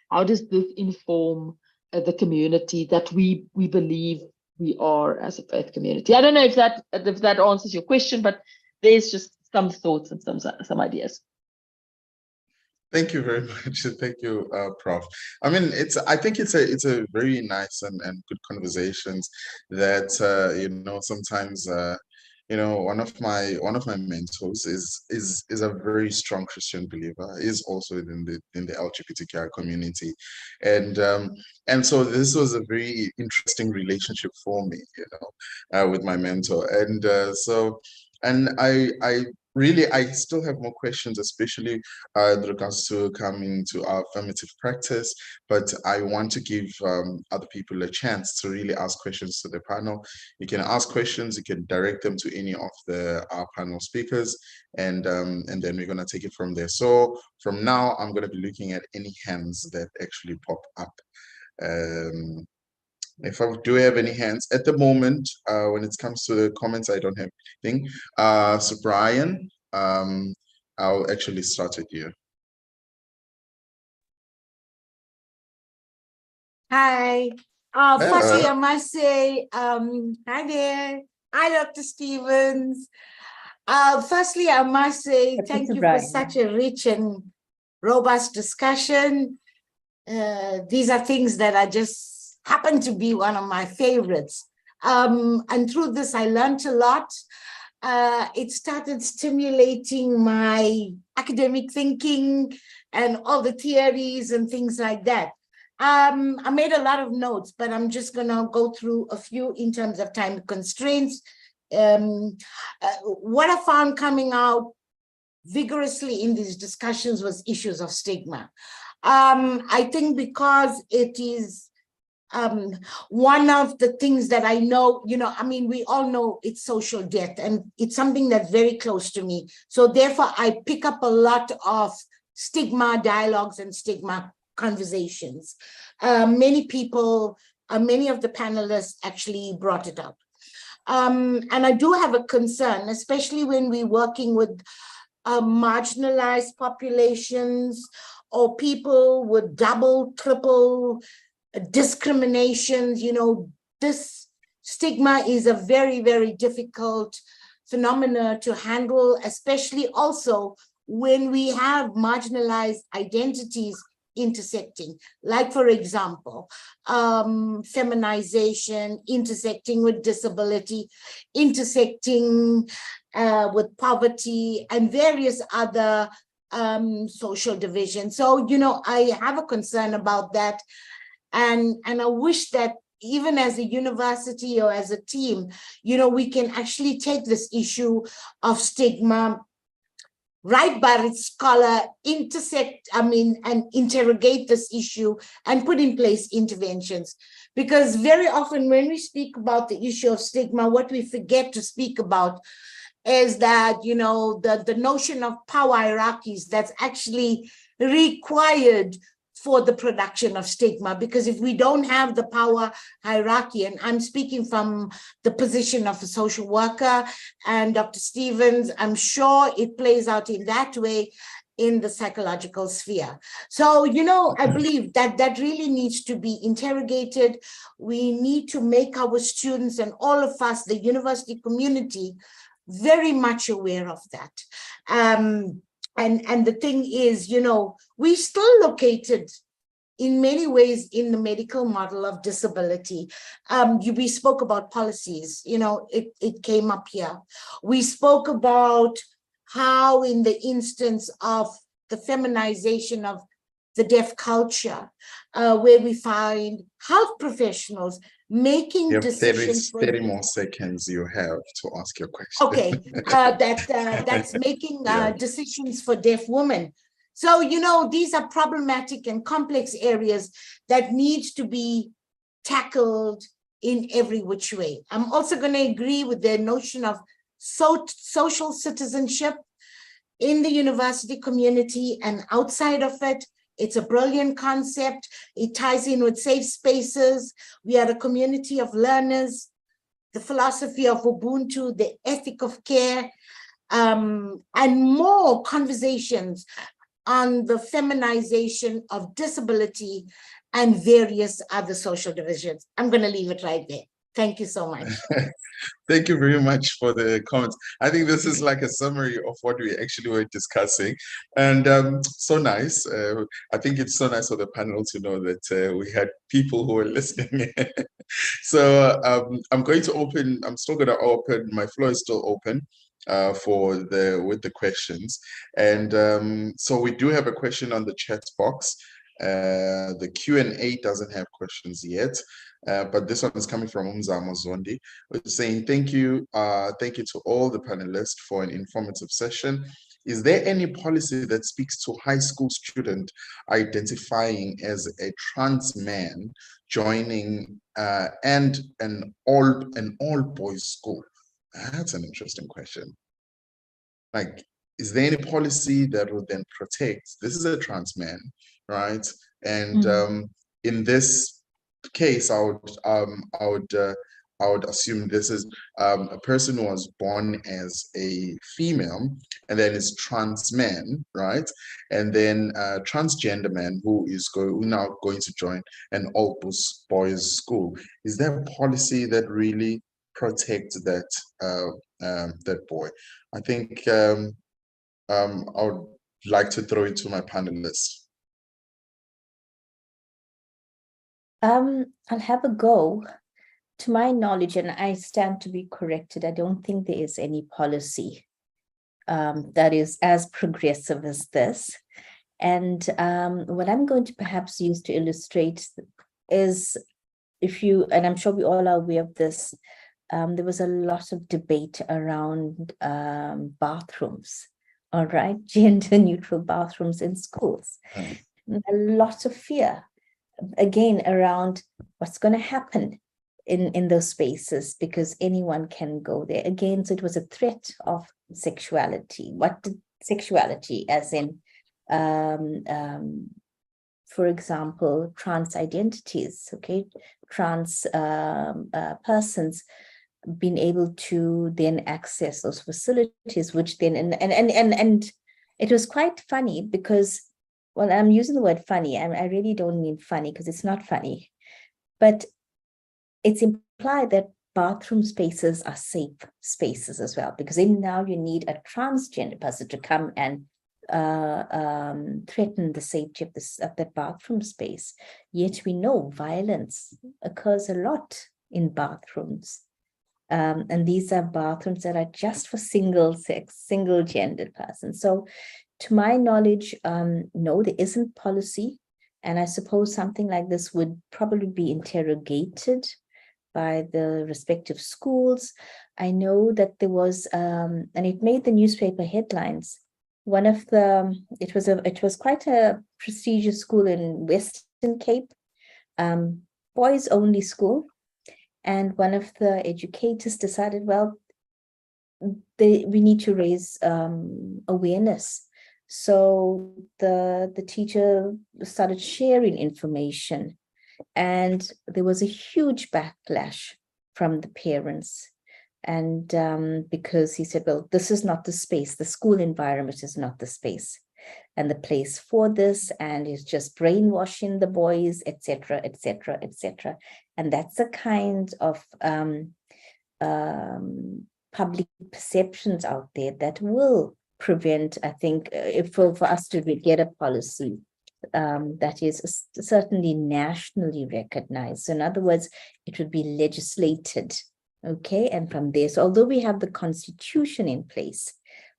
how does this inform the community that we believe we are as a faith community? I don't know if that answers your question, but there's just some thoughts and some ideas. Thank you very much. Thank you, Prof. I mean, I think it's a very nice and good conversations that sometimes one of my mentors is a very strong Christian believer, is also in the LGBTQI community, and so this was a very interesting relationship for me, with my mentor, and I still have more questions, especially with regards to coming to our affirmative practice, but I want to give other people a chance to really ask questions to the panel. You can ask questions, you can direct them to any of our panel speakers, and then we're going to take it from there. So from now, I'm going to be looking at any hands that actually pop up. If I do have any hands at the moment, when it comes to the comments, I don't have anything. So Brian, I'll actually start with you. Hi. Firstly, I must say, hi there. Hi, Dr. Stevens. Firstly, I must say thank you for such a rich and robust discussion. These are things that I just happen to be one of my favorites. And through this, I learned a lot. It started stimulating my academic thinking and all the theories and things like that. I made a lot of notes, but I'm just going to go through a few in terms of time constraints. What I found coming out vigorously in these discussions was issues of stigma. I think because it is one of the things that I know, I mean, we all know it's social death, and it's something that's very close to me. So therefore, I pick up a lot of stigma dialogues and stigma conversations. Many people, many of the panelists actually brought it up. And I do have a concern, especially when we're working with marginalized populations or people with double, triple discriminations. This stigma is a very, very difficult phenomena to handle, especially also when we have marginalized identities intersecting, like, for example, feminization, intersecting with disability, intersecting with poverty, and various other social divisions. So, I have a concern about that. And I wish that even as a university or as a team, we can actually take this issue of stigma right by its collar, and interrogate this issue and put in place interventions. Because very often when we speak about the issue of stigma, what we forget to speak about is that, the notion of power hierarchies that's actually required for the production of stigma. Because if we don't have the power hierarchy, and I'm speaking from the position of a social worker, and Dr. Stevens, I'm sure it plays out in that way in the psychological sphere. So, I believe that really needs to be interrogated. We need to make our students and all of us, the university community, very much aware of that. And the thing is, we're still located in many ways in the medical model of disability. We spoke about policies, it came up here. We spoke about how in the instance of the feminization of the deaf culture, where we find health professionals making You have decisions. 30 more seconds you have to ask your question. Okay, that's making decisions for deaf women. So, these are problematic and complex areas that need to be tackled in every which way. I'm also going to agree with their notion of social citizenship in the university community and outside of it. It's a brilliant concept. It ties in with safe spaces. We are a community of learners, the philosophy of Ubuntu, the ethic of care, and more conversations on the feminization of disability and various other social divisions. I'm going to leave it right there. Thank you so much. Thank you very much for the comments. I think this is like a summary of what we actually were discussing, and so nice. I think it's so nice for the panel to know that we had people who were listening. So I'm going to open. I'm still going to open. My floor is still open with the questions, and so we do have a question on the chat box. The Q&A doesn't have questions yet. But this one is coming from Umzamo Zondi, saying thank you to all the panelists for an informative session. Is there any policy that speaks to high school student identifying as a trans man joining and an all boys school? That's an interesting question. Like, is there any policy that would then protect? This is a trans man, right? And in this case, I would assume this is a person who was born as a female and then is trans man, right? And then a transgender man who is now going to join an all boys school. Is there a policy that really protects that that boy? I think I would like to throw it to my panelists. I'll have a go. To my knowledge, and I stand to be corrected, I don't think there is any policy that is as progressive as this. And what I'm going to perhaps use to illustrate is, and I'm sure we all are aware of this, there was a lot of debate around bathrooms, all right, gender neutral bathrooms in schools. A lot of fear, again, around what's going to happen in those spaces, because anyone can go there. Again, so it was a threat of sexuality. What did sexuality, as in, for example, trans identities, okay, trans persons being able to then access those facilities, which then, and it was quite funny because, well, I'm using the word funny. I really don't mean funny because it's not funny, but it's implied that bathroom spaces are safe spaces as well, because then now you need a transgender person to come and threaten the safety of that bathroom space. Yet we know violence occurs a lot in bathrooms. And these are bathrooms that are just for single-sex, single-gendered persons. So to my knowledge, no, there isn't policy. And I suppose something like this would probably be interrogated by the respective schools. I know that there was, and it made the newspaper headlines. One of the, it was quite a prestigious school in Western Cape, boys only school. And one of the educators decided, well, we need to raise awareness. So the teacher started sharing information, and there was a huge backlash from the parents. And because he said, well, this is not the space, the school environment is not the space and the place for this, and it's just brainwashing the boys, etc., etc., etc. And that's the kind of public perceptions out there that will prevent, I think, for us to get a policy that is certainly nationally recognized. So in other words, it would be legislated, okay? And from there, so although we have the constitution in place,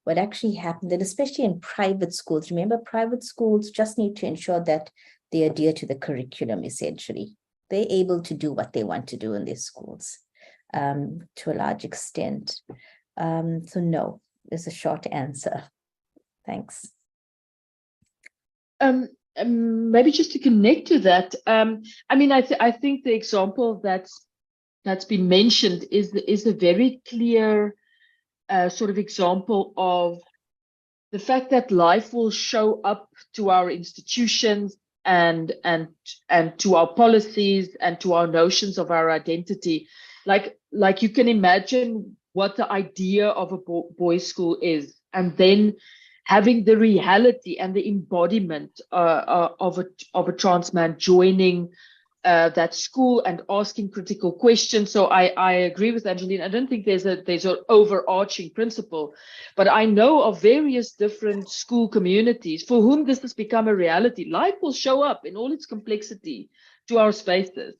what actually happened, and especially in private schools, remember, private schools just need to ensure that they adhere to the curriculum, essentially. They're able to do what they want to do in their schools to a large extent. So no, is a short answer. Thanks. Maybe just to connect to that, I mean, I think the example that's been mentioned is a very clear sort of example of the fact that life will show up to our institutions and to our policies and to our notions of our identity. Like you can imagine what the idea of a boys' school is, and then having the reality and the embodiment of a trans man joining that school and asking critical questions. So I agree with Angeline. I don't think there's an overarching principle, but I know of various different school communities for whom this has become a reality. Life will show up in all its complexity to our spaces.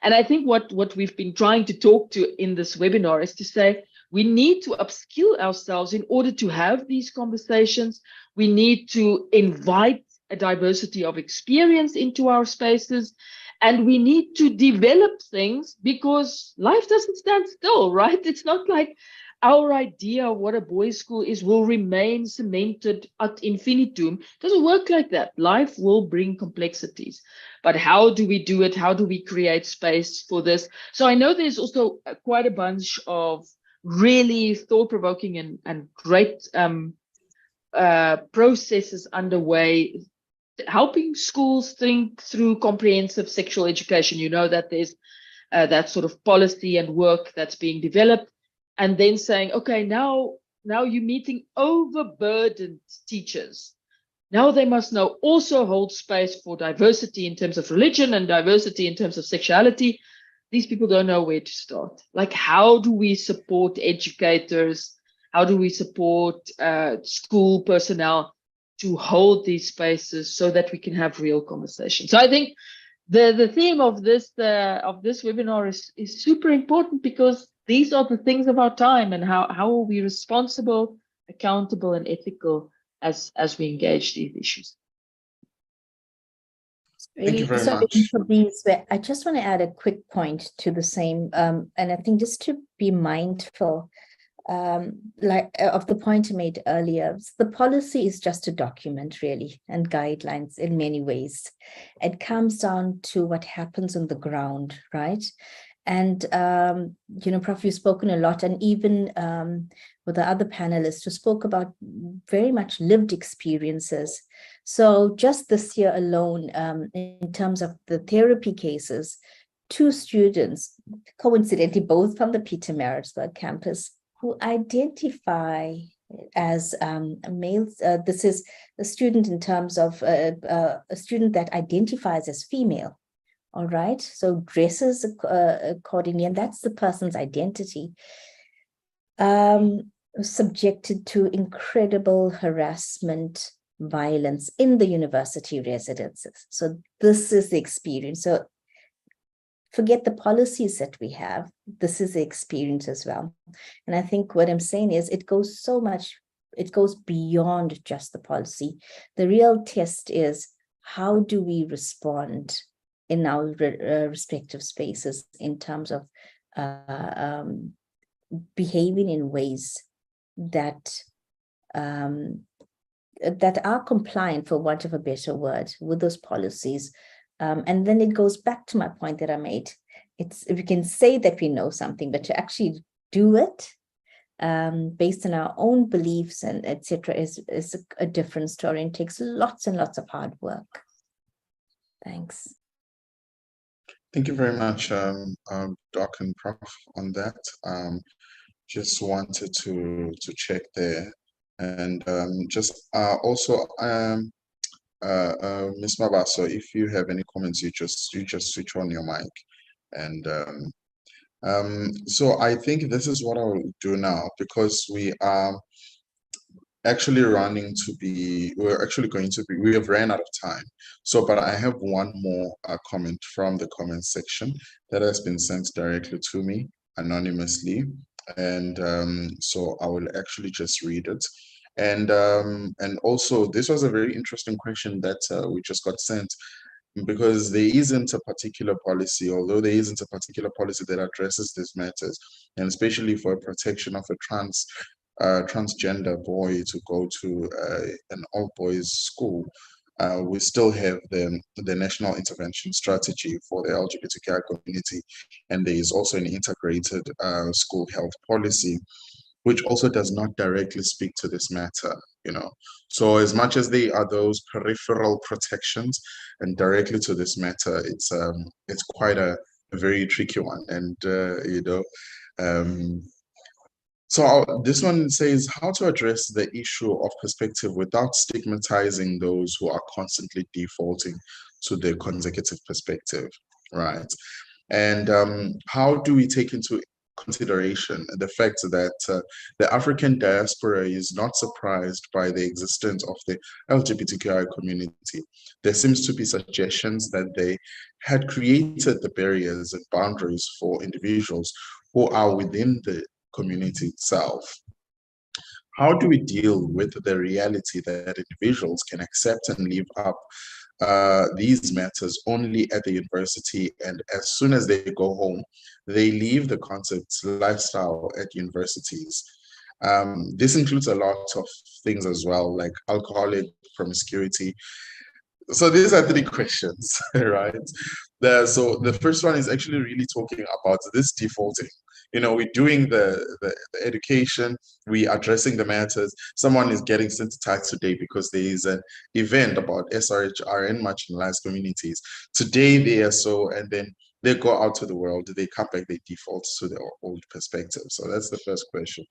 And I think what we've been trying to talk to in this webinar is to say, we need to upskill ourselves in order to have these conversations. We need to invite a diversity of experience into our spaces. And we need to develop things because life doesn't stand still, right? It's not like our idea of what a boys' school is will remain cemented ad infinitum. It doesn't work like that. Life will bring complexities. But how do we do it? How do we create space for this? So I know there's also quite a bunch of really thought-provoking and great processes underway, helping schools think through comprehensive sexual education. You know that there's that sort of policy and work that's being developed, and then saying, okay, now you're meeting overburdened teachers. Now they must now also hold space for diversity in terms of religion and diversity in terms of sexuality. These people don't know where to start. Like, how do we support educators? How do we support school personnel to hold these spaces so that we can have real conversations? So I think the theme of this webinar is super important, because these are the things of our time, and how are we responsible, accountable, and ethical as we engage these issues. Thank you very much. I just want to add a quick point to the same, and I think just to be mindful of the point I made earlier. The policy is just a document, really, and guidelines in many ways. It comes down to what happens on the ground, right? And, Prof, you've spoken a lot, and even with the other panelists who spoke about very much lived experiences. So just this year alone, in terms of the therapy cases, 2 students, coincidentally both from the Pietermaritzburg campus, who identify as males. This is a student in terms of a student that identifies as female. All right, so dresses accordingly, and that's the person's identity. Subjected to incredible harassment, violence in the university residences. So this is the experience. So forget the policies that we have. This is the experience as well. And I think what I'm saying is it goes beyond just the policy. The real test is, how do we respond in our respective spaces in terms of behaving in ways that are compliant, for want of a better word, with those policies. And then it goes back to my point that I made. We can say that we know something, but to actually do it based on our own beliefs and etc. is a different story, and takes lots and lots of hard work. Thanks. Thank you very much, Doc and Prof, on that. Just wanted to check there, and just also Ms. Mabaso, if you have any comments, you just switch on your mic. And so I think this is what I'll do now, because we are actually we're actually going to be, we have ran out of time. So, but I have one more comment from the comment section that has been sent directly to me anonymously. And so I will actually just read it. And also this was a very interesting question that we just got sent, because there isn't a particular policy, although there isn't a particular policy that addresses these matters, and especially for protection of a transgender boy to go to an all-boys school. We still have the National Intervention Strategy for the LGBTQI community, and there is also an integrated school health policy, which also does not directly speak to this matter, you know. So as much as they are those peripheral protections, and directly to this matter, it's quite a very tricky one. And so this one says how to address the issue of perspective without stigmatizing those who are constantly defaulting to the consecutive perspective, right? And how do we take into consideration the fact that the African diaspora is not surprised by the existence of the LGBTQI community? There seems to be suggestions that they had created the barriers and boundaries for individuals who are within the community itself. How do we deal with the reality that individuals can accept and live up these matters only at the university, and as soon as they go home, they leave the concepts lifestyle at universities? This includes a lot of things as well, like alcoholic promiscuity. So these are three questions, right? So the first one is actually really talking about this defaulting. You know, we're doing the education, we're addressing the matters. Someone is getting sensitized today because there is an event about SRHR and marginalized communities. Today they are so, and then they go out to the world, they come back, they default to their old perspective. So that's the first question.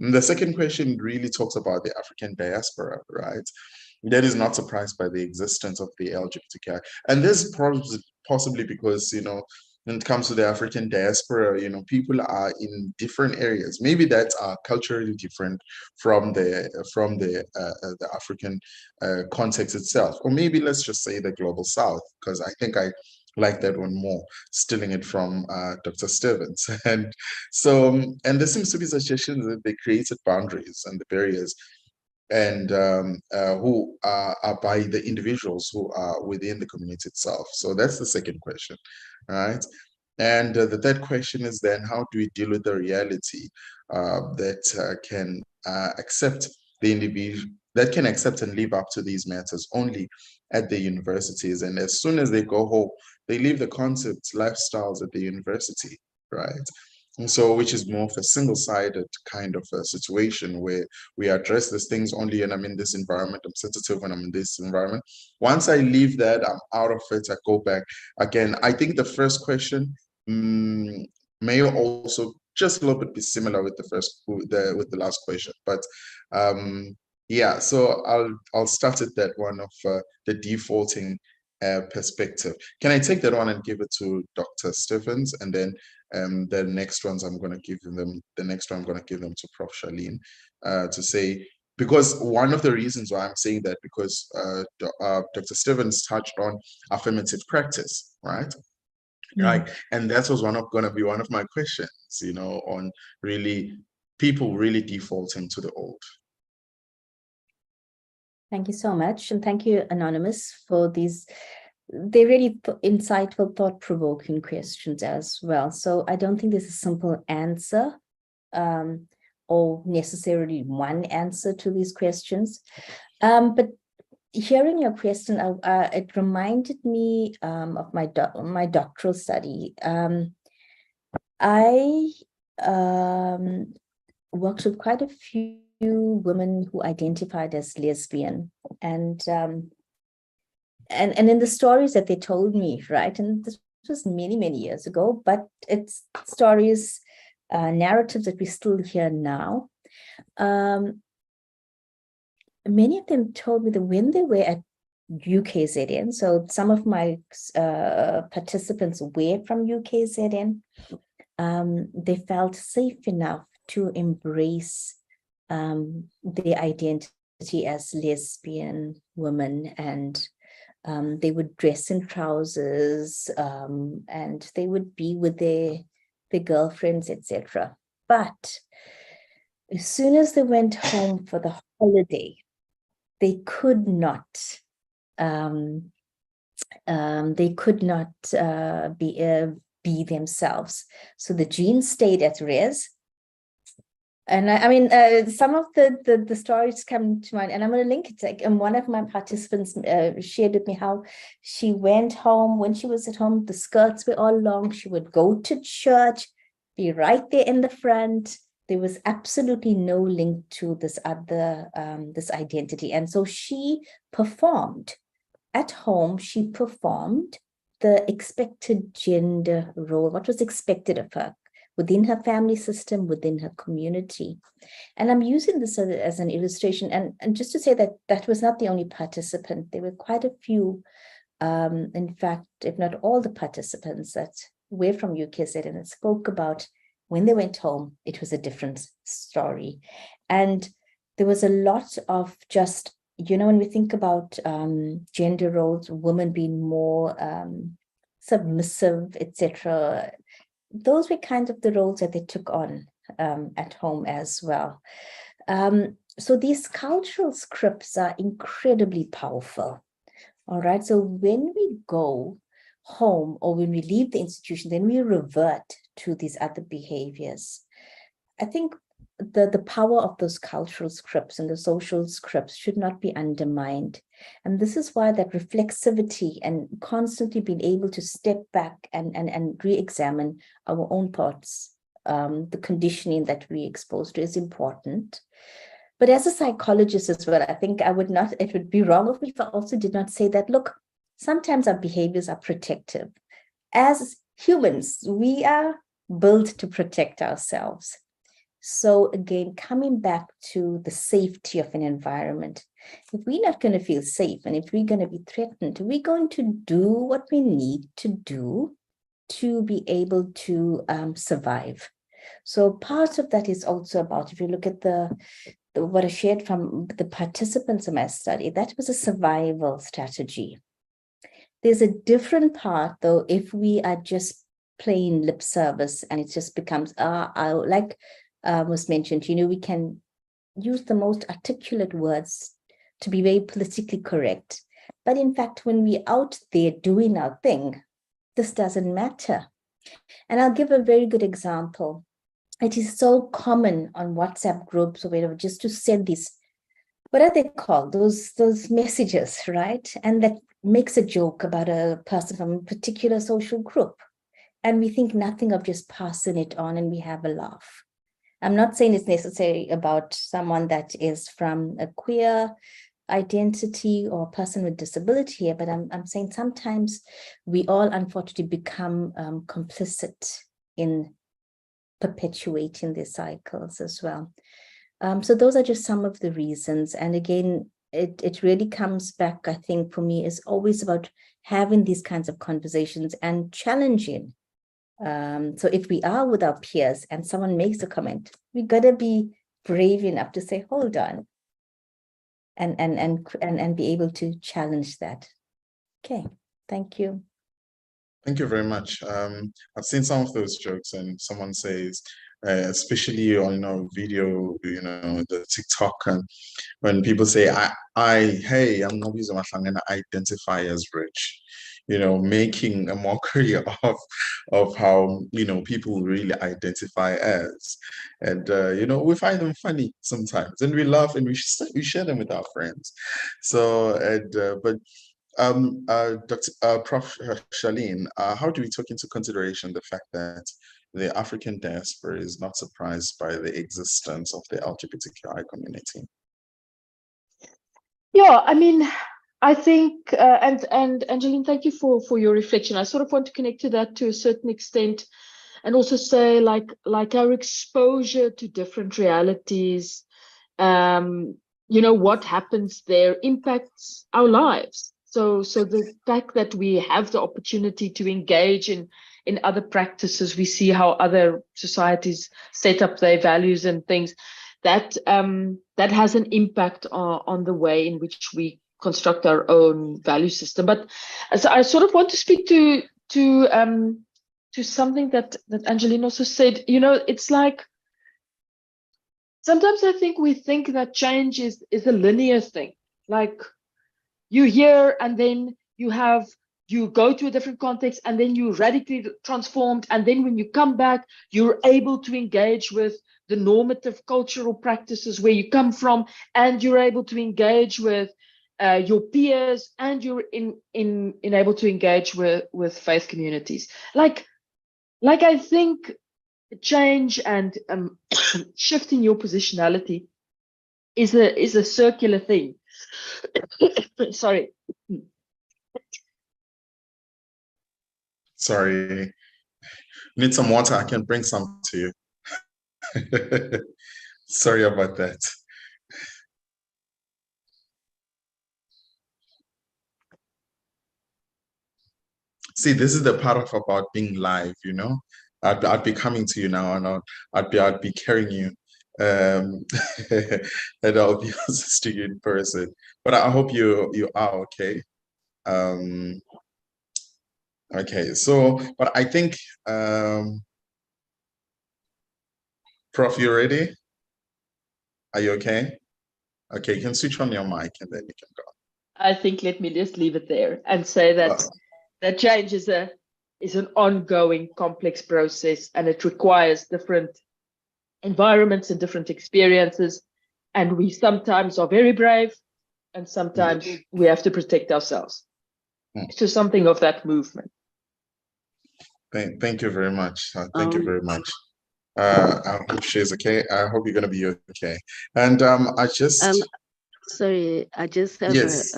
And the second question really talks about the African diaspora, right? That is not surprised by the existence of the LGBTQI. And this possibly because, you know, when it comes to the African diaspora, you know, people are in different areas, maybe that are culturally different from the African context itself, or maybe let's just say the global South, because I think I like that one more, stealing it from Dr. Stevens. And so, and there seems to be suggestions that they created boundaries and the barriers, and who are by the individuals who are within the community itself. So that's the second question, right? And the third question is then, how do we deal with the reality that can accept the individual, that can accept and live up to these matters only at the universities, and as soon as they go home, they leave the concepts, lifestyles at the university, right? And so, which is more of a single-sided kind of a situation where we address these things only, and I'm in this environment, I'm sensitive when I'm in this environment. Once I leave that, I'm out of it, I go back again. I think the first question may also just a little bit be similar with the last question, but yeah. So I'll start at that one of the defaulting perspective. Can I take that one and give it to Dr. Stevens, and then the next ones I'm going to give them, to Prof. Charlene to say, because one of the reasons why I'm saying that, because Dr. Stevens touched on affirmative practice, right? Right, and that was going to be one of my questions, you know, on really people really defaulting to the old. Thank you so much, and thank you, Anonymous, for these. They're really insightful, thought-provoking questions as well. So I don't think there's a simple answer or necessarily one answer to these questions. But hearing your question, it reminded me of my doctoral study. I worked with quite a few women who identified as lesbian, and in the stories that they told me, right, and this was many, many years ago, but it's stories, narratives that we still hear now. Many of them told me that when they were at UKZN, so some of my participants were from UKZN, they felt safe enough to embrace their identity as lesbian women, and they would dress in trousers, and they would be with their girlfriends, etc. But as soon as they went home for the holiday, they could not be themselves. So the genes stayed at res. And I mean, some of the stories come to mind, and I'm going to link it. Like, and one of my participants shared with me how she went home. When she was at home, the skirts were all long. She would go to church, be right there in the front. There was absolutely no link to this other this identity, and so she performed at home. She performed the expected gender role, what was expected of her within her family system, within her community. And I'm using this as an illustration, and just to say that that was not the only participant. There were quite a few, in fact, if not all the participants that were from UKZN and spoke about when they went home, it was a different story. And there was a lot of just, you know, when we think about gender roles, women being more submissive, etc., those were kind of the roles that they took on at home as well. So these cultural scripts are incredibly powerful. All right. So when we go home or when we leave the institution, then we revert to these other behaviors. I think the power of those cultural scripts and the social scripts should not be undermined. And this is why that reflexivity and constantly being able to step back and re-examine our own thoughts, the conditioning that we exposed to is important. But as a psychologist as well, I think it would be wrong of me if I also did not say that, look, sometimes our behaviors are protective. As humans, we are built to protect ourselves. So again, coming back to the safety of an environment, if we're not going to feel safe and if we're going to be threatened, we're going to do what we need to do to be able to survive. So part of that is also about, if you look at what I shared from the participants in my study, that was a survival strategy. There's a different part, though, if we are just plain lip service and it just becomes, like was mentioned, you know, we can use the most articulate words to be very politically correct. But in fact, when we're out there doing our thing, this doesn't matter. And I'll give a very good example. It is so common on WhatsApp groups or whatever, just to send these, what are they called? Those messages, right? And that makes a joke about a person from a particular social group. And we think nothing of just passing it on and we have a laugh. I'm not saying it's necessary about someone that is from a queer identity or a person with disability here, but I'm saying sometimes we all unfortunately become complicit in perpetuating these cycles as well. So those are just some of the reasons. And again, it really comes back, I think, for me, is always about having these kinds of conversations and challenging. So if we are with our peers and someone makes a comment, we gotta be brave enough to say, hold on, and be able to challenge that. Okay, thank you. Thank you very much. I've seen some of those jokes, and someone says, especially on video, the TikTok, and when people say, hey, I'm not using my tongue and I identify as rich, making a mockery of how people really identify as, and we find them funny sometimes, and we laugh and we share them with our friends. So but Prof. Charlene, how do we take into consideration the fact that the African diaspora is not surprised by the existence of the LGBTQI community? Yeah, I mean, I think, and Angeline, thank you for your reflection. I sort of want to connect to that to a certain extent, and also say like our exposure to different realities, what happens there impacts our lives. So the fact that we have the opportunity to engage in other practices, we see how other societies set up their values and things. that that has an impact on the way in which we construct our own value system. But as I sort of want to speak to something that Angeline also said, you know, it's like sometimes I think we think that change is a linear thing. Like you hear and then you go to a different context and then you radically transformed. And then when you come back, you're able to engage with the normative cultural practices where you come from, and you're able to engage with your peers, and you're able to engage with faith communities. Like I think change and shifting your positionality is a circular thing. Sorry, need some water? I can bring some to you. Sorry about that. See, this is the part of about being live, you know. I'd be coming to you now, and I'd be carrying you, and I'll be assisting you in person. But I hope you are okay. Okay, so but I think Prof, you ready? Are you okay? Okay, you can switch on your mic and then you can go. I think let me just leave it there and say that that change is an ongoing complex process, and it requires different environments and different experiences. And we sometimes are very brave, and sometimes we have to protect ourselves. So something of that movement. Thank you very much. Thank you very much. I hope she's okay. I hope you're going to be okay. And I just... sorry, I just have yes,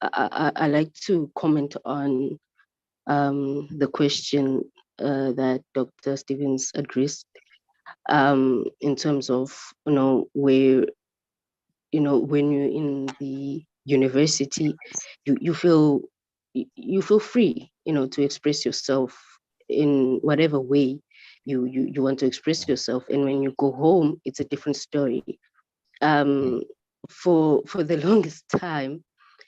I like to comment on the question that Dr. Stevens addressed in terms of, you know, where, you know, when you're in the university, you feel free, you know, to express yourself in whatever way you want to express yourself. And when you go home, it's a different story. For the longest time,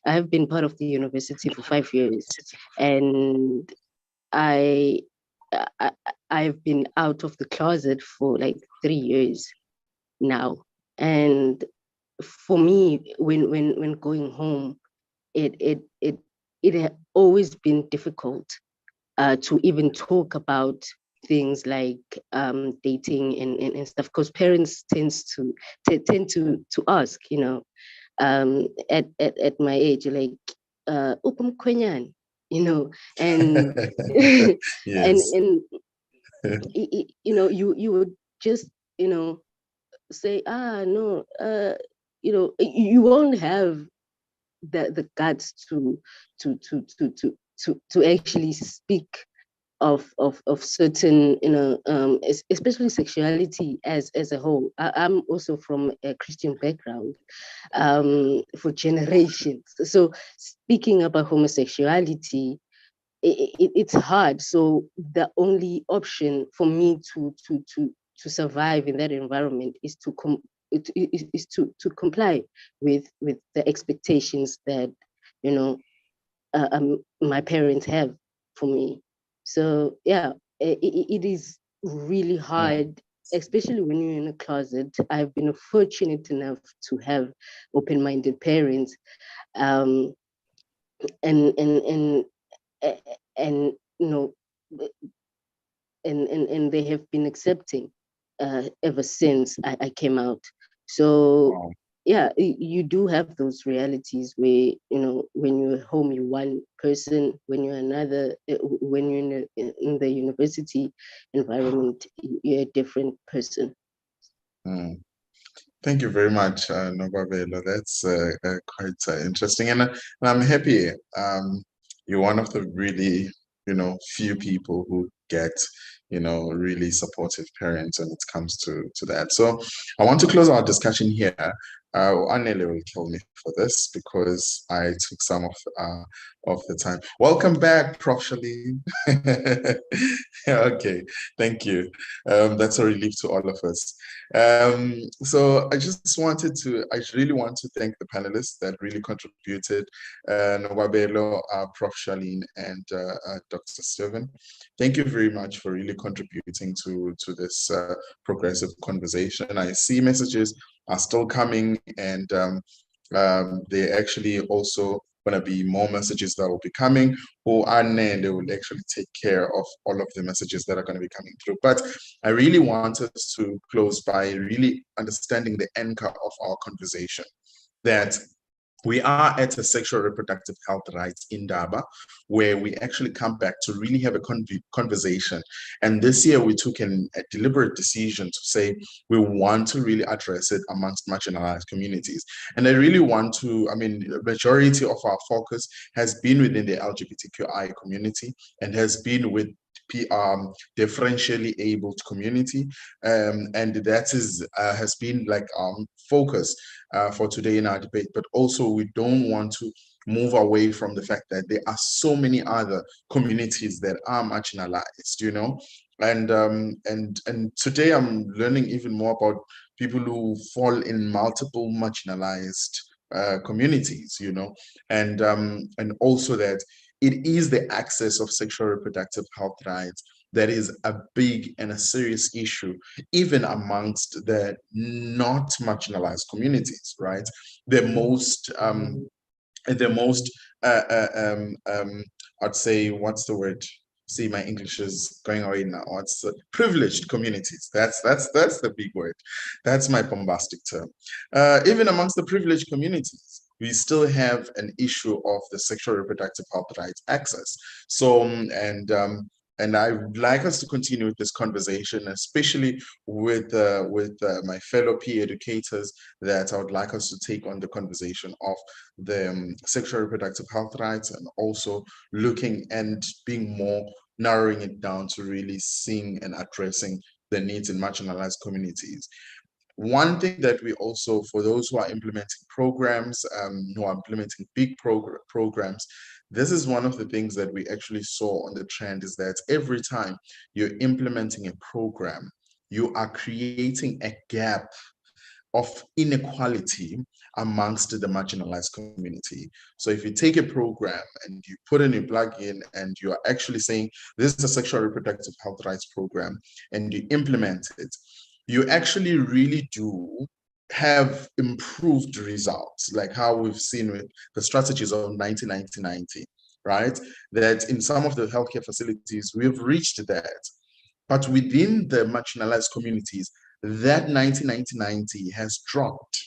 I have been part of the university for 5 years, and I've been out of the closet for like 3 years now. And for me, when going home, it had always been difficult to even talk about things like dating and stuff, because parents tend to ask, you know, at my age, like you know, and yes. and you know, you would just, you know, say, no, you know, you won't have the guts to actually speak of certain, you know, especially sexuality as a whole. I'm also from a Christian background for generations. So speaking about homosexuality, it's hard. So the only option for me to survive in that environment is to comply with the expectations that, you know, my parents have for me. So yeah, it is really hard, especially when you're in a closet. I've been fortunate enough to have open-minded parents, and you know, and they have been accepting ever since I came out. So wow. Yeah, you do have those realities where, you know, when you're home, you're one person. When you're another, when you're in the university environment, you're a different person. Thank you very much, Nobabelo. That's quite interesting, and I'm happy you're one of the really, you know, few people who get, you know, really supportive parents when it comes to that. So I want to close our discussion here Anele will kill me for this because I took some of the time. Welcome back, Prof. Shaleen. Okay, thank you. That's a relief to all of us. So I really want to thank the panelists that really contributed, Nwabelo, Prof. Shaleen, and Dr. Stephen. Thank you very much for really contributing to this progressive conversation. I see messages are still coming, and they actually also going to be more messages that will be coming, and they will actually take care of all of the messages that are going to be coming through. But I really want us to close by really understanding the anchor of our conversation, that we are at a sexual reproductive health rights indaba, where we actually come back to really have a conversation. And this year we took a deliberate decision to say we want to really address it amongst marginalized communities. And I really want to, the majority of our focus has been within the LGBTQI community and has been with differentially abled community, and that has been like focus for today in our debate. But also we don't want to move away from the fact that there are so many other communities that are marginalized, and today I'm learning even more about people who fall in multiple marginalized communities, and also that it is the access of sexual reproductive health rights that is a big and a serious issue, even amongst the not marginalized communities, right? I'd say, what's the word? See, my English is going away now. It's privileged communities. That's the big word. That's my bombastic term. Even amongst the privileged communities, we still have an issue of the sexual reproductive health rights access. So, and I would like us to continue with this conversation, especially with my fellow peer educators, that I would like us to take on the conversation of the sexual reproductive health rights, and also looking and being more narrowing it down to really seeing and addressing the needs in marginalized communities. One thing that we also, for those who are implementing programs, who are implementing big programs, this is one of the things that we actually saw on the trend, is that every time you're implementing a program, you are creating a gap of inequality amongst the marginalized community. So if you take a program and you put in a plug-in and you are actually saying this is a sexual reproductive health rights program, and you implement it, you actually really do have improved results, like how we've seen with the strategies of 1990, right? That in some of the healthcare facilities, we've reached that. But within the marginalized communities, that 1990 has dropped.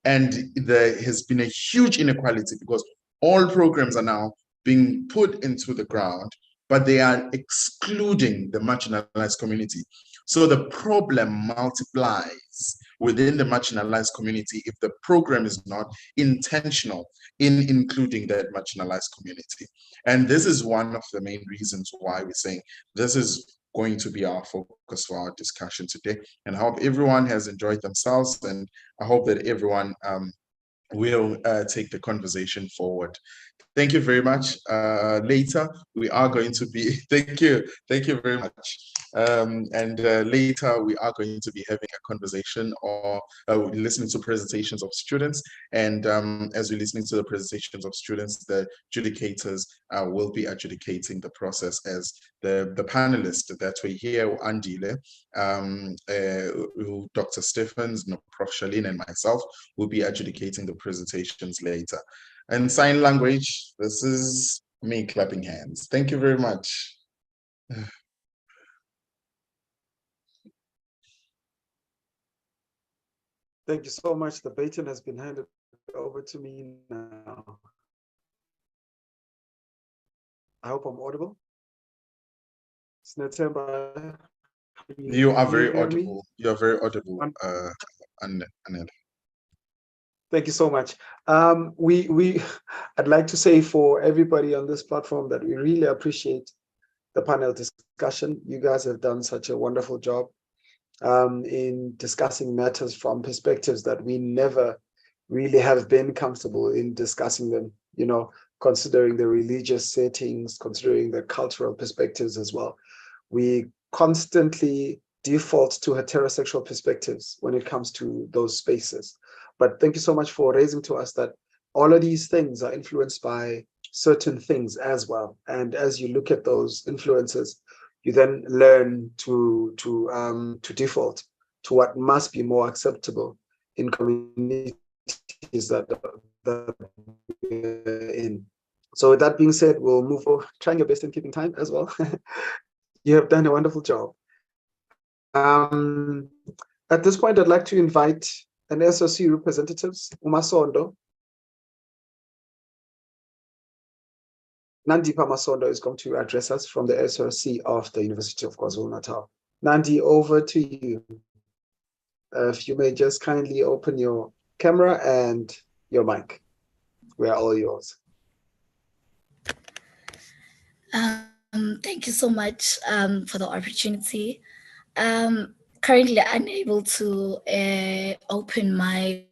And there has been a huge inequality, because all programs are now being put into the ground, but they are excluding the marginalized community. So the problem multiplies within the marginalized community if the program is not intentional in including that marginalized community. And this is one of the main reasons why we're saying this is going to be our focus for our discussion today. And I hope everyone has enjoyed themselves, and I hope that everyone will take the conversation forward. Thank you very much. Later, we are going to be, thank you very much. Later, we are going to be having a conversation or listening to presentations of students. And as we're listening to the presentations of students, the adjudicators will be adjudicating the process, as the panelists that we hear, Andile, Dr. Stephens, Prof. Shaleen, and myself will be adjudicating the presentations later. And sign language, this is me clapping hands. Thank you very much. Thank you so much. The baton has been handed over to me now. I hope I'm audible. Snatemba, you are very audible. You're very audible, Anel. Thank you so much. I'd like to say for everybody on this platform that we really appreciate the panel discussion. You guys have done such a wonderful job in discussing matters from perspectives that we never really have been comfortable in discussing them, considering the religious settings, considering the cultural perspectives as well. We constantly default to heterosexual perspectives when it comes to those spaces. But thank you so much for raising to us that all of these things are influenced by certain things as well. And as you look at those influences, you then learn to default to what must be more acceptable in communities that we're in. So with that being said, we'll move on, trying your best in keeping time as well. You have done a wonderful job. At this point, I'd like to invite an SOC representatives, Umasondo. Nandi Pamasondo is going to address us from the SOC of the University of KwaZulu-Natal. Nandi, over to you. If you may just kindly open your camera and your mic. We are all yours. Thank you so much for the opportunity. Currently unable to open my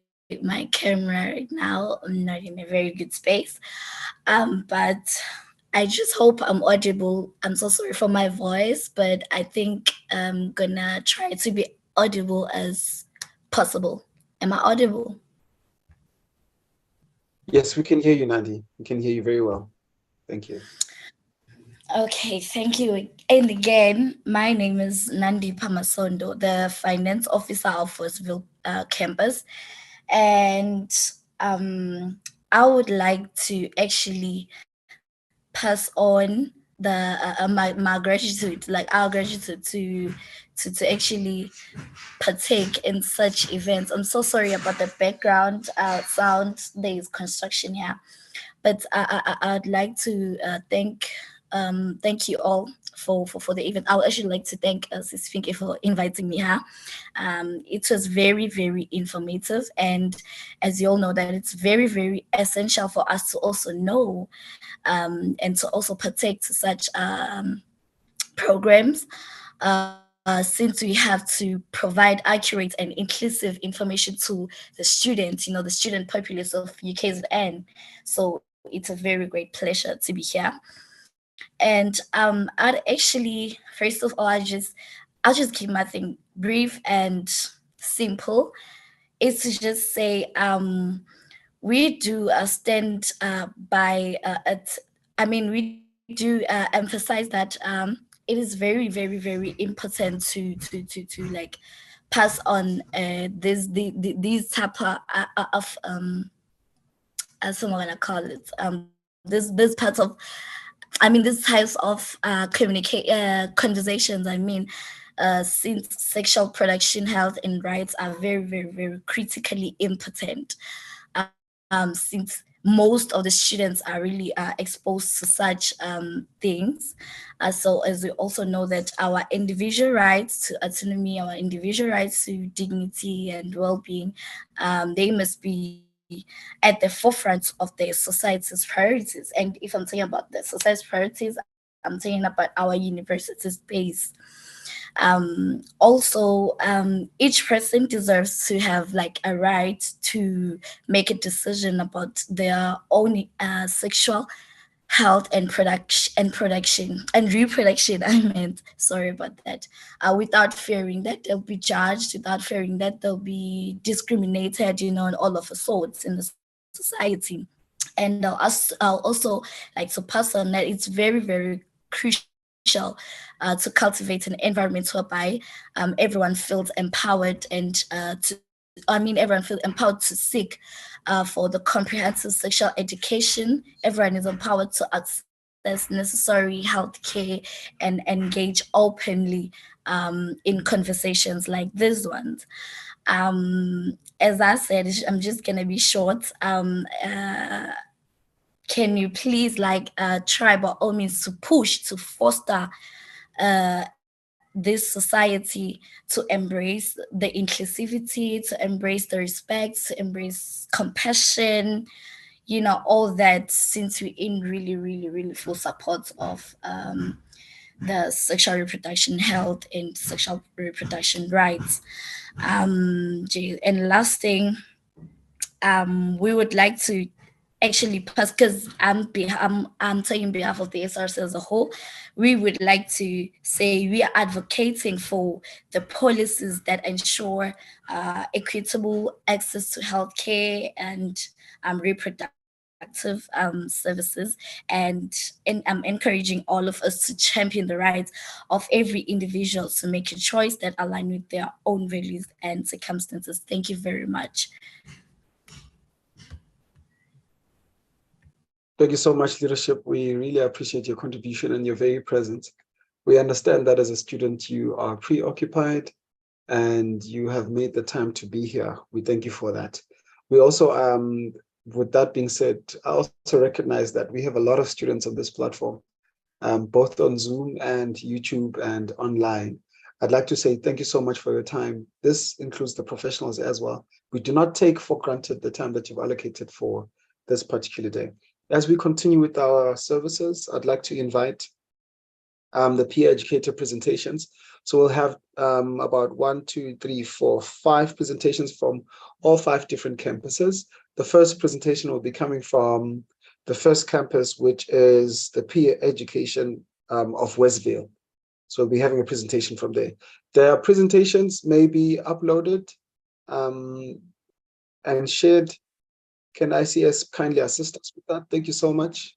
camera right now. I'm not in a very good space. But I just hope I'm audible. I'm so sorry for my voice, but I think I'm gonna try to be audible as possible. Am I audible? Yes, we can hear you, Nandi. We can hear you very well. Thank you. Okay, thank you. And again, my name is Nandi Pamasondo, the finance officer of Westville campus. And I would like to actually pass on the my gratitude, like our gratitude to actually partake in such events. I'm so sorry about the background sound. There is construction here, but I'd like to thank you all for the event. I would actually like to thank Sis Finke for inviting me here. It was very, very informative, and as you all know, that it's very, very essential for us to also know and to also partake to such programs. Since we have to provide accurate and inclusive information to the students, the student populace of UKZN. So it's a very great pleasure to be here. And I'd actually, first of all, I'll just keep my thing brief and simple. It's to just say we do stand by we do emphasize that it is very, very, very important to like pass on these type of as I'm gonna call it this part of these types of conversations. Since sexual production health and rights are very, very, very critically important, since most of the students are really exposed to such things. So as we also know that our individual rights to autonomy, our individual rights to dignity and well-being, they must be at the forefront of the society's priorities. And if I'm talking about the society's priorities, I'm talking about our university space. Also, each person deserves to have like a right to make a decision about their own sexual health and reproduction. Sorry about that. Without fearing that they'll be judged, without fearing that they'll be discriminated, and all of the sorts in the society. And I'll also like to pass on that it's very, very crucial to cultivate an environment whereby everyone feels empowered and everyone feels empowered to seek for the comprehensive sexual education. Everyone is empowered to access necessary healthcare and engage openly in conversations like these ones. As I said, I'm just gonna be short. Can you please try by all means to push to foster this society to embrace the inclusivity, to embrace the respect, to embrace compassion, all that, since we're in really, really, really full support of the sexual reproduction health and sexual reproduction rights. And last thing, we would like to actually, because I'm talking on behalf of the SRC as a whole, we would like to say we are advocating for the policies that ensure equitable access to healthcare and reproductive services, and I'm encouraging all of us to champion the rights of every individual to make a choice that align with their own values and circumstances. Thank you very much. Thank you so much, leadership. We really appreciate your contribution and your very presence. We understand that as a student, you are preoccupied and you have made the time to be here. We thank you for that. We also, with that being said, I also recognize that we have a lot of students on this platform, both on Zoom and YouTube and online. I'd like to say thank you so much for your time. This includes the professionals as well. We do not take for granted the time that you've allocated for this particular day. As we continue with our services, I'd like to invite the peer educator presentations. So we'll have about 5 presentations from all 5 different campuses. The first presentation will be coming from the first campus, which is the peer education of Westville. So we'll be having a presentation from there. Their presentations may be uploaded and shared. Can ICS kindly assist us with that? Thank you so much.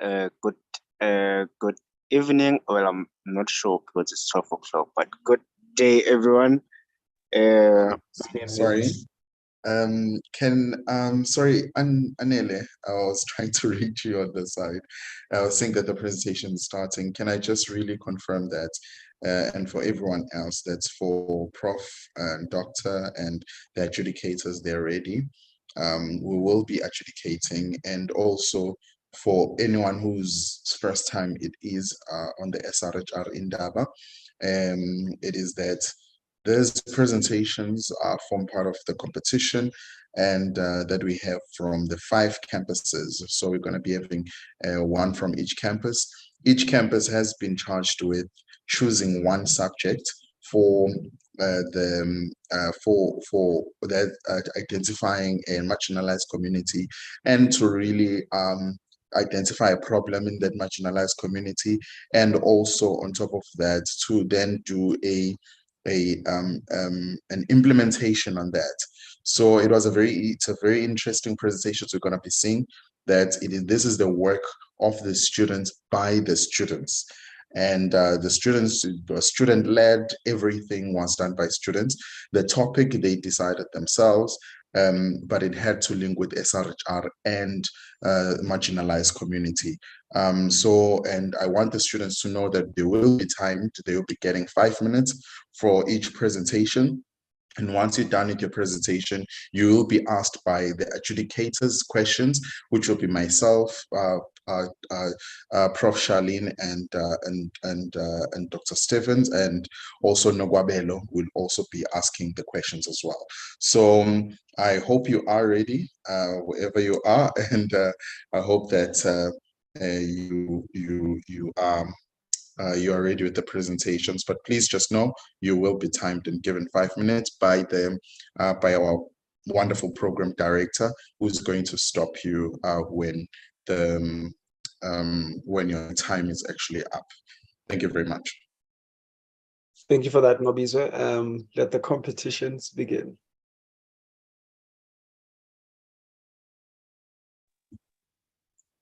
Good evening. Well, I'm not sure because it's 12 o'clock, but good day, everyone. Sorry. Sorry, Anele, I was trying to reach you on the side. I was saying that the presentation is starting. Can I just really confirm that? And for everyone else, that's for Prof and Doctor and the adjudicators, they're ready. We will be adjudicating, and also for anyone whose first time it is on the SRHR Indaba, it is that these presentations form part of the competition and that we have from the 5 campuses. So we're going to be having one from each campus. Each campus has been charged with choosing one subject for identifying a marginalized community and to really identify a problem in that marginalized community, and also on top of that to then do an implementation on that. So it's a very interesting presentation. So we're going to be seeing that this is the work of the students by the students. And the students were student-led, everything was done by students. The topic they decided themselves, but it had to link with SRHR and marginalized community. And I want the students to know that they will be timed, they will be getting 5 minutes for each presentation. And once you're done with your presentation, you will be asked by the adjudicators questions, which will be myself, Prof. Charlene, and Dr. Stevens, and also Nogwabelo will also be asking the questions as well. So I hope you are ready, wherever you are, and I hope that you are ready with the presentations, but please just know you will be timed and given 5 minutes by our wonderful program director, who's going to stop you when your time is actually up. Thank you very much. Thank you for that, Nobizwe. Let the competitions begin.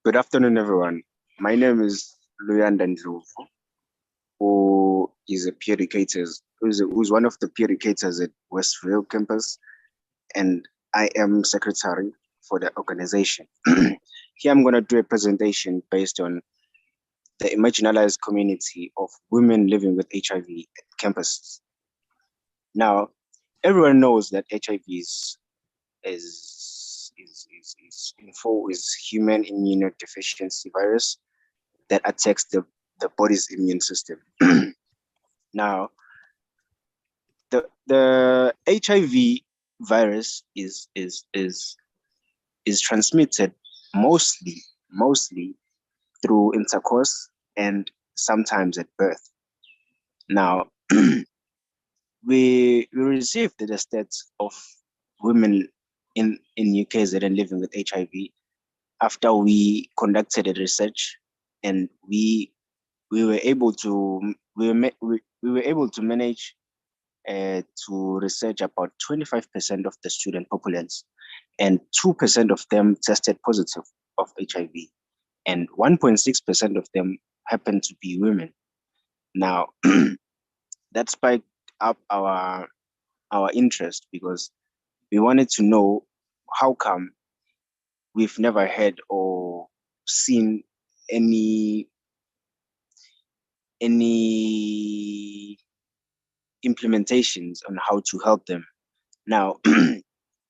Good afternoon, everyone. My name is Luyanda Ndlovu, who is a peer educator, who's one of the peer educators at Westville campus, and I am secretary for the organization. Here I'm going to do a presentation based on the marginalized community of women living with HIV at campuses. Now, everyone knows that HIV is human immunodeficiency virus that attacks the body's immune system. Now, the HIV virus is transmitted mostly through intercourse and sometimes at birth. Now, we received the stats of women in UKZN living with HIV after we conducted a research, and we were able to manage to research about 25% of the student populace, and 2% of them tested positive of HIV, and 1.6% of them happened to be women. Now, that spiked up our interest, because we wanted to know how come we've never heard or seen any implementations on how to help them. Now,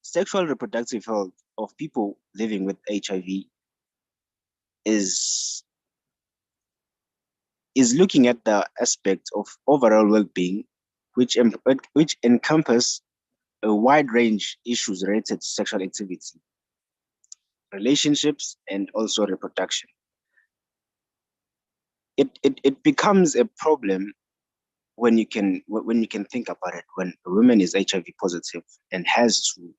sexual reproductive health of people living with HIV is looking at the aspect of overall well-being, which encompass a wide range issues related to sexual activity, relationships, and also reproduction. It becomes a problem when you can think about it, when a woman is HIV positive and has to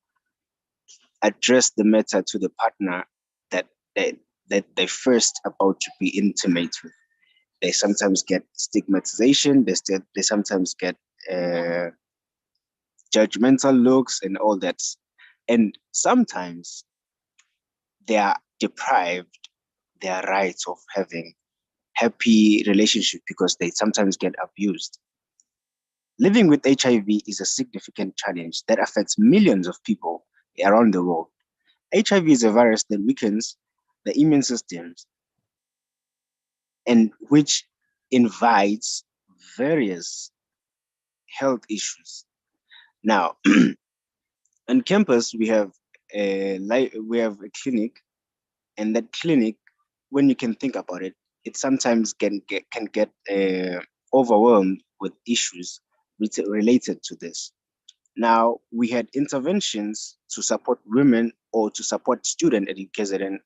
address the matter to the partner that they first about to be intimate with. They sometimes get stigmatization. They sometimes get judgmental looks and all that, and sometimes they are deprived their rights of having happy relationship because they sometimes get abused. Living with HIV is a significant challenge that affects millions of people around the world. HIV is a virus that weakens the immune systems and which invites various health issues. Now, on campus, we have a clinic, and that clinic, when you can think about it, it sometimes can get overwhelmed with issues related to this. Now, we had interventions to support women or to support students at UKZN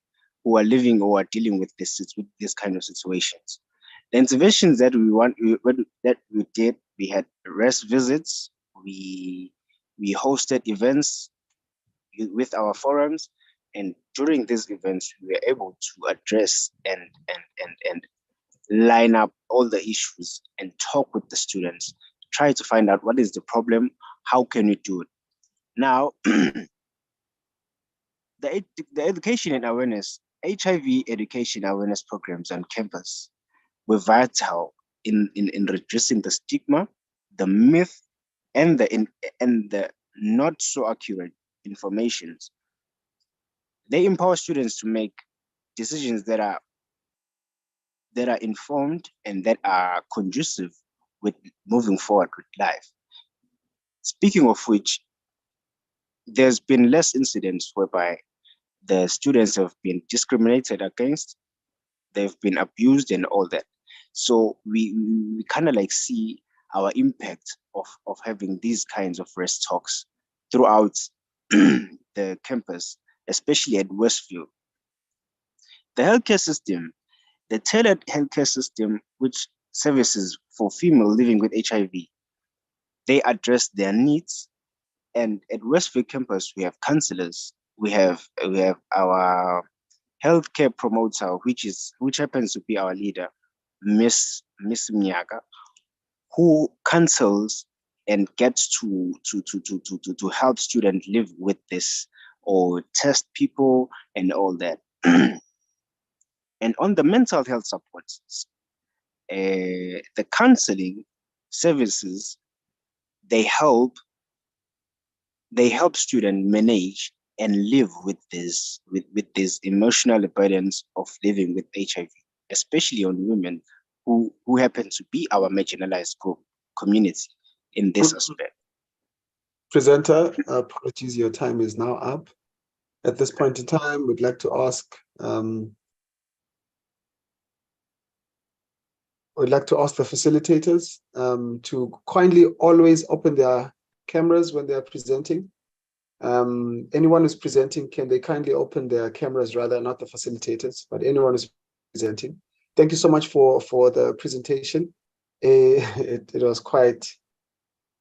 who are living or are dealing with this kind of situations. The interventions that we did, we had rest visits, we hosted events with our forums, and during these events, we were able to address and line up all the issues and talk with the students, try to find out what is the problem, how can we do it. Now, the education and awareness, HIV education awareness programs on campus were vital in reducing the stigma, the myth, and the not so accurate informations. They empower students to make decisions that are informed and that are conducive with moving forward with life. Speaking of which, there's been less incidents whereby the students have been discriminated against, they've been abused and all that. So we kind of like see our impact of having these kinds of rest talks throughout the campus, especially at Westview. The healthcare system, the tailored healthcare system, which services for female living with HIV, they address their needs. And at Westview campus, we have counselors, we have our healthcare promoter, which happens to be our leader, Miss Mnyaka, who counsels and gets to help students live with this or test people and all that. And on the mental health support, the counseling services, they help students manage and live with this emotional burdens of living with HIV, especially on women who happen to be our marginalized group community in this aspect. Presenter, apologies, your time is now up. At this point in time, we'd like to ask the facilitators to kindly always open their cameras when they are presenting. Anyone who's presenting, can they kindly open their cameras, rather, not the facilitators, but anyone who's presenting. Thank you so much for the presentation. It was quite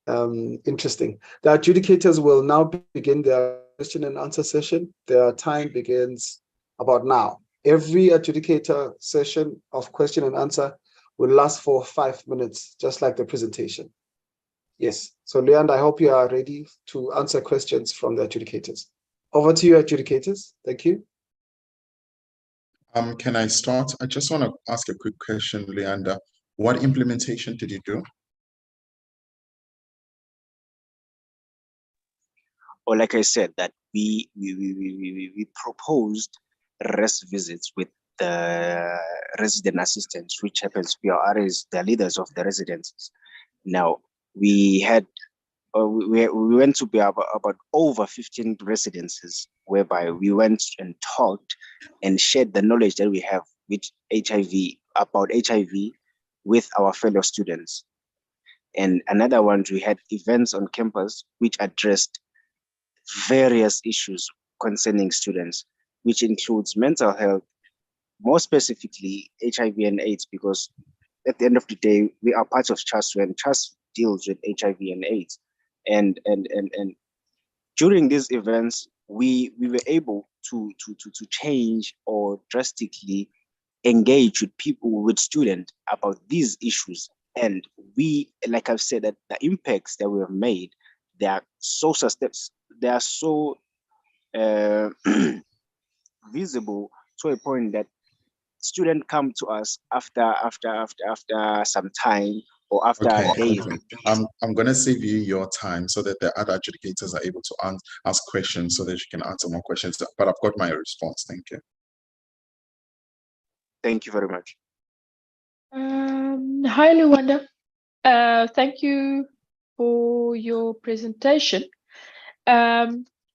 interesting. The adjudicators will now begin their question and answer session. Their time begins about now. Every adjudicator session of question and answer will last for 5 minutes, just like the presentation. Yes. So Leand, I hope you are ready to answer questions from the adjudicators. Over to you, adjudicators. Thank you. Can I start? I just want to ask a quick question, Leander. What implementation did you do? Or like I said, that we proposed rest visits with the resident assistants, which happens to be our RAs, the leaders of the residences. Now, we had we went to be about over 15 residences, whereby we went and talked and shared the knowledge that we have with about HIV with our fellow students. And another one, we had events on campus which addressed various issues concerning students, which includes mental health, more specifically HIV and AIDS, because at the end of the day, we are part of TRUST when TRUST deals with HIV and AIDS. And during these events, we were able to change or drastically engage with people, with students about these issues. And we, like I've said, that the impacts that we have made, they are so visible to a point that students come to us after some time or after days. Okay. I'm going to save you your time so that the other adjudicators are able to ask questions so that you can answer more questions. But I've got my response. Thank you. Thank you very much. Hi, Luanda. Thank you for your presentation.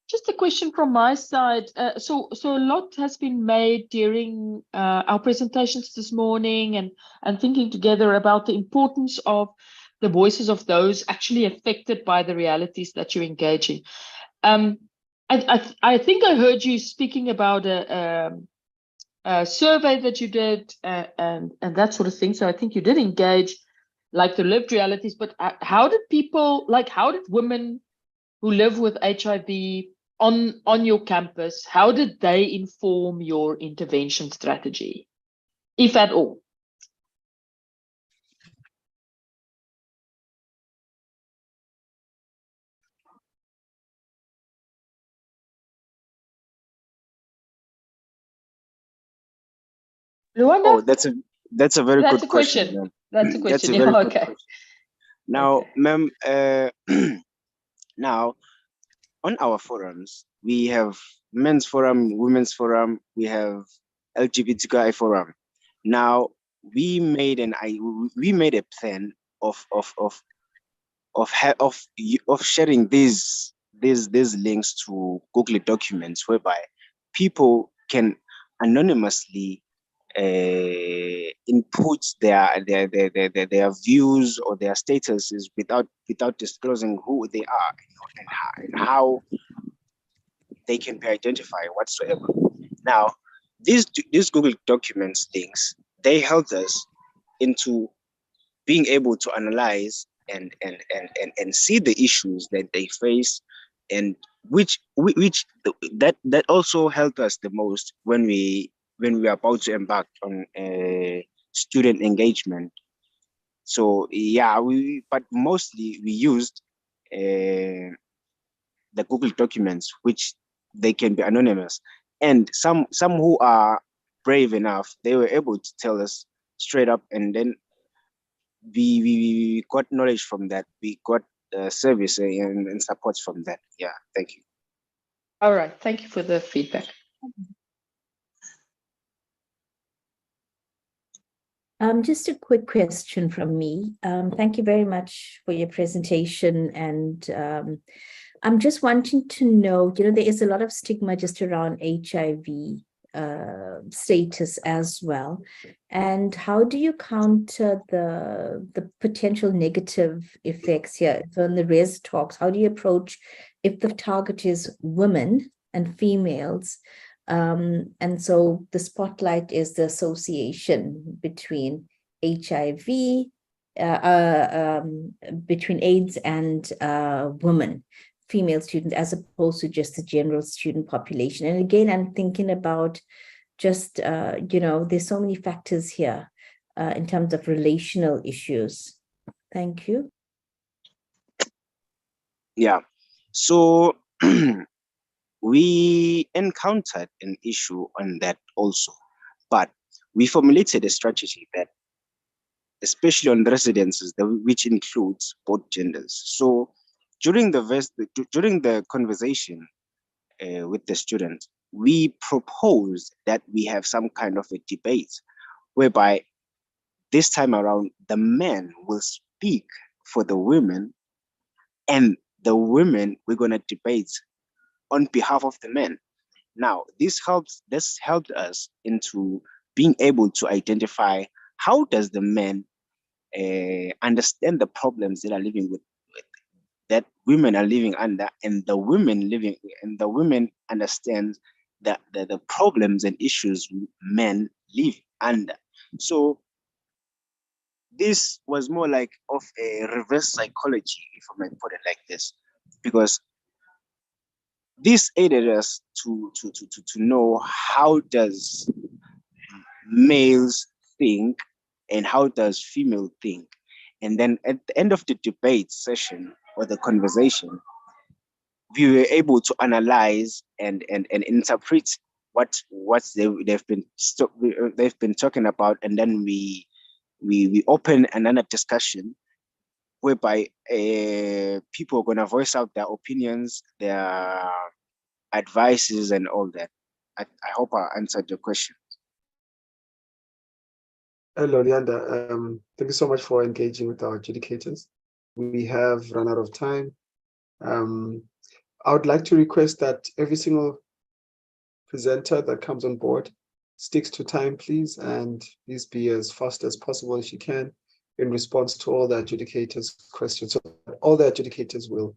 Just a question from my side. So a lot has been made during our presentations this morning and thinking together about the importance of the voices of those actually affected by the realities that you're engaging. I think I heard you speaking about a survey that you did and that sort of thing. So I think you did engage like the lived realities, but how did women who live with HIV on your campus, how did they inform your intervention strategy, if at all? Luanda? Oh, that's a very good question. That's a question. That's a very good Okay. question. Now, okay. ma'am, now on our forums, we have men's forum, women's forum, we have LGBTQI forum. Now, we made a plan of sharing these links to Google documents, whereby people can anonymously input their views or their statuses without disclosing who they are, and how they can be identified whatsoever. Now, these Google documents things, they helped us into being able to analyze and see the issues that they face, and that also helped us the most when we are about to embark on student engagement. So yeah, but mostly we used the Google documents, which they can be anonymous, and some who are brave enough, they were able to tell us straight up, and then we got knowledge from that. We got service and support from that. Yeah, thank you. All right, thank you for the feedback. Just a quick question from me. Thank you very much for your presentation. And I'm just wanting to know, there is a lot of stigma just around HIV status as well. And how do you counter the potential negative effects here? So in the res talks, how do you approach if the target is women and females? And so the spotlight is the association between HIV, between AIDS and women, female students, as opposed to just the general student population. And again, I'm thinking about just, there's so many factors here in terms of relational issues. Thank you. Yeah, so we encountered an issue on that also, but we formulated a strategy that, especially on residences, which includes both genders. So during the conversation with the students, we proposed that we have some kind of a debate whereby this time around the men will speak for the women, and the women, we're going to debate on behalf of the men. Now, this helped us into being able to identify how does the men understand the problems that are living with that women are living under, and the women understand the problems and issues men live under. So this was more like of a reverse psychology, if I might put it like this, because this aided us to know how does males think and how does female think. And then at the end of the debate session or the conversation, we were able to analyze and interpret what they've been talking about, and then we open another discussion whereby people are going to voice out their opinions, their advices, and all that. I hope I answered your question. Hello, Leander. Thank you so much for engaging with our adjudicators. We have run out of time. I would like to request that every single presenter that comes on board sticks to time, please, and please be as fast as possible as you can in response to all the adjudicators' questions. So all the adjudicators will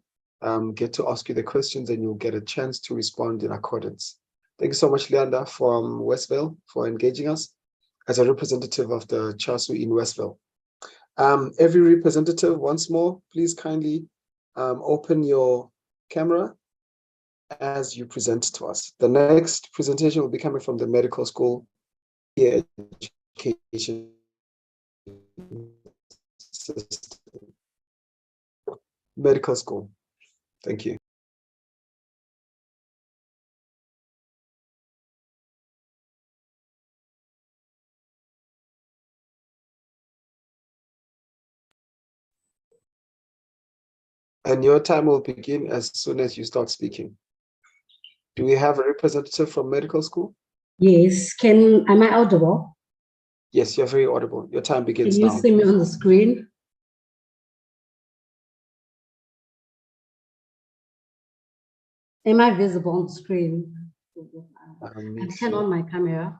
get to ask you the questions, and you'll get a chance to respond in accordance. Thank you so much, Leander, from Westville, for engaging us as a representative of the CHASU in Westville. Every representative, once more, please kindly open your camera as you present to us. The next presentation will be coming from the medical school education system. Medical school. Thank you. And your time will begin as soon as you start speaking. Do we have a representative from medical school? Yes, am I audible? Yes, you're very audible. Your time begins now. Can you see me on the screen? Am I visible on the screen? I've turned on my camera.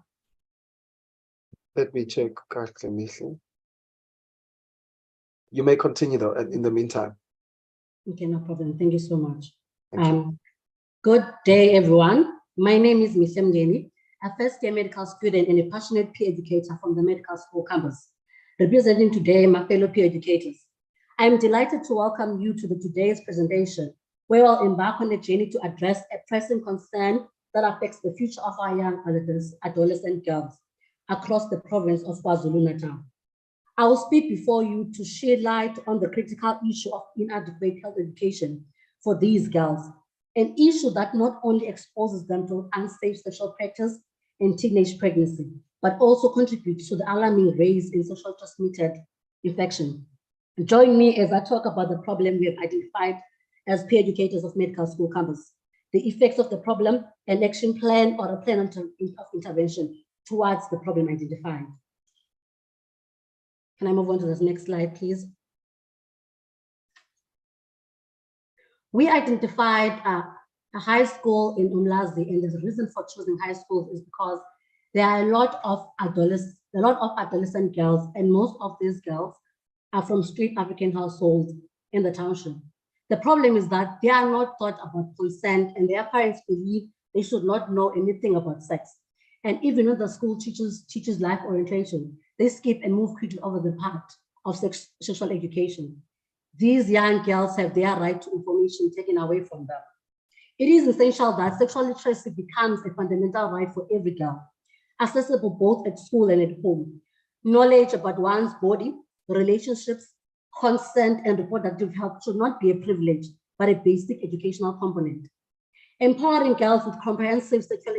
Let me check. You may continue though in the meantime. Okay, no problem. Thank you so much. Thank you. Good day, everyone. My name is Ms. Mgeni, a first-year medical student and a passionate peer educator from the medical school campus, representing today my fellow peer educators. I am delighted to welcome you to today's presentation, where we'll embark on a journey to address a pressing concern that affects the future of our young adolescent girls across the province of KwaZulu-Natal. I will speak before you to shed light on the critical issue of inadequate health education for these girls, an issue that not only exposes them to unsafe sexual practice and teenage pregnancy, but also contributes to the alarming rise in sexually transmitted infection. Join me as I talk about the problem we have identified as peer educators of medical school campus, the effects of the problem, an action plan or a plan of intervention towards the problem identified. Can I move on to this next slide, please? We identified a high school in Umlazi, and the reason for choosing high schools is because there are a lot of adolescent girls, and most of these girls are from street African households in the township. The problem is that they are not taught about consent, and their parents believe They should not know anything about sex. And even when the school teaches life orientation, they skip and move quickly over the part of sexual education. These young girls have their right to information taken away from them. It is essential that sexual literacy becomes a fundamental right for every girl, accessible both at school and at home. Knowledge about one's body, relationships, consent, and reproductive health should not be a privilege, but a basic educational component. Empowering girls with comprehensive sexual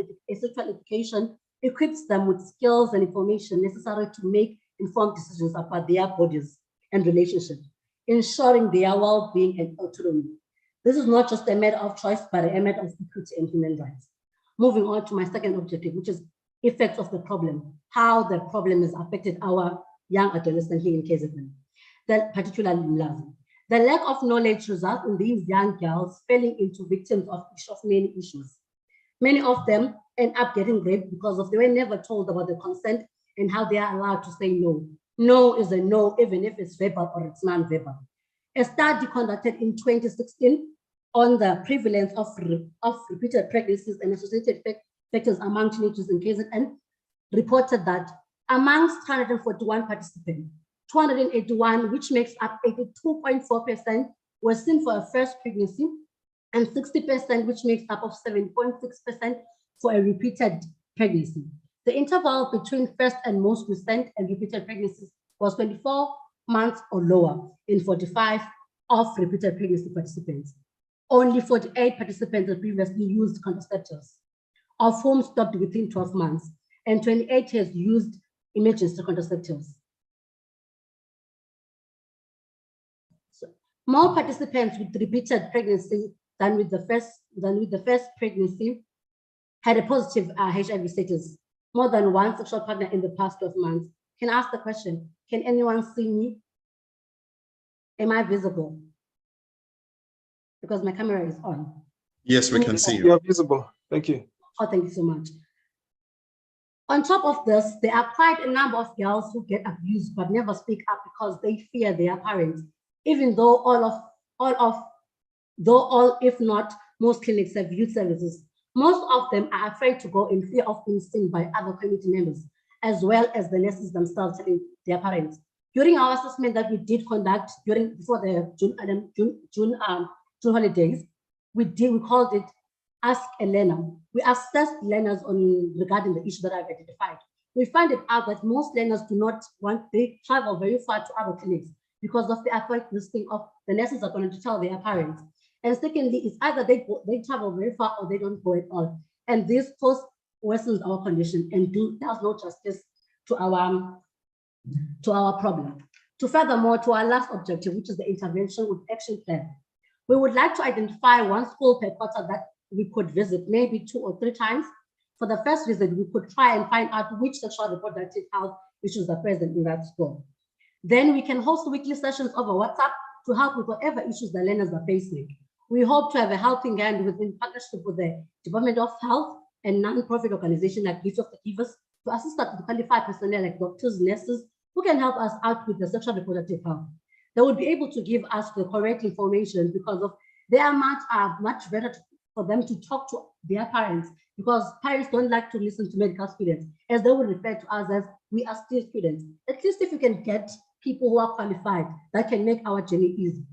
education equips them with skills and information necessary to make informed decisions about their bodies and relationships, ensuring their well-being and autonomy. This is not just a matter of choice, but a matter of equity and human rights. Moving on to my second objective, which is effects of the problem, how the problem has affected our young adolescents here in KZN, particularly in Mlazi. The lack of knowledge results in these young girls falling into victims of many issues. Many of them end up getting raped because they were never told about the consent and how they are allowed to say no. No is a no, even if it's verbal or it's non-verbal. A study conducted in 2016 on the prevalence of repeated pregnancies and associated factors among teenagers in KZN reported that amongst 141 participants, 281, which makes up 82.4%, were seen for a first pregnancy, and 60%, which makes up of 7.6%, for a repeated pregnancy. The interval between first and most recent and repeated pregnancies was 24 months or lower in 45 of repeated pregnancy participants. Only 48 participants had previously used contraceptives, of whom stopped within 12 months, and 28 has used emergency contraceptives. So, more participants with repeated pregnancy than with the first pregnancy had a positive HIV status, more than one sexual partner in the past 12 months. Can I ask the question, can anyone see me? Am I visible? Because my camera is on. Yes, we can see you. You are visible. Thank you. Oh, thank you so much. On top of this, there are quite a number of girls who get abused but never speak up because they fear their parents, even though all, if not most clinics have youth services. Most of them are afraid to go in fear of being seen by other community members, as well as the nurses themselves telling their parents. During our assessment that we did conduct before the June holidays, we called it Ask a Learner. We assessed learners regarding the issue that I've identified. We find it out that most learners do not they travel very far to other clinics because of the affect listing of the nurses are going to tell their parents. And secondly, it's either they travel very far or they don't go at all. And this first worsens our condition and does no justice to our problem. Furthermore, to our last objective, which is the intervention with action plan. We would like to identify one school per quarter that we could visit, maybe 2 or 3 times. For the first visit, we could try and find out which sexual reproductive health issues are present in that school. Then we can host weekly sessions over WhatsApp to help with whatever issues the learners are facing. We hope to have a helping hand within partnership with the Department of Health and non-profit organizations like Gift of the Givers to assist us with qualified personnel like doctors, nurses, who can help us out with the sexual reproductive health. They would be able to give us the correct information because they are much better for them to talk to their parents, because parents don't like to listen to medical students, as they will refer to us as we are still students. At least if you can get people who are qualified, that can make our journey easy.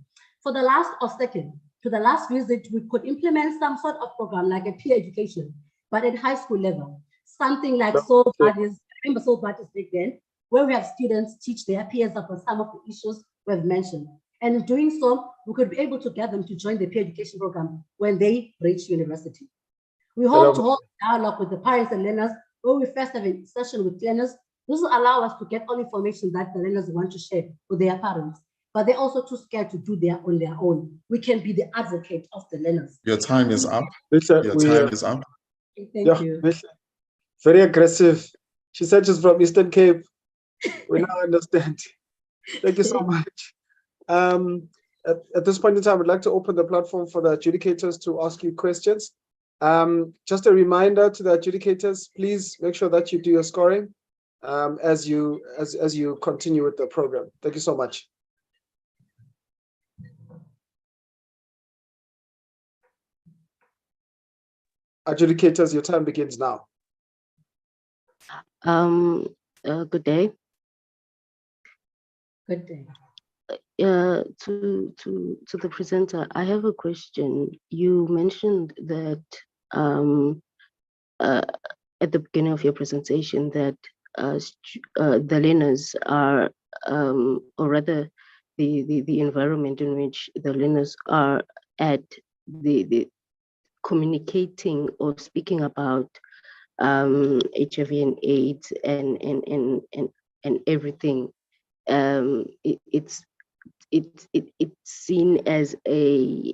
For the last visit, we could implement some sort of program like a peer education, but at high school level, something like soul buddies. Remember soul buddies back then, where we have students teach their peers about some of the issues we've mentioned. And in doing so, we could be able to get them to join the peer education program when they reach university. We hope to hold a dialogue with the parents and learners, where we first have a session with learners. This will allow us to get all information that the learners want to share with their parents, but they're also too scared to do on their own. We can be the advocate of the learners. Your time is up. Your time is up. Thank you. Very aggressive. She said she's from Eastern Cape. We now understand. Thank you so much. At this point in time, I'd like to open the platform for the adjudicators to ask you questions. Just a reminder to the adjudicators, please make sure that you do your scoring as you continue with the program. Thank you so much. Adjudicators, your time begins now. Good day. Good day. To the presenter, I have a question. You mentioned that at the beginning of your presentation that the learners are, or rather, the environment in which the learners are at, the communicating or speaking about HIV and AIDS and everything. It's seen as a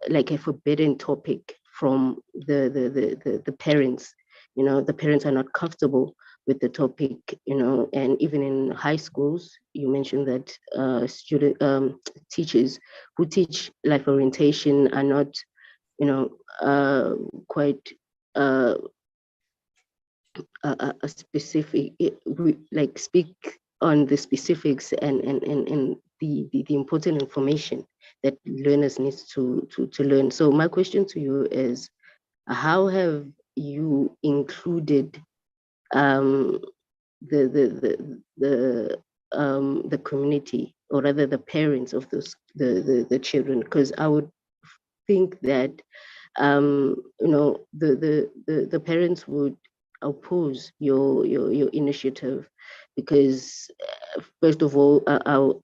like a forbidden topic from the parents. You know, the parents are not comfortable with the topic, you know, and even in high schools, you mentioned that teachers who teach life orientation are not, you know, quite a specific, like speak on the specifics and the important information that learners need to learn. So my question to you is, how have you included the community, or rather the parents of those the children? Because I would think that you know, the parents would oppose your initiative, because first of all, our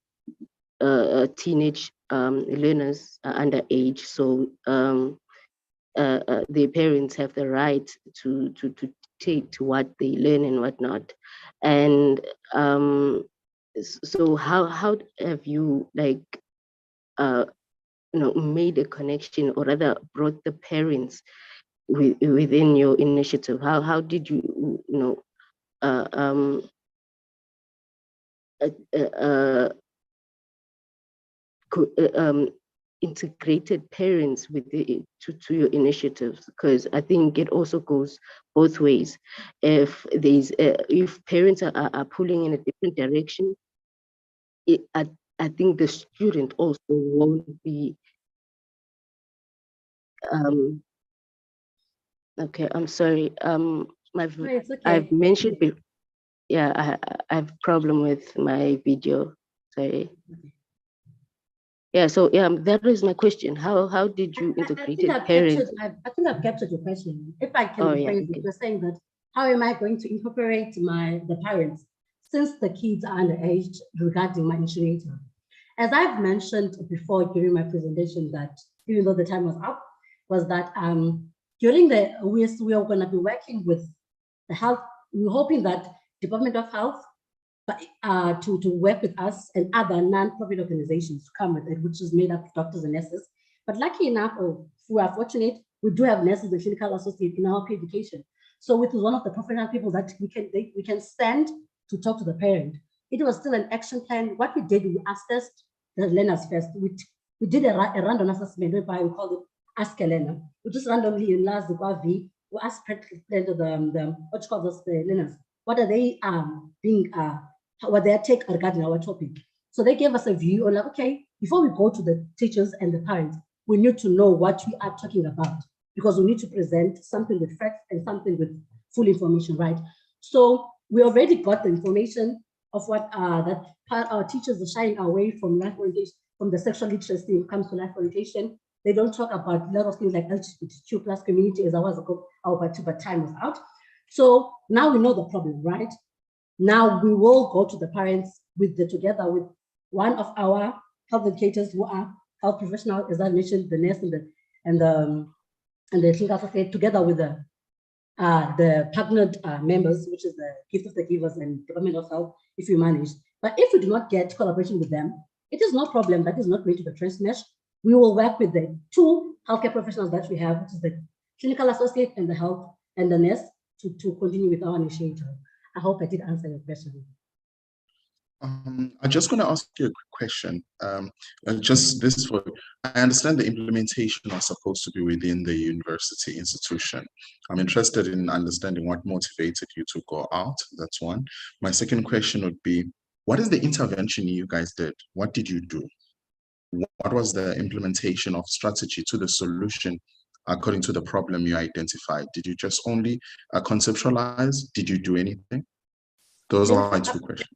teenage learners are underage, so their parents have the right to take to what they learn and whatnot. And so how have you, like, you know, made a connection, or rather brought the parents within your initiative? How did you, you know, integrated parents with to your initiatives? Because I think it also goes both ways. If there's if parents are pulling in a different direction, I think the student also won't be okay, I'm sorry. No, it's okay. I've mentioned before. Yeah, I have a problem with my video. Sorry. Yeah, so yeah, that is my question. How did you integrate parents? I think I've captured your question. If I can rephrase it, Okay. you're saying that how am I going to incorporate the parents since the kids are underage regarding my initiator? As I've mentioned before during my presentation, that even though the time was up, was that during the we are going to be working with the health. We're hoping that Department of Health, but to work with us and other non-profit organizations to come with it, which is made up of doctors and nurses. But lucky enough, or we are fortunate, we do have nurses and clinical associates in our education. So it was one of the professional people that we can send to talk to the parent. It was still an action plan. What we did, we assessed the learners first. We did a random assessment whereby we called it Ask a Learner. We just randomly in last we asked practically the what you call those the learners, what are they being what their take regarding our topic. So they gave us a view on, like, okay, before we go to the teachers and the parents, we need to know what we are talking about, because we need to present something with facts and something with full information, right? So we already got the information of what that part our teachers are shying away from life orientation, from the sexual literacy when it comes to life orientation. They don't talk about a lot of things like LGBTQ plus community, as I was ago, but time was out. So now we know the problem, right? Now we will go to the parents together with one of our health educators who are health professionals, as I mentioned, the nurse and the clinical associate, together with the partnered members, which is the Gift of the Givers and Department of Health, if we manage. But if we do not get collaboration with them, it is no problem. That is not going to be transmesh. We will work with the two healthcare professionals that we have, which is the clinical associate and the health and the nurse, to continue with our initiative. I hope I did answer your question. I'm just going to ask you a quick question. Just this for, I understand the implementation are supposed to be within the university institution. I'm interested in understanding what motivated you to go out. That's one. My second question would be, what is the intervention you guys did? What did you do? What was the implementation of strategy to the solution according to the problem you identified? Did you just only conceptualize? Did you do anything? Those are my two questions.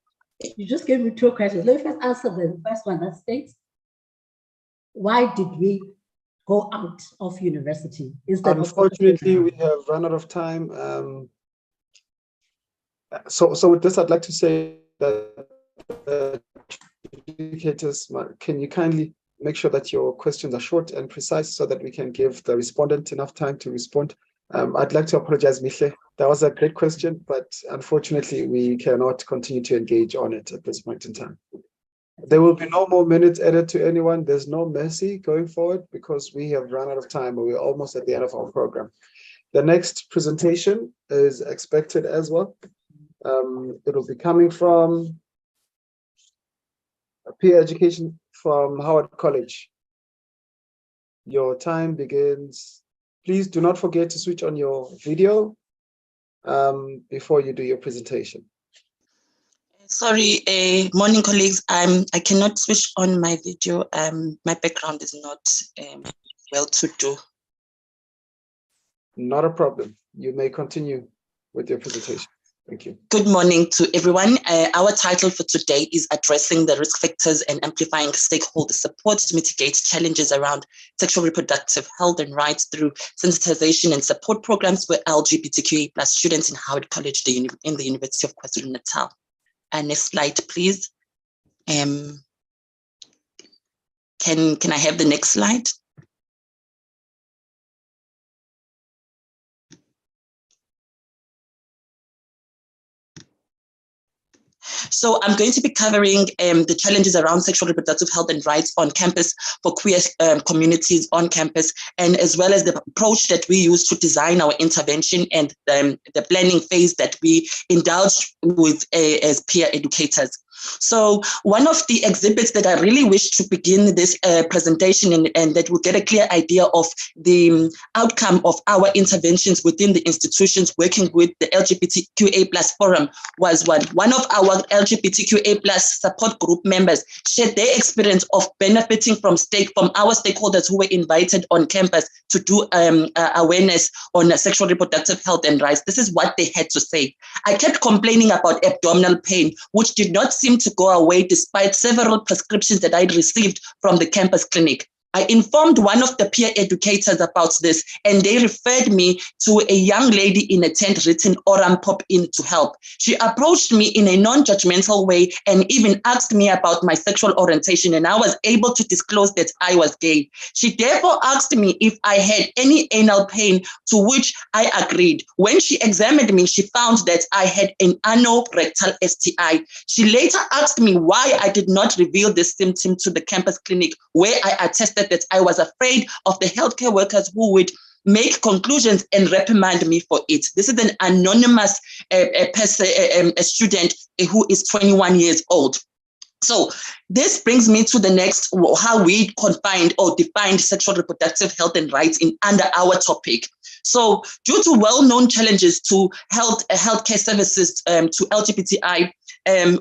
You just gave me two questions. Let me first answer the first one that states, why did we go out of university? Unfortunately, we have run out of time. So with this, I'd like to say that educators, can you kindly make sure that your questions are short and precise so that we can give the respondent enough time to respond? I'd like to apologize, Mihle. That was a great question, but unfortunately, we cannot continue to engage on it at this point in time. There will be no more minutes added to anyone. There's no mercy going forward because we have run out of time, but we're almost at the end of our program. The next presentation is expected as well. It'll be coming from peer education from Howard College. Your time begins. Please do not forget to switch on your video before you do your presentation. Sorry, morning colleagues. I cannot switch on my video. My background is not well to do. Not a problem. You may continue with your presentation. Thank you. Good morning to everyone. Our title for today is Addressing the Risk Factors and Amplifying Stakeholder Support to Mitigate Challenges Around Sexual Reproductive Health and Rights through Sensitization and Support Programs for LGBTQA+ students in Howard College in the University of KwaZulu-Natal. Next slide, please. Can I have the next slide? So I'm going to be covering the challenges around sexual reproductive health and rights on campus for queer communities on campus, and as well as the approach that we use to design our intervention and the planning phase that we indulge with as peer educators. So one of the exhibits that I really wish to begin this presentation and that will get a clear idea of the outcome of our interventions within the institutions working with the LGBTQA+ forum was one of our LGBTQA+ support group members shared their experience of benefiting from our stakeholders who were invited on campus to do awareness on sexual reproductive health and rights. This is what they had to say. I kept complaining about abdominal pain, which did not seem to go away despite several prescriptions that I'd received from the campus clinic. I informed one of the peer educators about this, and they referred me to a young lady in a tent written Oram Pop In to help. She approached me in a non-judgmental way and even asked me about my sexual orientation, and I was able to disclose that I was gay. She therefore asked me if I had any anal pain, to which I agreed. When she examined me, she found that I had an anorectal STI. She later asked me why I did not reveal this symptom to the campus clinic, where I attested that I was afraid of the healthcare workers who would make conclusions and reprimand me for it. This is an anonymous a student who is 21 years old. So this brings me to the next, how we confined or defined sexual reproductive health and rights under our topic. So due to well-known challenges to healthcare services to LGBTI,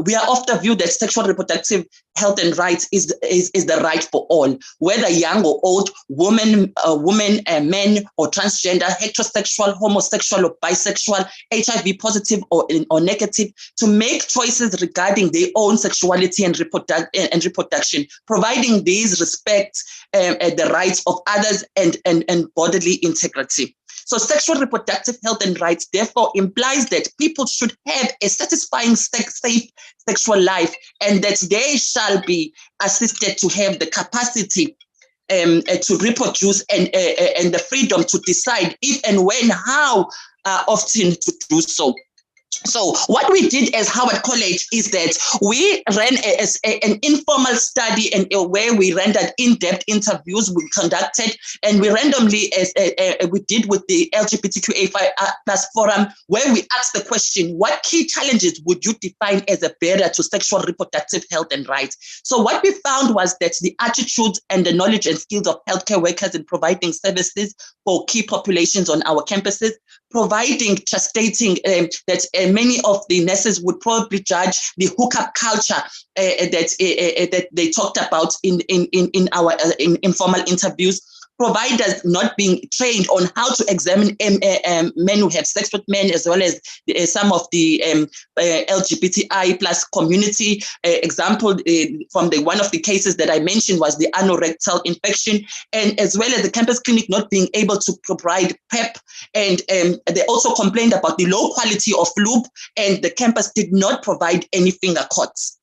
we are of the view that sexual reproductive health and rights is the right for all, whether young or old, women, men or transgender, heterosexual, homosexual or bisexual, HIV positive or negative, to make choices regarding their own sexuality and reproduction, providing these respect the rights of others and bodily integrity. So sexual reproductive health and rights therefore implies that people should have a satisfying safe sexual life, and that they shall be assisted to have the capacity to reproduce and the freedom to decide if and when, how often to do so. So what we did as Howard College is that we ran an informal study and where we rendered in-depth interviews we conducted, and we randomly, as we did with the LGBTQA+ forum, where we asked the question, what key challenges would you define as a barrier to sexual reproductive health and rights? So what we found was that the attitudes and the knowledge and skills of healthcare workers in providing services for key populations on our campuses, just stating that many of the nurses would probably judge the hookup culture that they talked about in our informal interviews, providers not being trained on how to examine men who have sex with men, as well as some of the LGBTI plus community. Example from one of the cases that I mentioned was the anorectal infection, and as well as the campus clinic not being able to provide PrEP. And they also complained about the low quality of lube, and the campus did not provide any finger cots.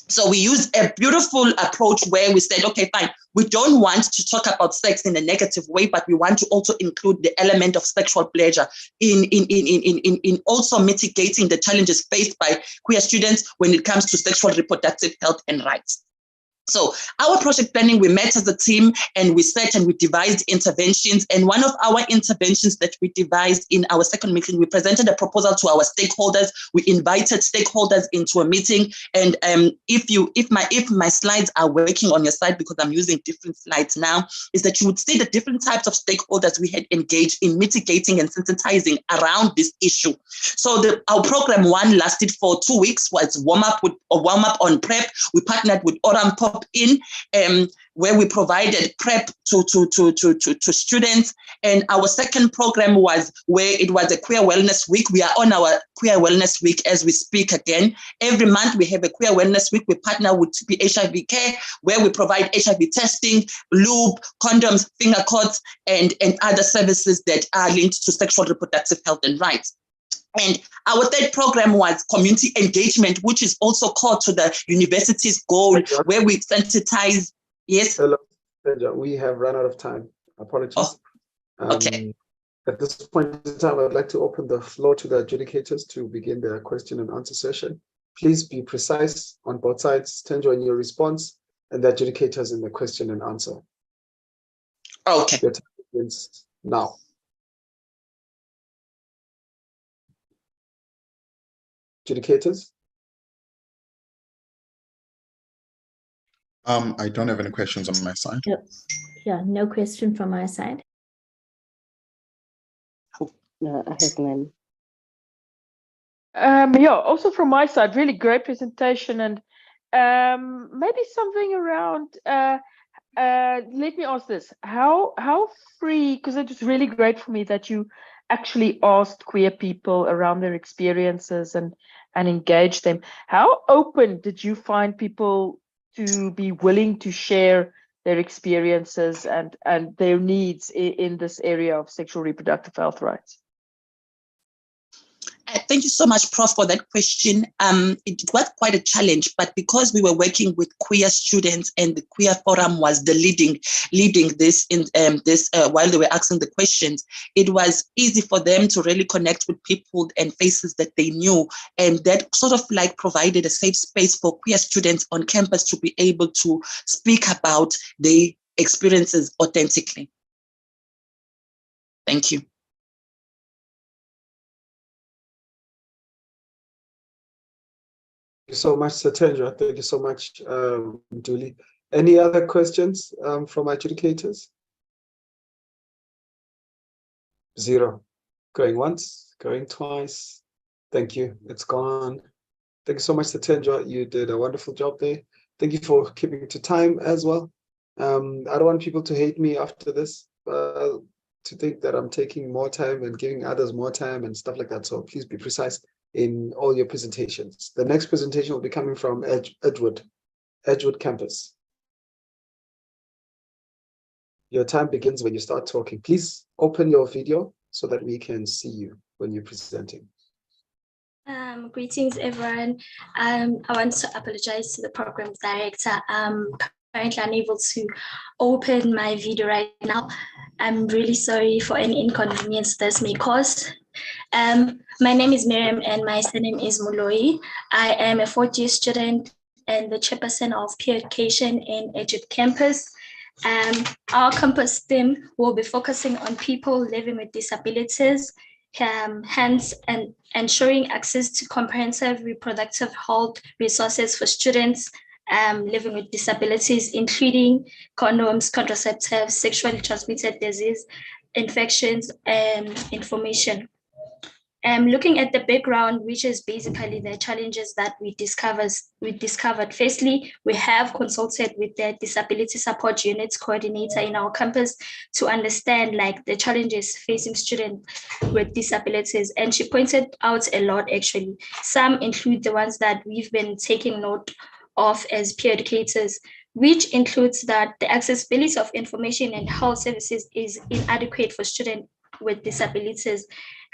So we used a beautiful approach where we said, okay, fine, we don't want to talk about sex in a negative way, but we want to also include the element of sexual pleasure in also mitigating the challenges faced by queer students when it comes to sexual reproductive health and rights. So our project planning, we met as a team and we sat and we devised interventions. And one of our interventions that we devised in our second meeting, we presented a proposal to our stakeholders. We invited stakeholders into a meeting. And if my slides are working on your side, because I'm using different slides now, is that you would see the different types of stakeholders we had engaged in mitigating and sensitizing around this issue. So our program one lasted for 2 weeks, was warm up on PrEP. We partnered with Oram Pop in where we provided PrEP to students. And our second program was where it was a Queer Wellness Week. We are on our Queer Wellness Week as we speak again. Every month we have a Queer Wellness Week. We partner with HIV Care, where we provide HIV testing, lube, condoms, finger cots, and other services that are linked to sexual reproductive health and rights. And our third program was community engagement, which is also core to the university's goal, where we sensitize. Yes? Hello, we have run out of time. Apologies. Oh, okay. At this point in time, I'd like to open the floor to the adjudicators to begin their question and answer session. Please be precise on both sides. Tenjo in your response, and the adjudicators in the question and answer. Okay. Your time begins now. Adjudicators? I don't have any questions on my side. Yep. Yeah, no question from my side. No, I have none. Yeah, also from my side, really great presentation, and maybe something around. Let me ask this: how free? Because it was really great for me that you actually asked queer people around their experiences and engaged them. How open did you find people to be willing to share their experiences and their needs in this area of sexual reproductive health rights? Thank you so much, Prof, for that question. It was quite a challenge, but because we were working with queer students and the Queer Forum was the leading this in while they were asking the questions, it was easy for them to really connect with people and faces that they knew, and that sort of like provided a safe space for queer students on campus to be able to speak about their experiences authentically. Thank you. Thank you so much, Satendra. Thank you so much, Julie. Any other questions from adjudicators? Zero. Going once, going twice. Thank you. It's gone. Thank you so much, Satendra. You did a wonderful job there. Thank you for keeping to time as well. I don't want people to hate me after this, to think that I'm taking more time and giving others more time and stuff like that. So please be precise in all your presentations. The next presentation will be coming from Edgewood campus. Your time begins when you start talking. Please open your video so that we can see you when you're presenting. Greetings, everyone. I want to apologize to the program director. I'm currently unable to open my video right now. I'm really sorry for any inconvenience this may cause. My name is Miriam and my surname is Muloi. I am a fourth-year student and the chairperson of peer education in Edgewood campus. Our campus theme will be focusing on people living with disabilities, hence ensuring access to comprehensive reproductive health resources for students living with disabilities, including condoms, contraceptives, sexually transmitted disease, infections, and information. Looking at the background, which is basically the challenges that we discovered. Firstly, we have consulted with the Disability Support Units coordinator in our campus to understand like the challenges facing students with disabilities. And she pointed out a lot actually. Some include the ones that we've been taking note of as peer educators, which includes that the accessibility of information and health services is inadequate for students with disabilities.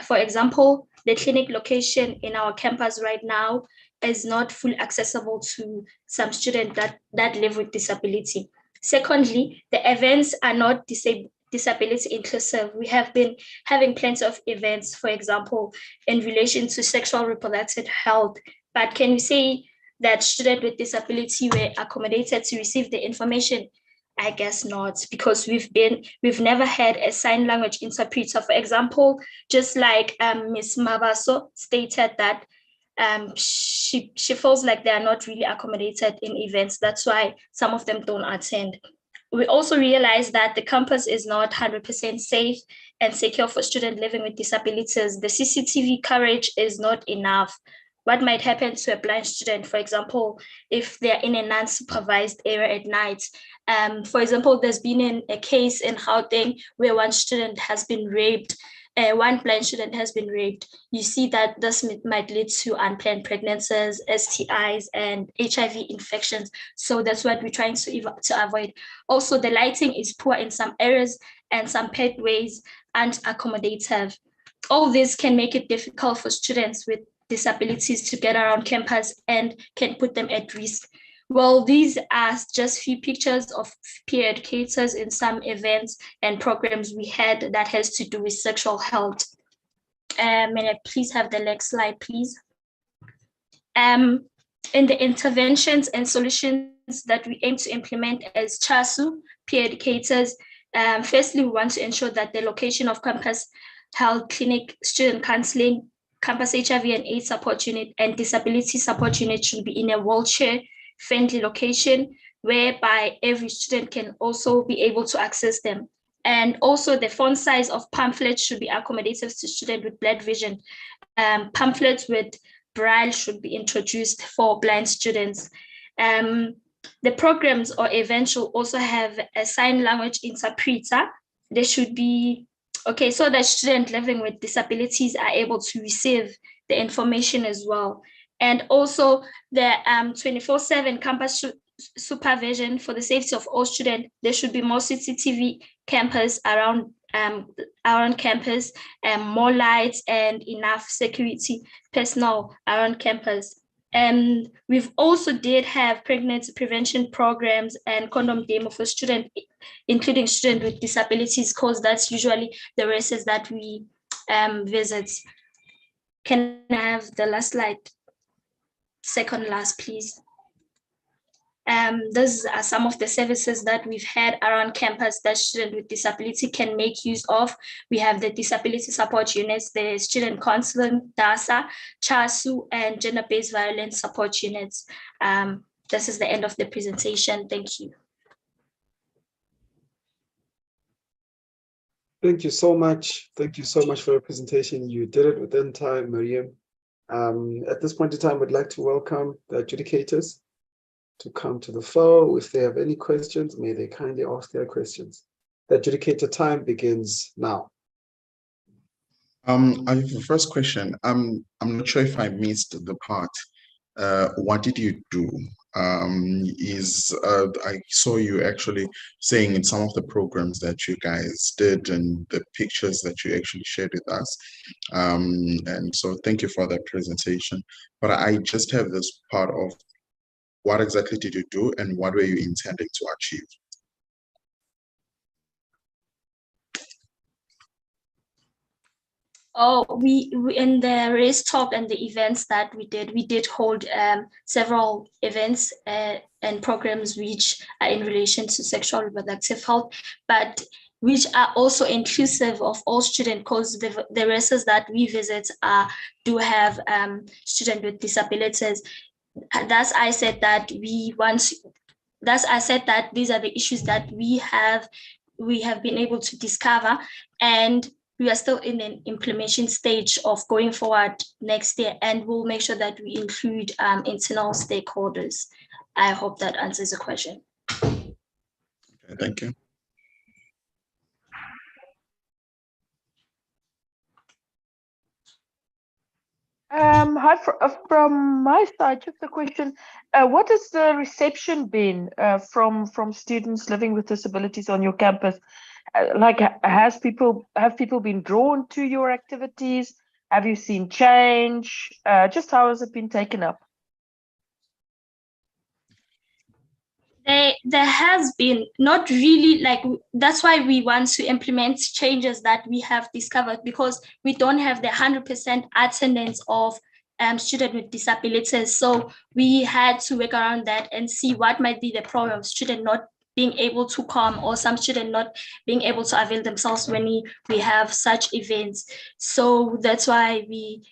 For example, the clinic location in our campus right now is not fully accessible to some students that live with disability. Secondly, the events are not disability inclusive. We have been having plenty of events, for example, in relation to sexual reproductive health, but can we say that students with disability were accommodated to receive the information? I guess not, because we've never had a sign language interpreter. For example, just like Ms. Mabaso stated that she feels like they are not really accommodated in events. That's why some of them don't attend. We also realize that the campus is not 100% safe and secure for students living with disabilities. The CCTV coverage is not enough. What might happen to a blind student, for example, if they're in a non-supervised area at night? For example, there's been a case in Gauteng where one student has been raped. One blind student has been raped. You see that this might lead to unplanned pregnancies, STIs, and HIV infections. So that's what we're trying to avoid. Also, the lighting is poor in some areas and some pathways aren't accommodative. All this can make it difficult for students with disabilities to get around campus and can put them at risk. Well, these are just few pictures of peer educators in some events and programs we had that has to do with sexual health. May I please have the next slide, please? In the interventions and solutions that we aim to implement as CHASU, peer educators, firstly, we want to ensure that the location of campus health clinic, student counseling, campus HIV and AIDS support unit, and disability support unit should be in a wheelchair-friendly location whereby every student can also be able to access them. And also the font size of pamphlets should be accommodative to students with blurred vision. Pamphlets with braille should be introduced for blind students. The programs or events should also have a sign language interpreter. There should be okay, so that students living with disabilities are able to receive the information as well. And also the 24/7 campus supervision for the safety of all students. There should be more CCTV campus around campus, more lights and enough security personnel around campus. And we've also did have pregnancy prevention programs and condom demo for students, including students with disabilities, because that's usually the races that we visit. Can I have the last slide? Second last, please. These are some of the services that we've had around campus that students with disability can make use of. We have the disability support units, the student counseling, DASA, CHASU, and gender-based violence support units. This is the end of the presentation. Thank you. Thank you so much. Thank you so much for your presentation. You did it within time, Mariam. At this point in time, we'd like to welcome the adjudicators to come to the floor. If they have any questions, may they kindly ask their questions. The adjudicator time begins now. I have the first question. I'm not sure if I missed the part. What did you do? I saw you actually saying in some of the programs that you guys did and the pictures that you actually shared with us. And so thank you for that presentation. But I just have this part of what exactly did you do and what were you intending to achieve? Oh, we in the race talk and the events that we did hold several events and programs which are in relation to sexual reproductive health, but which are also inclusive of all students, because the races that we visit do have students with disabilities. Thus, I said that these are the issues that we have been able to discover, and we are still in an implementation stage of going forward next year, and we'll make sure that we include internal stakeholders. I hope that answers the question. Okay, thank you. Hi, from my side, just a question. What has the reception been from students living with disabilities on your campus? Like, have people been drawn to your activities? Have you seen change? Just how has it been taken up? There has been, not really, like, that's why we want to implement changes that we have discovered, because we don't have the 100% attendance of students with disabilities. So we had to work around that and see what might be the problem, student not being able to come, or some students not being able to avail themselves when we have such events. So that's why we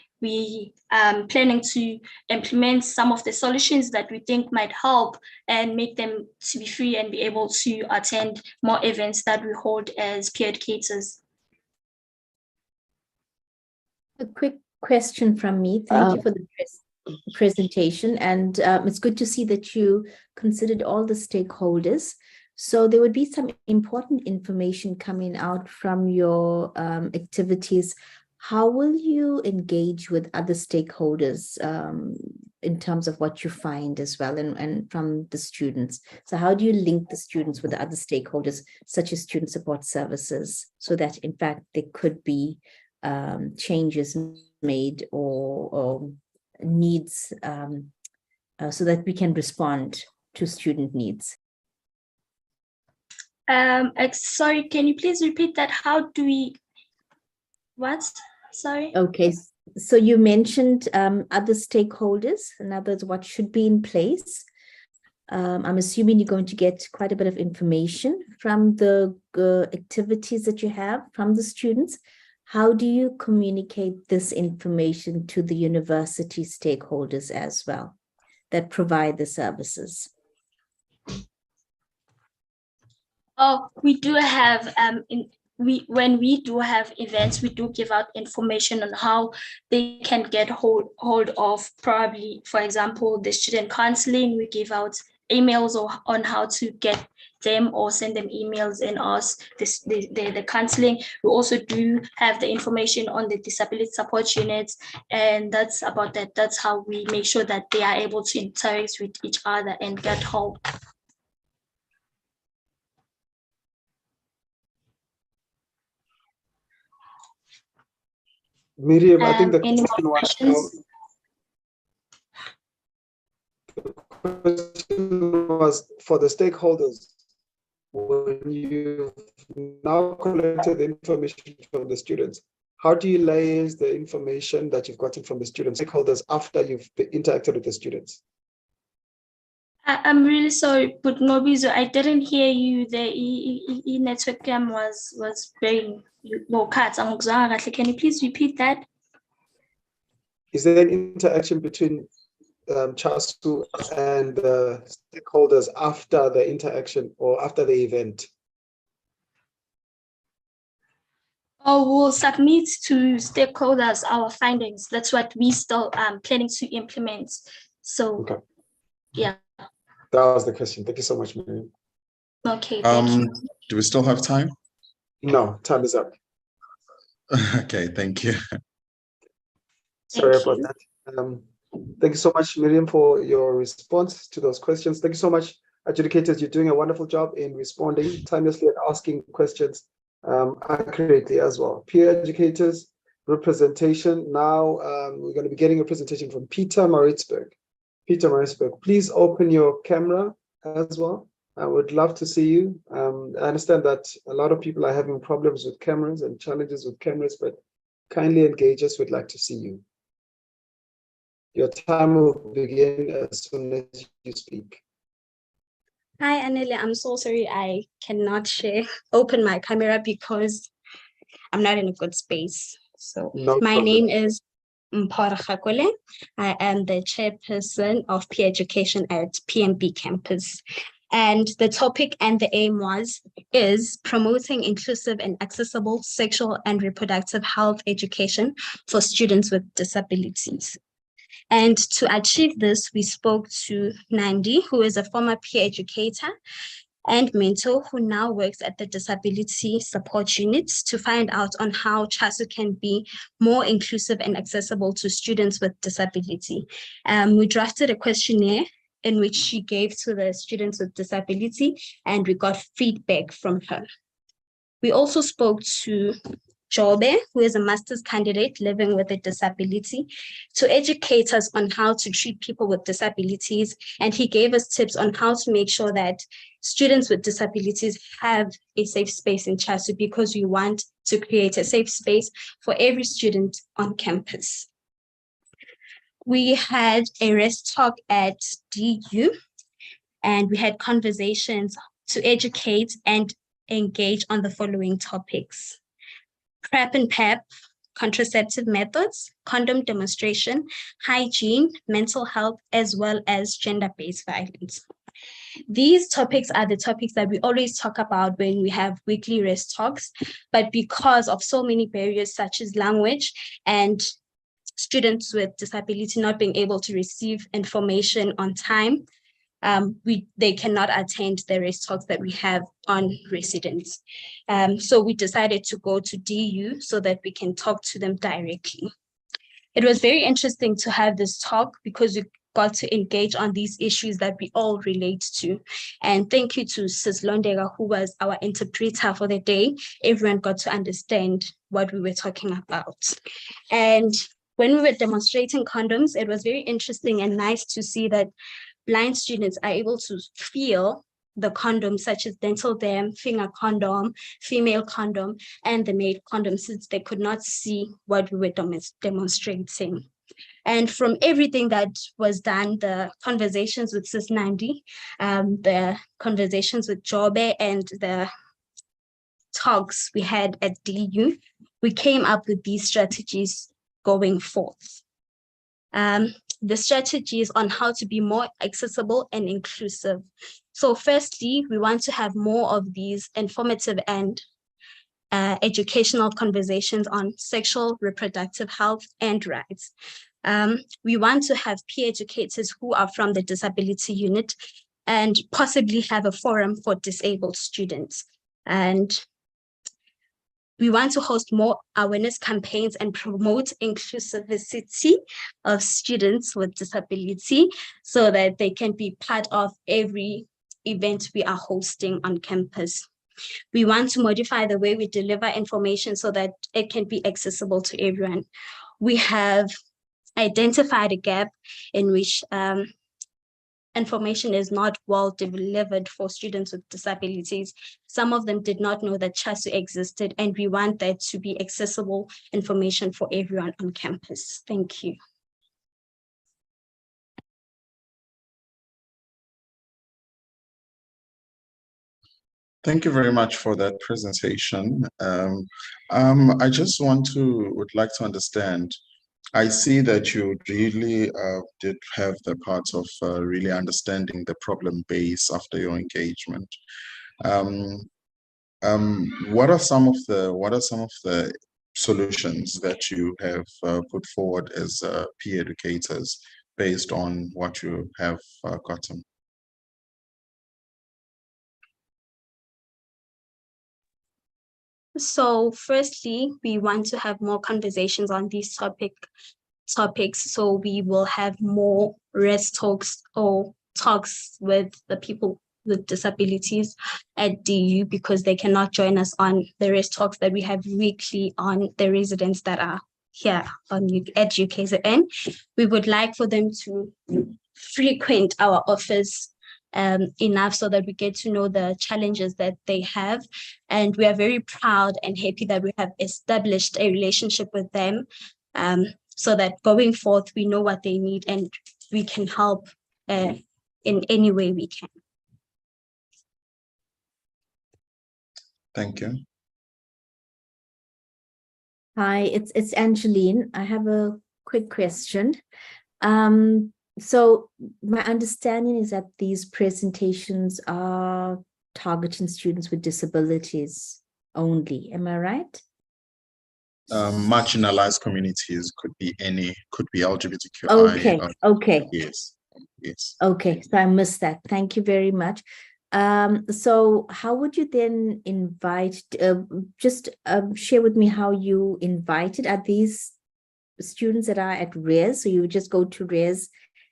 planning to implement some of the solutions that we think might help and make them to be free and be able to attend more events that we hold as peer educators. A quick question from me. Thank you for the presentation. And it's good to see that you considered all the stakeholders. So there would be some important information coming out from your activities. How will you engage with other stakeholders in terms of what you find as well, and from the students? So how do you link the students with the other stakeholders, such as student support services, so that in fact there could be changes made or needs so that we can respond to student needs? Sorry, can you please repeat that? How do we, what? Sorry. Okay, so you mentioned other stakeholders, in other words, what should be in place. I'm assuming you're going to get quite a bit of information from the activities that you have from the students. How do you communicate this information to the university stakeholders as well that provide the services? Oh, we do have when we do have events, we do give out information on how they can get hold of, probably, for example, the student counseling. We give out emails on how to get them, or send them emails and ask the counseling. We also do have the information on the disability support units, and that's about that. That's how we make sure that they are able to interact with each other and get help. Miriam, I think the Any question more was, questions? the question was for the stakeholders. When you've now collected the information from the students, how do you liaise the information that you've gotten from the students, stakeholders, after you've interacted with the students? I'm really sorry, but Nobizo, I didn't hear you. The network was very low cut. Can you please repeat that? Is there an interaction between CHASU and the stakeholders after the interaction or after the event? Oh, we'll submit to stakeholders our findings. That's what we still planning to implement. So, okay. Yeah. That was the question. Thank you so much, Miriam. Okay, thank you. Do we still have time? No, time is up. Okay, thank you. Sorry about that. Thank you so much, Miriam, for your response to those questions. Thank you so much, adjudicators. You're doing a wonderful job in responding timelessly and asking questions accurately as well. Peer educators, representation. Now we're going to be getting a presentation from Peter Maritzburg. Peter Maritzburg, please open your camera as well. I would love to see you. I understand that a lot of people are having problems with cameras and challenges with cameras, but kindly engage us. We'd like to see you. Your time will begin as soon as you speak. Hi, Anele. I'm so sorry I cannot open my camera because I'm not in a good space. So my name is Mpora Khakole. I am the chairperson of peer education at PMB campus. And the topic and the aim is promoting inclusive and accessible sexual and reproductive health education for students with disabilities. And to achieve this, we spoke to Nandi, who is a former peer educator and mentor who now works at the Disability Support Unit, to find out on how CHASU can be more inclusive and accessible to students with disability. We drafted a questionnaire in which she gave to the students with disability, and we got feedback from her. We also spoke to Jobe, who is a master's candidate living with a disability, to educate us on how to treat people with disabilities. And he gave us tips on how to make sure that students with disabilities have a safe space in CHASU, because we want to create a safe space for every student on campus. We had a rest talk at DU, and we had conversations to educate and engage on the following topics: PrEP and PEP, contraceptive methods, condom demonstration, hygiene, mental health, as well as gender-based violence. These topics are the topics that we always talk about when we have weekly rest talks, but because of so many barriers such as language and students with disability not being able to receive information on time, they cannot attend the rest talks that we have on residents. So we decided to go to DU so that we can talk to them directly. It was very interesting to have this talk because we got to engage on these issues that we all relate to. And thank you to Sis Londega, who was our interpreter for the day. Everyone got to understand what we were talking about. And when we were demonstrating condoms, it was very interesting and nice to see that blind students are able to feel the condoms, such as dental dam, finger condom, female condom, and the male condom, since they could not see what we were demonstrating. And from everything that was done, the conversations with Sis Nandi, the conversations with Jobe, and the talks we had at DU, we came up with these strategies going forth. The strategies on how to be more accessible and inclusive. So firstly, we want to have more of these informative and educational conversations on sexual reproductive health and rights. We want to have peer educators who are from the disability unit and possibly have a forum for disabled students. And we want to host more awareness campaigns and promote inclusivity of students with disability so that they can be part of every event we are hosting on campus. We want to modify the way we deliver information so that it can be accessible to everyone. We have identified a gap in which information is not well delivered for students with disabilities. Some of them did not know that CHASU existed, and we want that to be accessible information for everyone on campus. Thank you. Thank you very much for that presentation. I just would like to understand, I see that you really did have the part of really understanding the problem base after your engagement. What are some of the solutions that you have put forward as peer educators based on what you have gotten? So firstly, we want to have more conversations on these topics. So we will have more rest talks or talks with the people with disabilities at DU, because they cannot join us on the rest talks that we have weekly on the residents that are here at UKZN. We would like for them to frequent our office enough so that we get to know the challenges that they have. And we are very proud and happy that we have established a relationship with them, so that going forth, we know what they need and we can help in any way we can. Thank you. Hi, it's Angeline. I have a quick question. So my understanding is that these presentations are targeting students with disabilities only. Am I right? Marginalized communities could be LGBTQI. Okay. Yes. Yes. Okay, so I missed that. Thank you very much. So how would you then invite, share with me how you invited? Are these students that are at RES? So you would just go to RES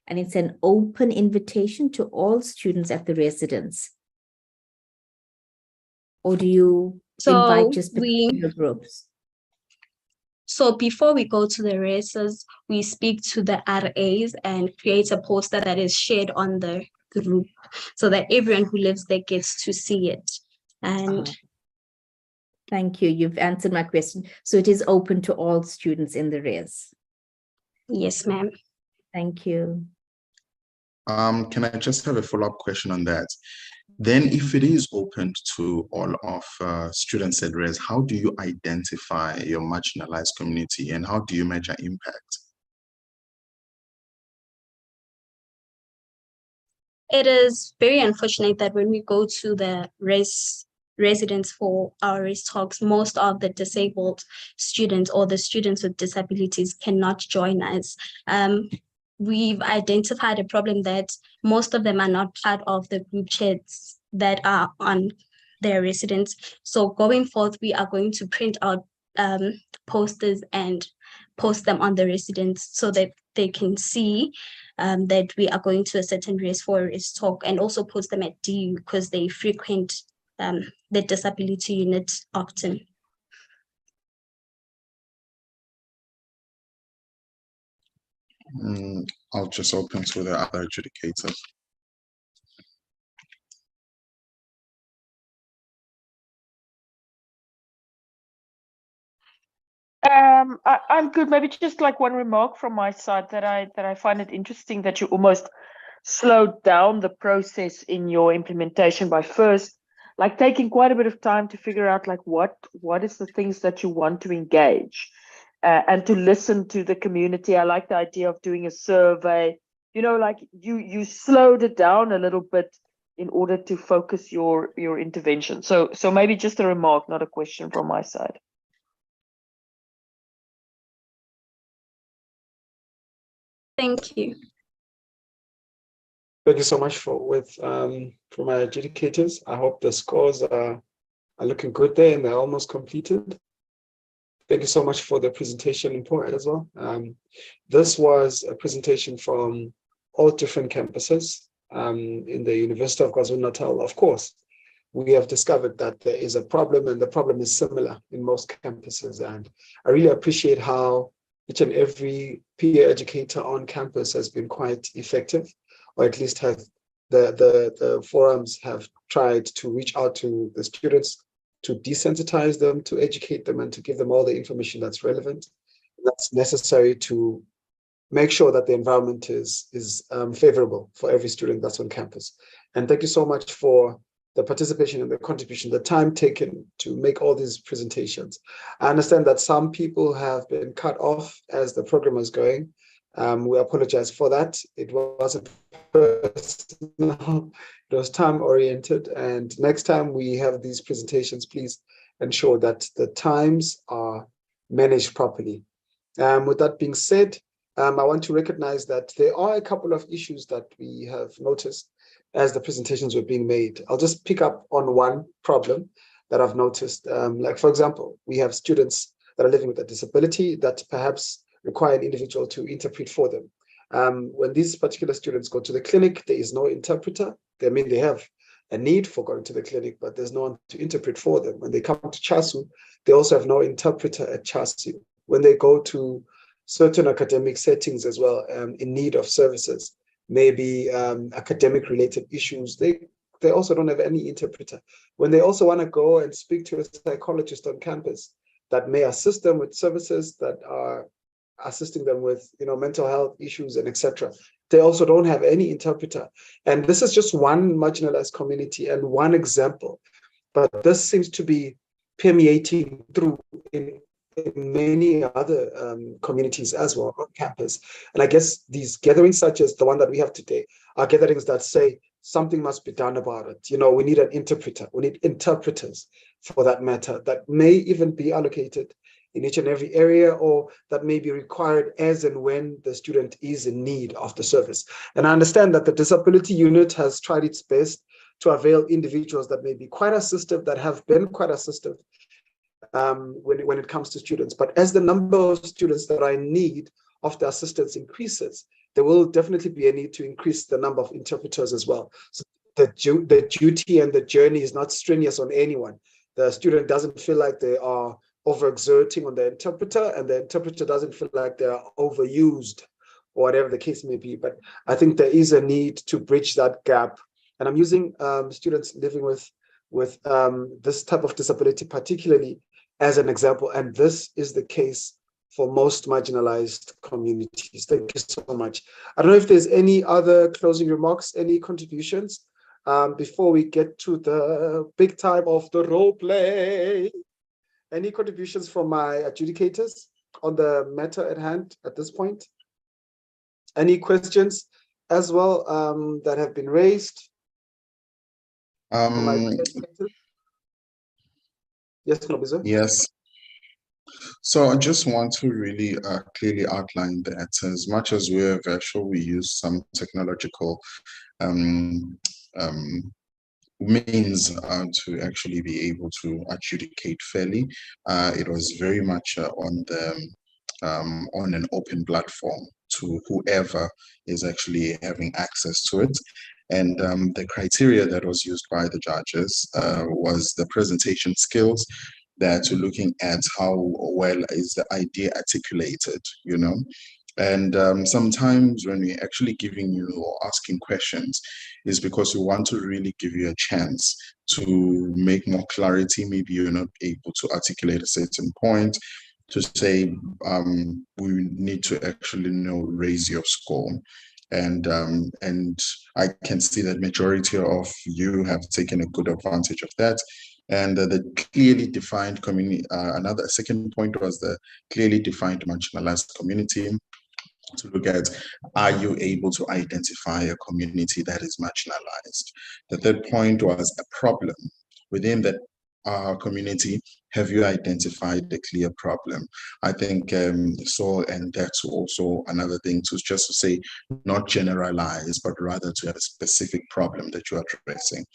and it's an open invitation to all students at the residence? Or do you invite just particular groups? So before we go to the races, we speak to the RAs and create a poster that is shared on the group so that everyone who lives there gets to see it. And thank you. You've answered my question. So it is open to all students in the res? Yes, ma'am. Thank you. Can I just have a follow-up question on that? Then if it is open to all of students at res, how do you identify your marginalized community and how do you measure impact? It is very unfortunate that when we go to the residents for our res talks, most of the disabled students or the students with disabilities cannot join us. We've identified a problem that most of them are not part of the group chats that are on their residents. So going forth, we are going to print out posters and post them on the residents so that they can see that we are going to a certain race for a race talk, and also post them at DU because they frequent the disability unit often. I'll just open to the other adjudicators. I'm good. Maybe just like one remark from my side that I find it interesting that you almost slowed down the process in your implementation by first like taking quite a bit of time to figure out like what is the things that you want to engage and to listen to the community. I like the idea of doing a survey. You know, like you slowed it down a little bit in order to focus your intervention. So maybe just a remark, not a question from my side. Thank you. Thank you so much for my adjudicators. I hope the scores are looking good there and they're almost completed. Thank you so much for the presentation input as well. This was a presentation from all different campuses in the University of KwaZulu-Natal. Of course, we have discovered that there is a problem and the problem is similar in most campuses. And I really appreciate how each and every peer educator on campus has been quite effective, or at least have the forums have tried to reach out to the students to desensitize them, to educate them, and to give them all the information that's relevant, that's necessary to make sure that the environment is favorable for every student that's on campus. And thank you so much for the participation and the contribution, the time taken to make all these presentations. I understand that some people have been cut off as the program was going. We apologize for that. It wasn't personal, it was time-oriented. And next time we have these presentations, please ensure that the times are managed properly. With that being said, I want to recognize that there are a couple of issues that we have noticed as the presentations were being made. I'll just pick up on one problem that I've noticed. Like, for example, we have students that are living with a disability that perhaps require an individual to interpret for them. When these particular students go to the clinic, there is no interpreter. They have a need for going to the clinic, but there's no one to interpret for them. When they come to CHASU, they also have no interpreter at CHASU. When they go to certain academic settings as well, in need of services, maybe academic related issues, they also don't have any interpreter. When they also want to go and speak to a psychologist on campus that may assist them with services that are assisting them with mental health issues and etc., they also don't have any interpreter. And this is just one marginalized community and one example, but this seems to be permeating through in in many other communities as well on campus. And I guess these gatherings, such as the one that we have today, are gatherings that say something must be done about it. You know, we need an interpreter, we need interpreters for that matter, that may even be allocated in each and every area, or that may be required as and when the student is in need of the service. And I understand that the disability unit has tried its best to avail individuals that may be quite assistive, that have been quite assistive when it comes to students. But as the number of students that are in need of the assistance increases, there will definitely be a need to increase the number of interpreters as well. So the duty and the journey is not strenuous on anyone. The student doesn't feel like they are overexerting on the interpreter, and the interpreter doesn't feel like they are overused, or whatever the case may be. But I think there is a need to bridge that gap. And I'm using students living with this type of disability particularly as an example. And this is the case for most marginalized communities. Thank you so much. I don't know if there's any other closing remarks, any contributions before we get to the big time of the role play. Any contributions from my adjudicators on the matter at hand at this point? Any questions as well that have been raised? Yes, Nobizo? Yes. So I just want to really clearly outline that as much as we're sure we use some technological means to actually be able to adjudicate fairly, it was very much on an open platform to whoever is actually having access to it. And the criteria that was used by the judges was the presentation skills, that you're looking at how well is the idea articulated, you know. And sometimes when we're actually giving you or asking questions, is because we want to really give you a chance to make more clarity. Maybe you're not able to articulate a certain point, to say we need to actually raise your score. And I can see that majority of you have taken a good advantage of that. And the clearly defined community, another second point was the clearly defined marginalized community, to look at, are you able to identify a community that is marginalized? The third point was a problem within that community. Have you identified a clear problem? I think so, and that's also another thing, to just to say, not generalize, but rather to have a specific problem that you are addressing.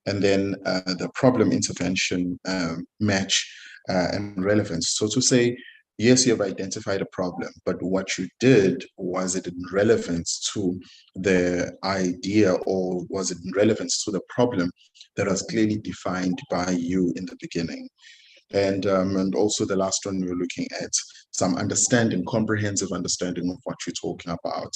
And then the problem intervention match and relevance. So to say, yes, you have identified a problem, but what you did, was it in relevance to the idea, or was it in relevance to the problem that was clearly defined by you in the beginning? And also the last one, we're looking at some understanding, comprehensive understanding of what you're talking about.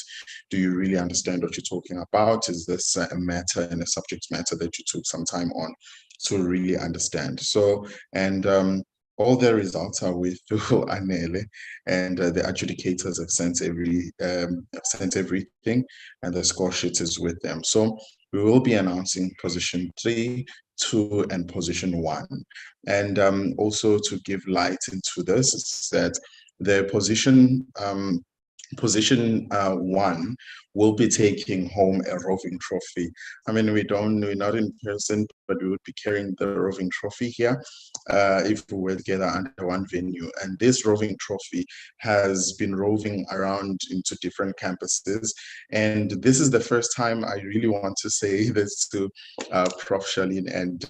Do you really understand what you're talking about? Is this a matter and a subject matter that you took some time on to really understand? So, and all the results are with Anele, and the adjudicators have sent everything, and the score sheet is with them. So we will be announcing position 3, 2, and position 1. And also to give light into this, is that the position 1 will be taking home a roving trophy. I mean, we're not in person, but we would be carrying the roving trophy here if we were together under one venue. And this roving trophy has been roving around into different campuses. And this is the first time I really want to say this to Prof. Charlene and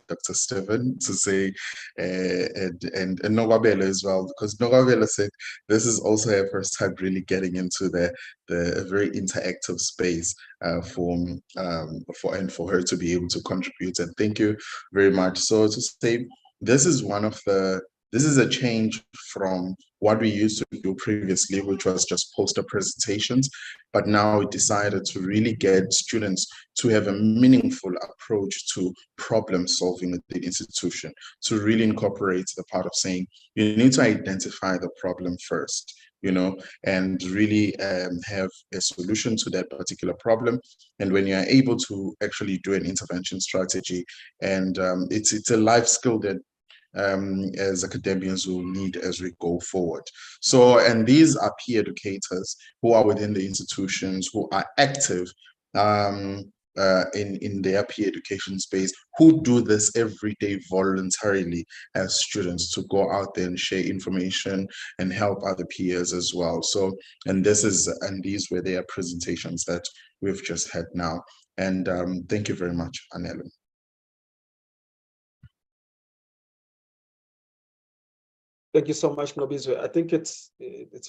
Dr. Stephen, to say, and Nogabela as well, because Nogabela said this is also her first time really getting into the very interactive space for her to be able to contribute. And thank you very much. So to say, this is a change from what we used to do previously, which was just poster presentations. But now we decided to really get students to have a meaningful approach to problem solving at the institution, to really incorporate the part of saying, you need to identify the problem first, and really have a solution to that particular problem. And when you're able to actually do an intervention strategy, and it's a life skill that as academians will need as we go forward. So, and these are peer educators who are within the institutions, who are active in their peer education space, who do this every day voluntarily as students to go out there and share information and help other peers as well. So, and these were their presentations that we've just had now. And thank you very much, Anele. Thank you so much, Nobizwe. I think it's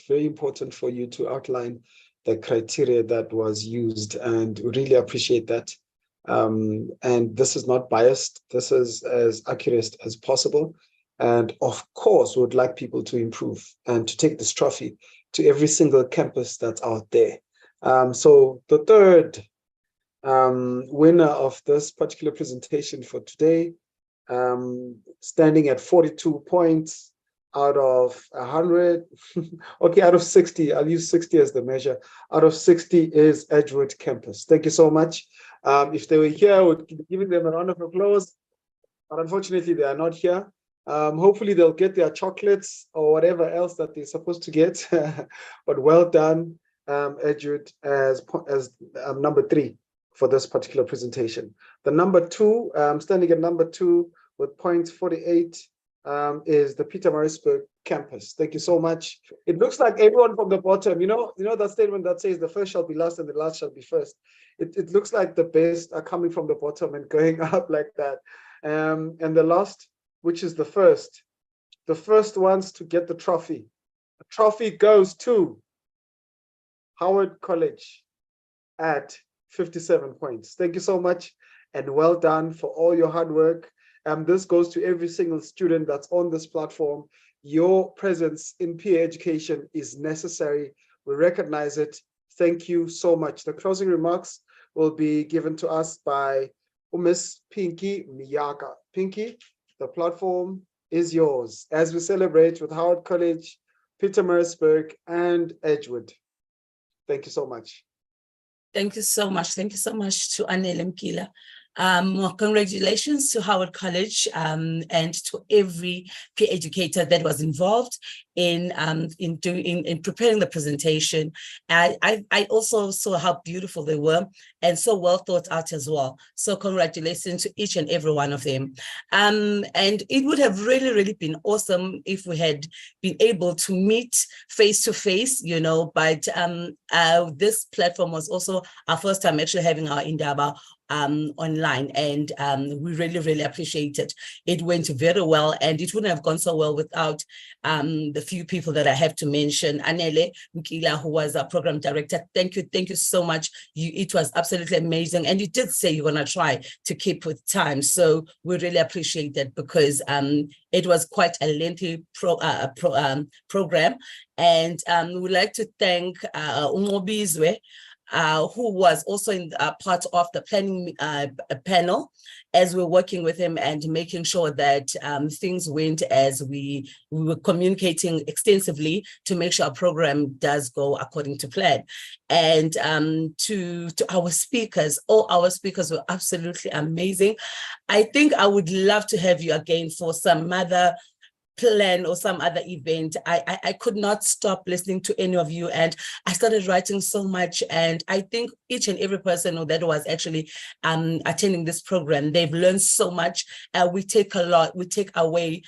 very important for you to outline the criteria that was used, and we really appreciate that. And this is not biased. This is as accurate as possible. And of course, we would like people to improve and to take this trophy to every single campus that's out there. So the third winner of this particular presentation for today, standing at 42 points out of 100, okay, out of 60, I'll use 60 as the measure. Out of 60 is Edgewood campus. Thank you so much. If they were here, we'd be giving them a round of applause, but unfortunately they are not here. Hopefully they'll get their chocolates or whatever else that they're supposed to get. But well done, Edgewood, as number 3 for this particular presentation. The number 2, standing at number 2 with points 48, is the Pietermaritzburg campus. Thank you so much. It looks like everyone from the bottom, you know that statement that says the first shall be last and the last shall be first. It looks like the best are coming from the bottom and going up like that. And the last, which is the first ones to get the trophy. The trophy goes to Howard College at 57 points. Thank you so much, and well done for all your hard work. This goes to every single student that's on this platform. Your presence in peer education is necessary. We recognize it. Thank you so much. The closing remarks will be given to us by Miss Pinky Miyaka. Pinky, the platform is yours as we celebrate with Howard College, Pietermaritzburg, and Edgewood. Thank you so much. Thank you so much. Thank you so much to Anele Mkila. Congratulations to Howard College and to every peer educator that was involved in preparing the presentation. I also saw how beautiful they were and so well thought out as well. So congratulations to each and every one of them. And it would have really, really been awesome if we had been able to meet face to face, but this platform was also our first time actually having our Indaba online, and we really, really appreciate it. It went very well, and it wouldn't have gone so well without the few people that I have to mention. Anele Mkila, who was our program director, thank you so much. It was absolutely amazing, and you did say you're going to try to keep with time, so we really appreciate that, because it was quite a lengthy program. And we would like to thank Umobizwe, who was also in part of the planning panel, as we're working with him and making sure that things went as we were communicating extensively to make sure our program does go according to plan. And to our speakers, all our speakers were absolutely amazing. I think I would love to have you again for some other plan or some other event. I could not stop listening to any of you, and I started writing so much, and I think each and every person that was actually attending this program, they've learned so much. We take away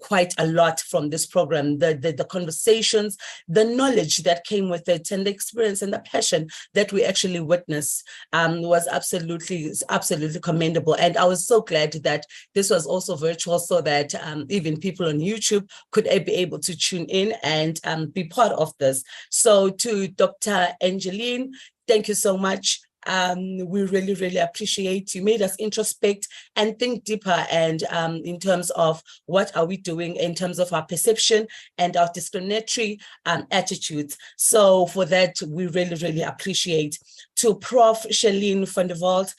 quite a lot from this program, the conversations, the knowledge that came with it, and the experience and the passion that we actually witnessed was absolutely commendable. And I was so glad that this was also virtual, so that even people on YouTube could be able to tune in and be part of this. So to Dr. Angeline, thank you so much. We really, really appreciate you. Made us introspect and think deeper, and in terms of what are we doing in terms of our perception and our discriminatory attitudes. So for that, we really, really appreciate. To Prof. Shalene van der Walt,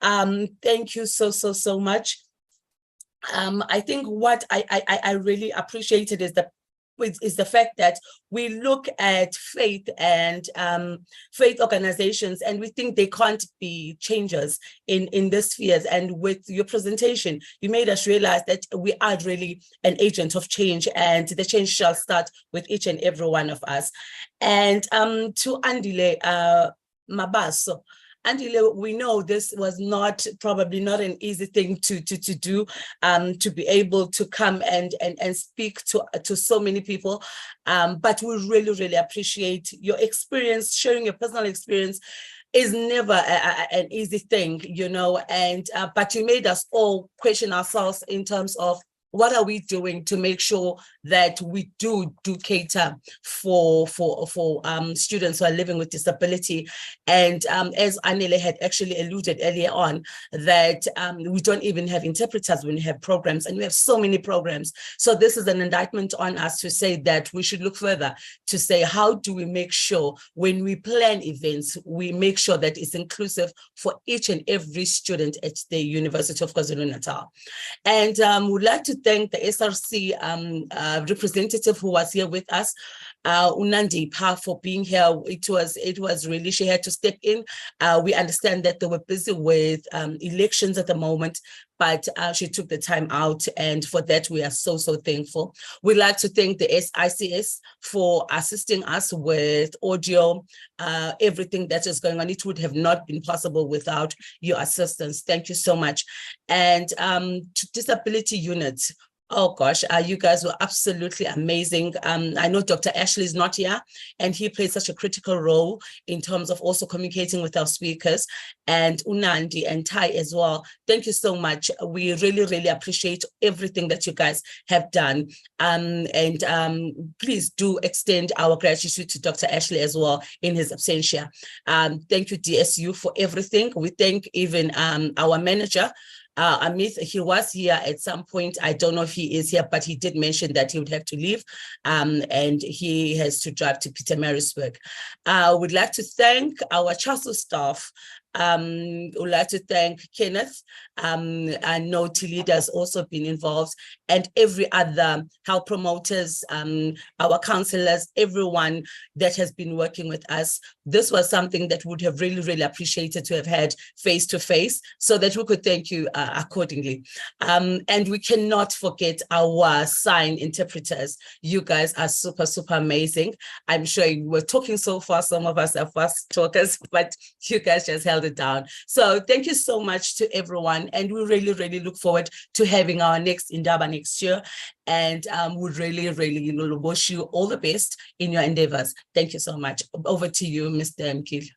thank you so much. I think what I really appreciated is the is the fact that we look at faith and faith organizations, and we think they can't be changers in the spheres. And with your presentation, you made us realize that we are really an agent of change, and the change shall start with each and every one of us. And to Andile Mabaso. Andile, we know this was probably not an easy thing to do, to be able to come and speak to so many people. But we really, really appreciate your experience, sharing your personal experience is never an easy thing, you know, and but you made us all question ourselves in terms of what are we doing to make sure that we do cater for students who are living with disability. And as Anele had actually alluded earlier on, that we don't even have interpreters when we have programs, and we have so many programs. So this is an indictment on us to say that we should look further to say, how do we make sure when we plan events, we make sure that it's inclusive for each and every student at the University of KwaZulu-Natal. And we'd like to thank the SRC representative who was here with us, Unandi Pa, for being here. It was really, she had to step in. We understand that they were busy with elections at the moment, but she took the time out, and for that we are so thankful. We'd like to thank the SICS for assisting us with audio, everything that is going on. It would have not been possible without your assistance. Thank you so much. And to disability units, oh gosh, you guys were absolutely amazing. I know Dr. Ashley is not here, and he played such a critical role in terms of also communicating with our speakers, and Unandi and Tai as well. Thank you so much. We really, really appreciate everything that you guys have done. Please do extend our gratitude to Dr. Ashley as well in his absentia. Thank you, DSU, for everything. We thank even our manager, Amit. He was here at some point. I don't know if he is here, but he did mention that he would have to leave, and he has to drive to Pietermaritzburg. We'd like to thank our CHASU staff. We'd like to thank Kenneth. I know Tilida has also been involved, and every other health promoters, our counselors, everyone that has been working with us. This was something that would have really, really appreciated to have had face to face, so that we could thank you accordingly. And we cannot forget our sign interpreters. You guys are super, super amazing. I'm sure you were talking so fast. Some of us are fast talkers, but you guys just held it down. So thank you so much to everyone. And we really, really look forward to having our next Indaba next year. And we really, really wish you all the best in your endeavors. Thank you so much. Over to you, Mr. Mkil.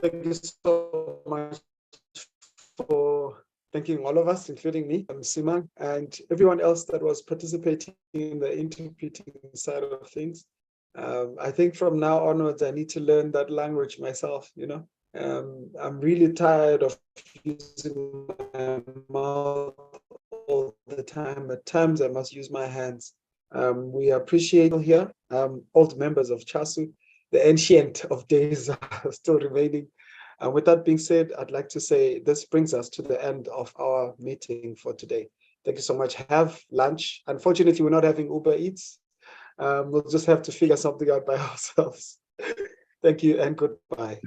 Thank you so much for thanking all of us, including me, Simang, and everyone else that was participating in the interpreting side of things. I think from now onwards, I need to learn that language myself, you know. I'm really tired of using my mouth all the time. At times, I must use my hands. We appreciate here, old members of CHASU. The ancient of days are still remaining. And with that being said, I'd like to say this brings us to the end of our meeting for today. Thank you so much. Have lunch. Unfortunately, we're not having Uber Eats. We'll just have to figure something out by ourselves. Thank you and goodbye.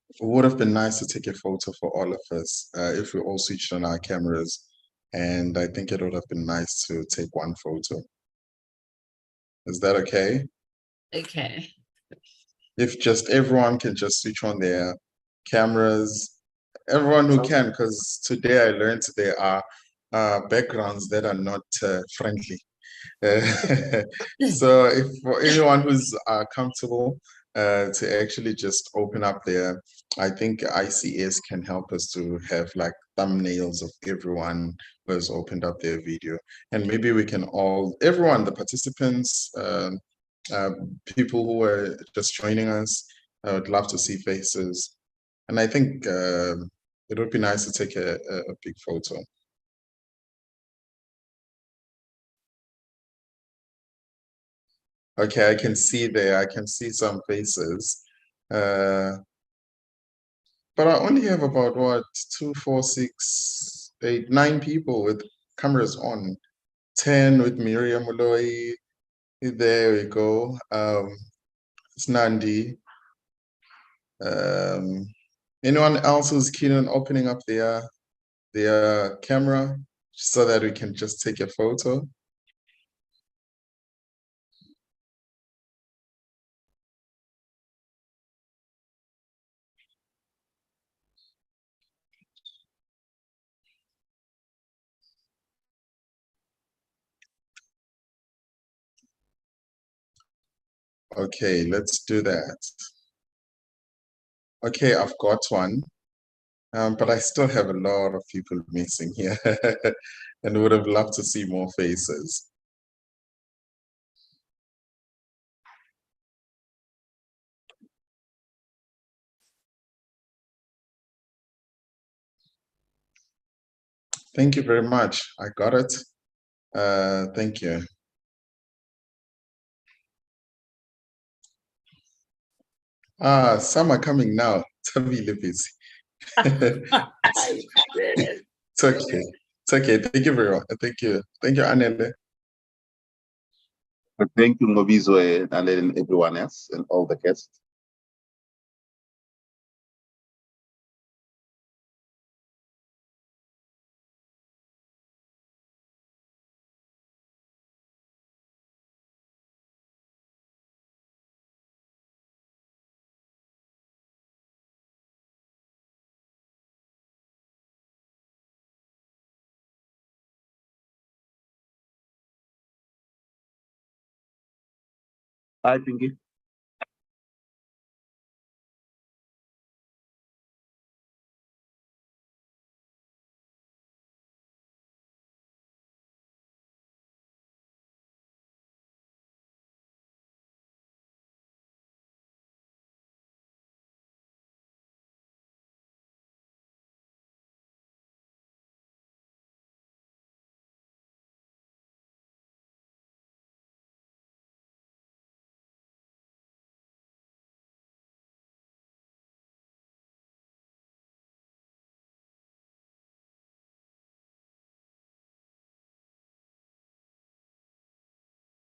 It would have been nice to take a photo for all of us if we all switched on our cameras. And I think it would have been nice to take one photo. Is that okay? Okay. If just everyone can just switch on their cameras, everyone who can, because today I learned there are backgrounds that are not friendly. So if for anyone who's comfortable to actually just open up there, I think ICS can help us to have like thumbnails of everyone who has opened up their video. And maybe we can all, everyone, the participants, people who are just joining us, I would love to see faces. And I think it would be nice to take a big photo. Okay, I can see there, I can see some faces. But I only have about, what, 2, 4, 6 9 people with cameras on, 10 with Miriam Moloi. There we go. It's Nandi. Anyone else who's keen on opening up their camera so that we can just take a photo? Okay, let's do that. Okay, I've got one, but I still have a lot of people missing here and would have loved to see more faces. Thank you very much. I got it. Thank you. Some are coming now. Tabile busy. It's okay. It's okay. Thank you very much. Thank you. Thank you, Anele. Thank you, Ngobizo, and everyone else and all the guests. Hi, Pinky.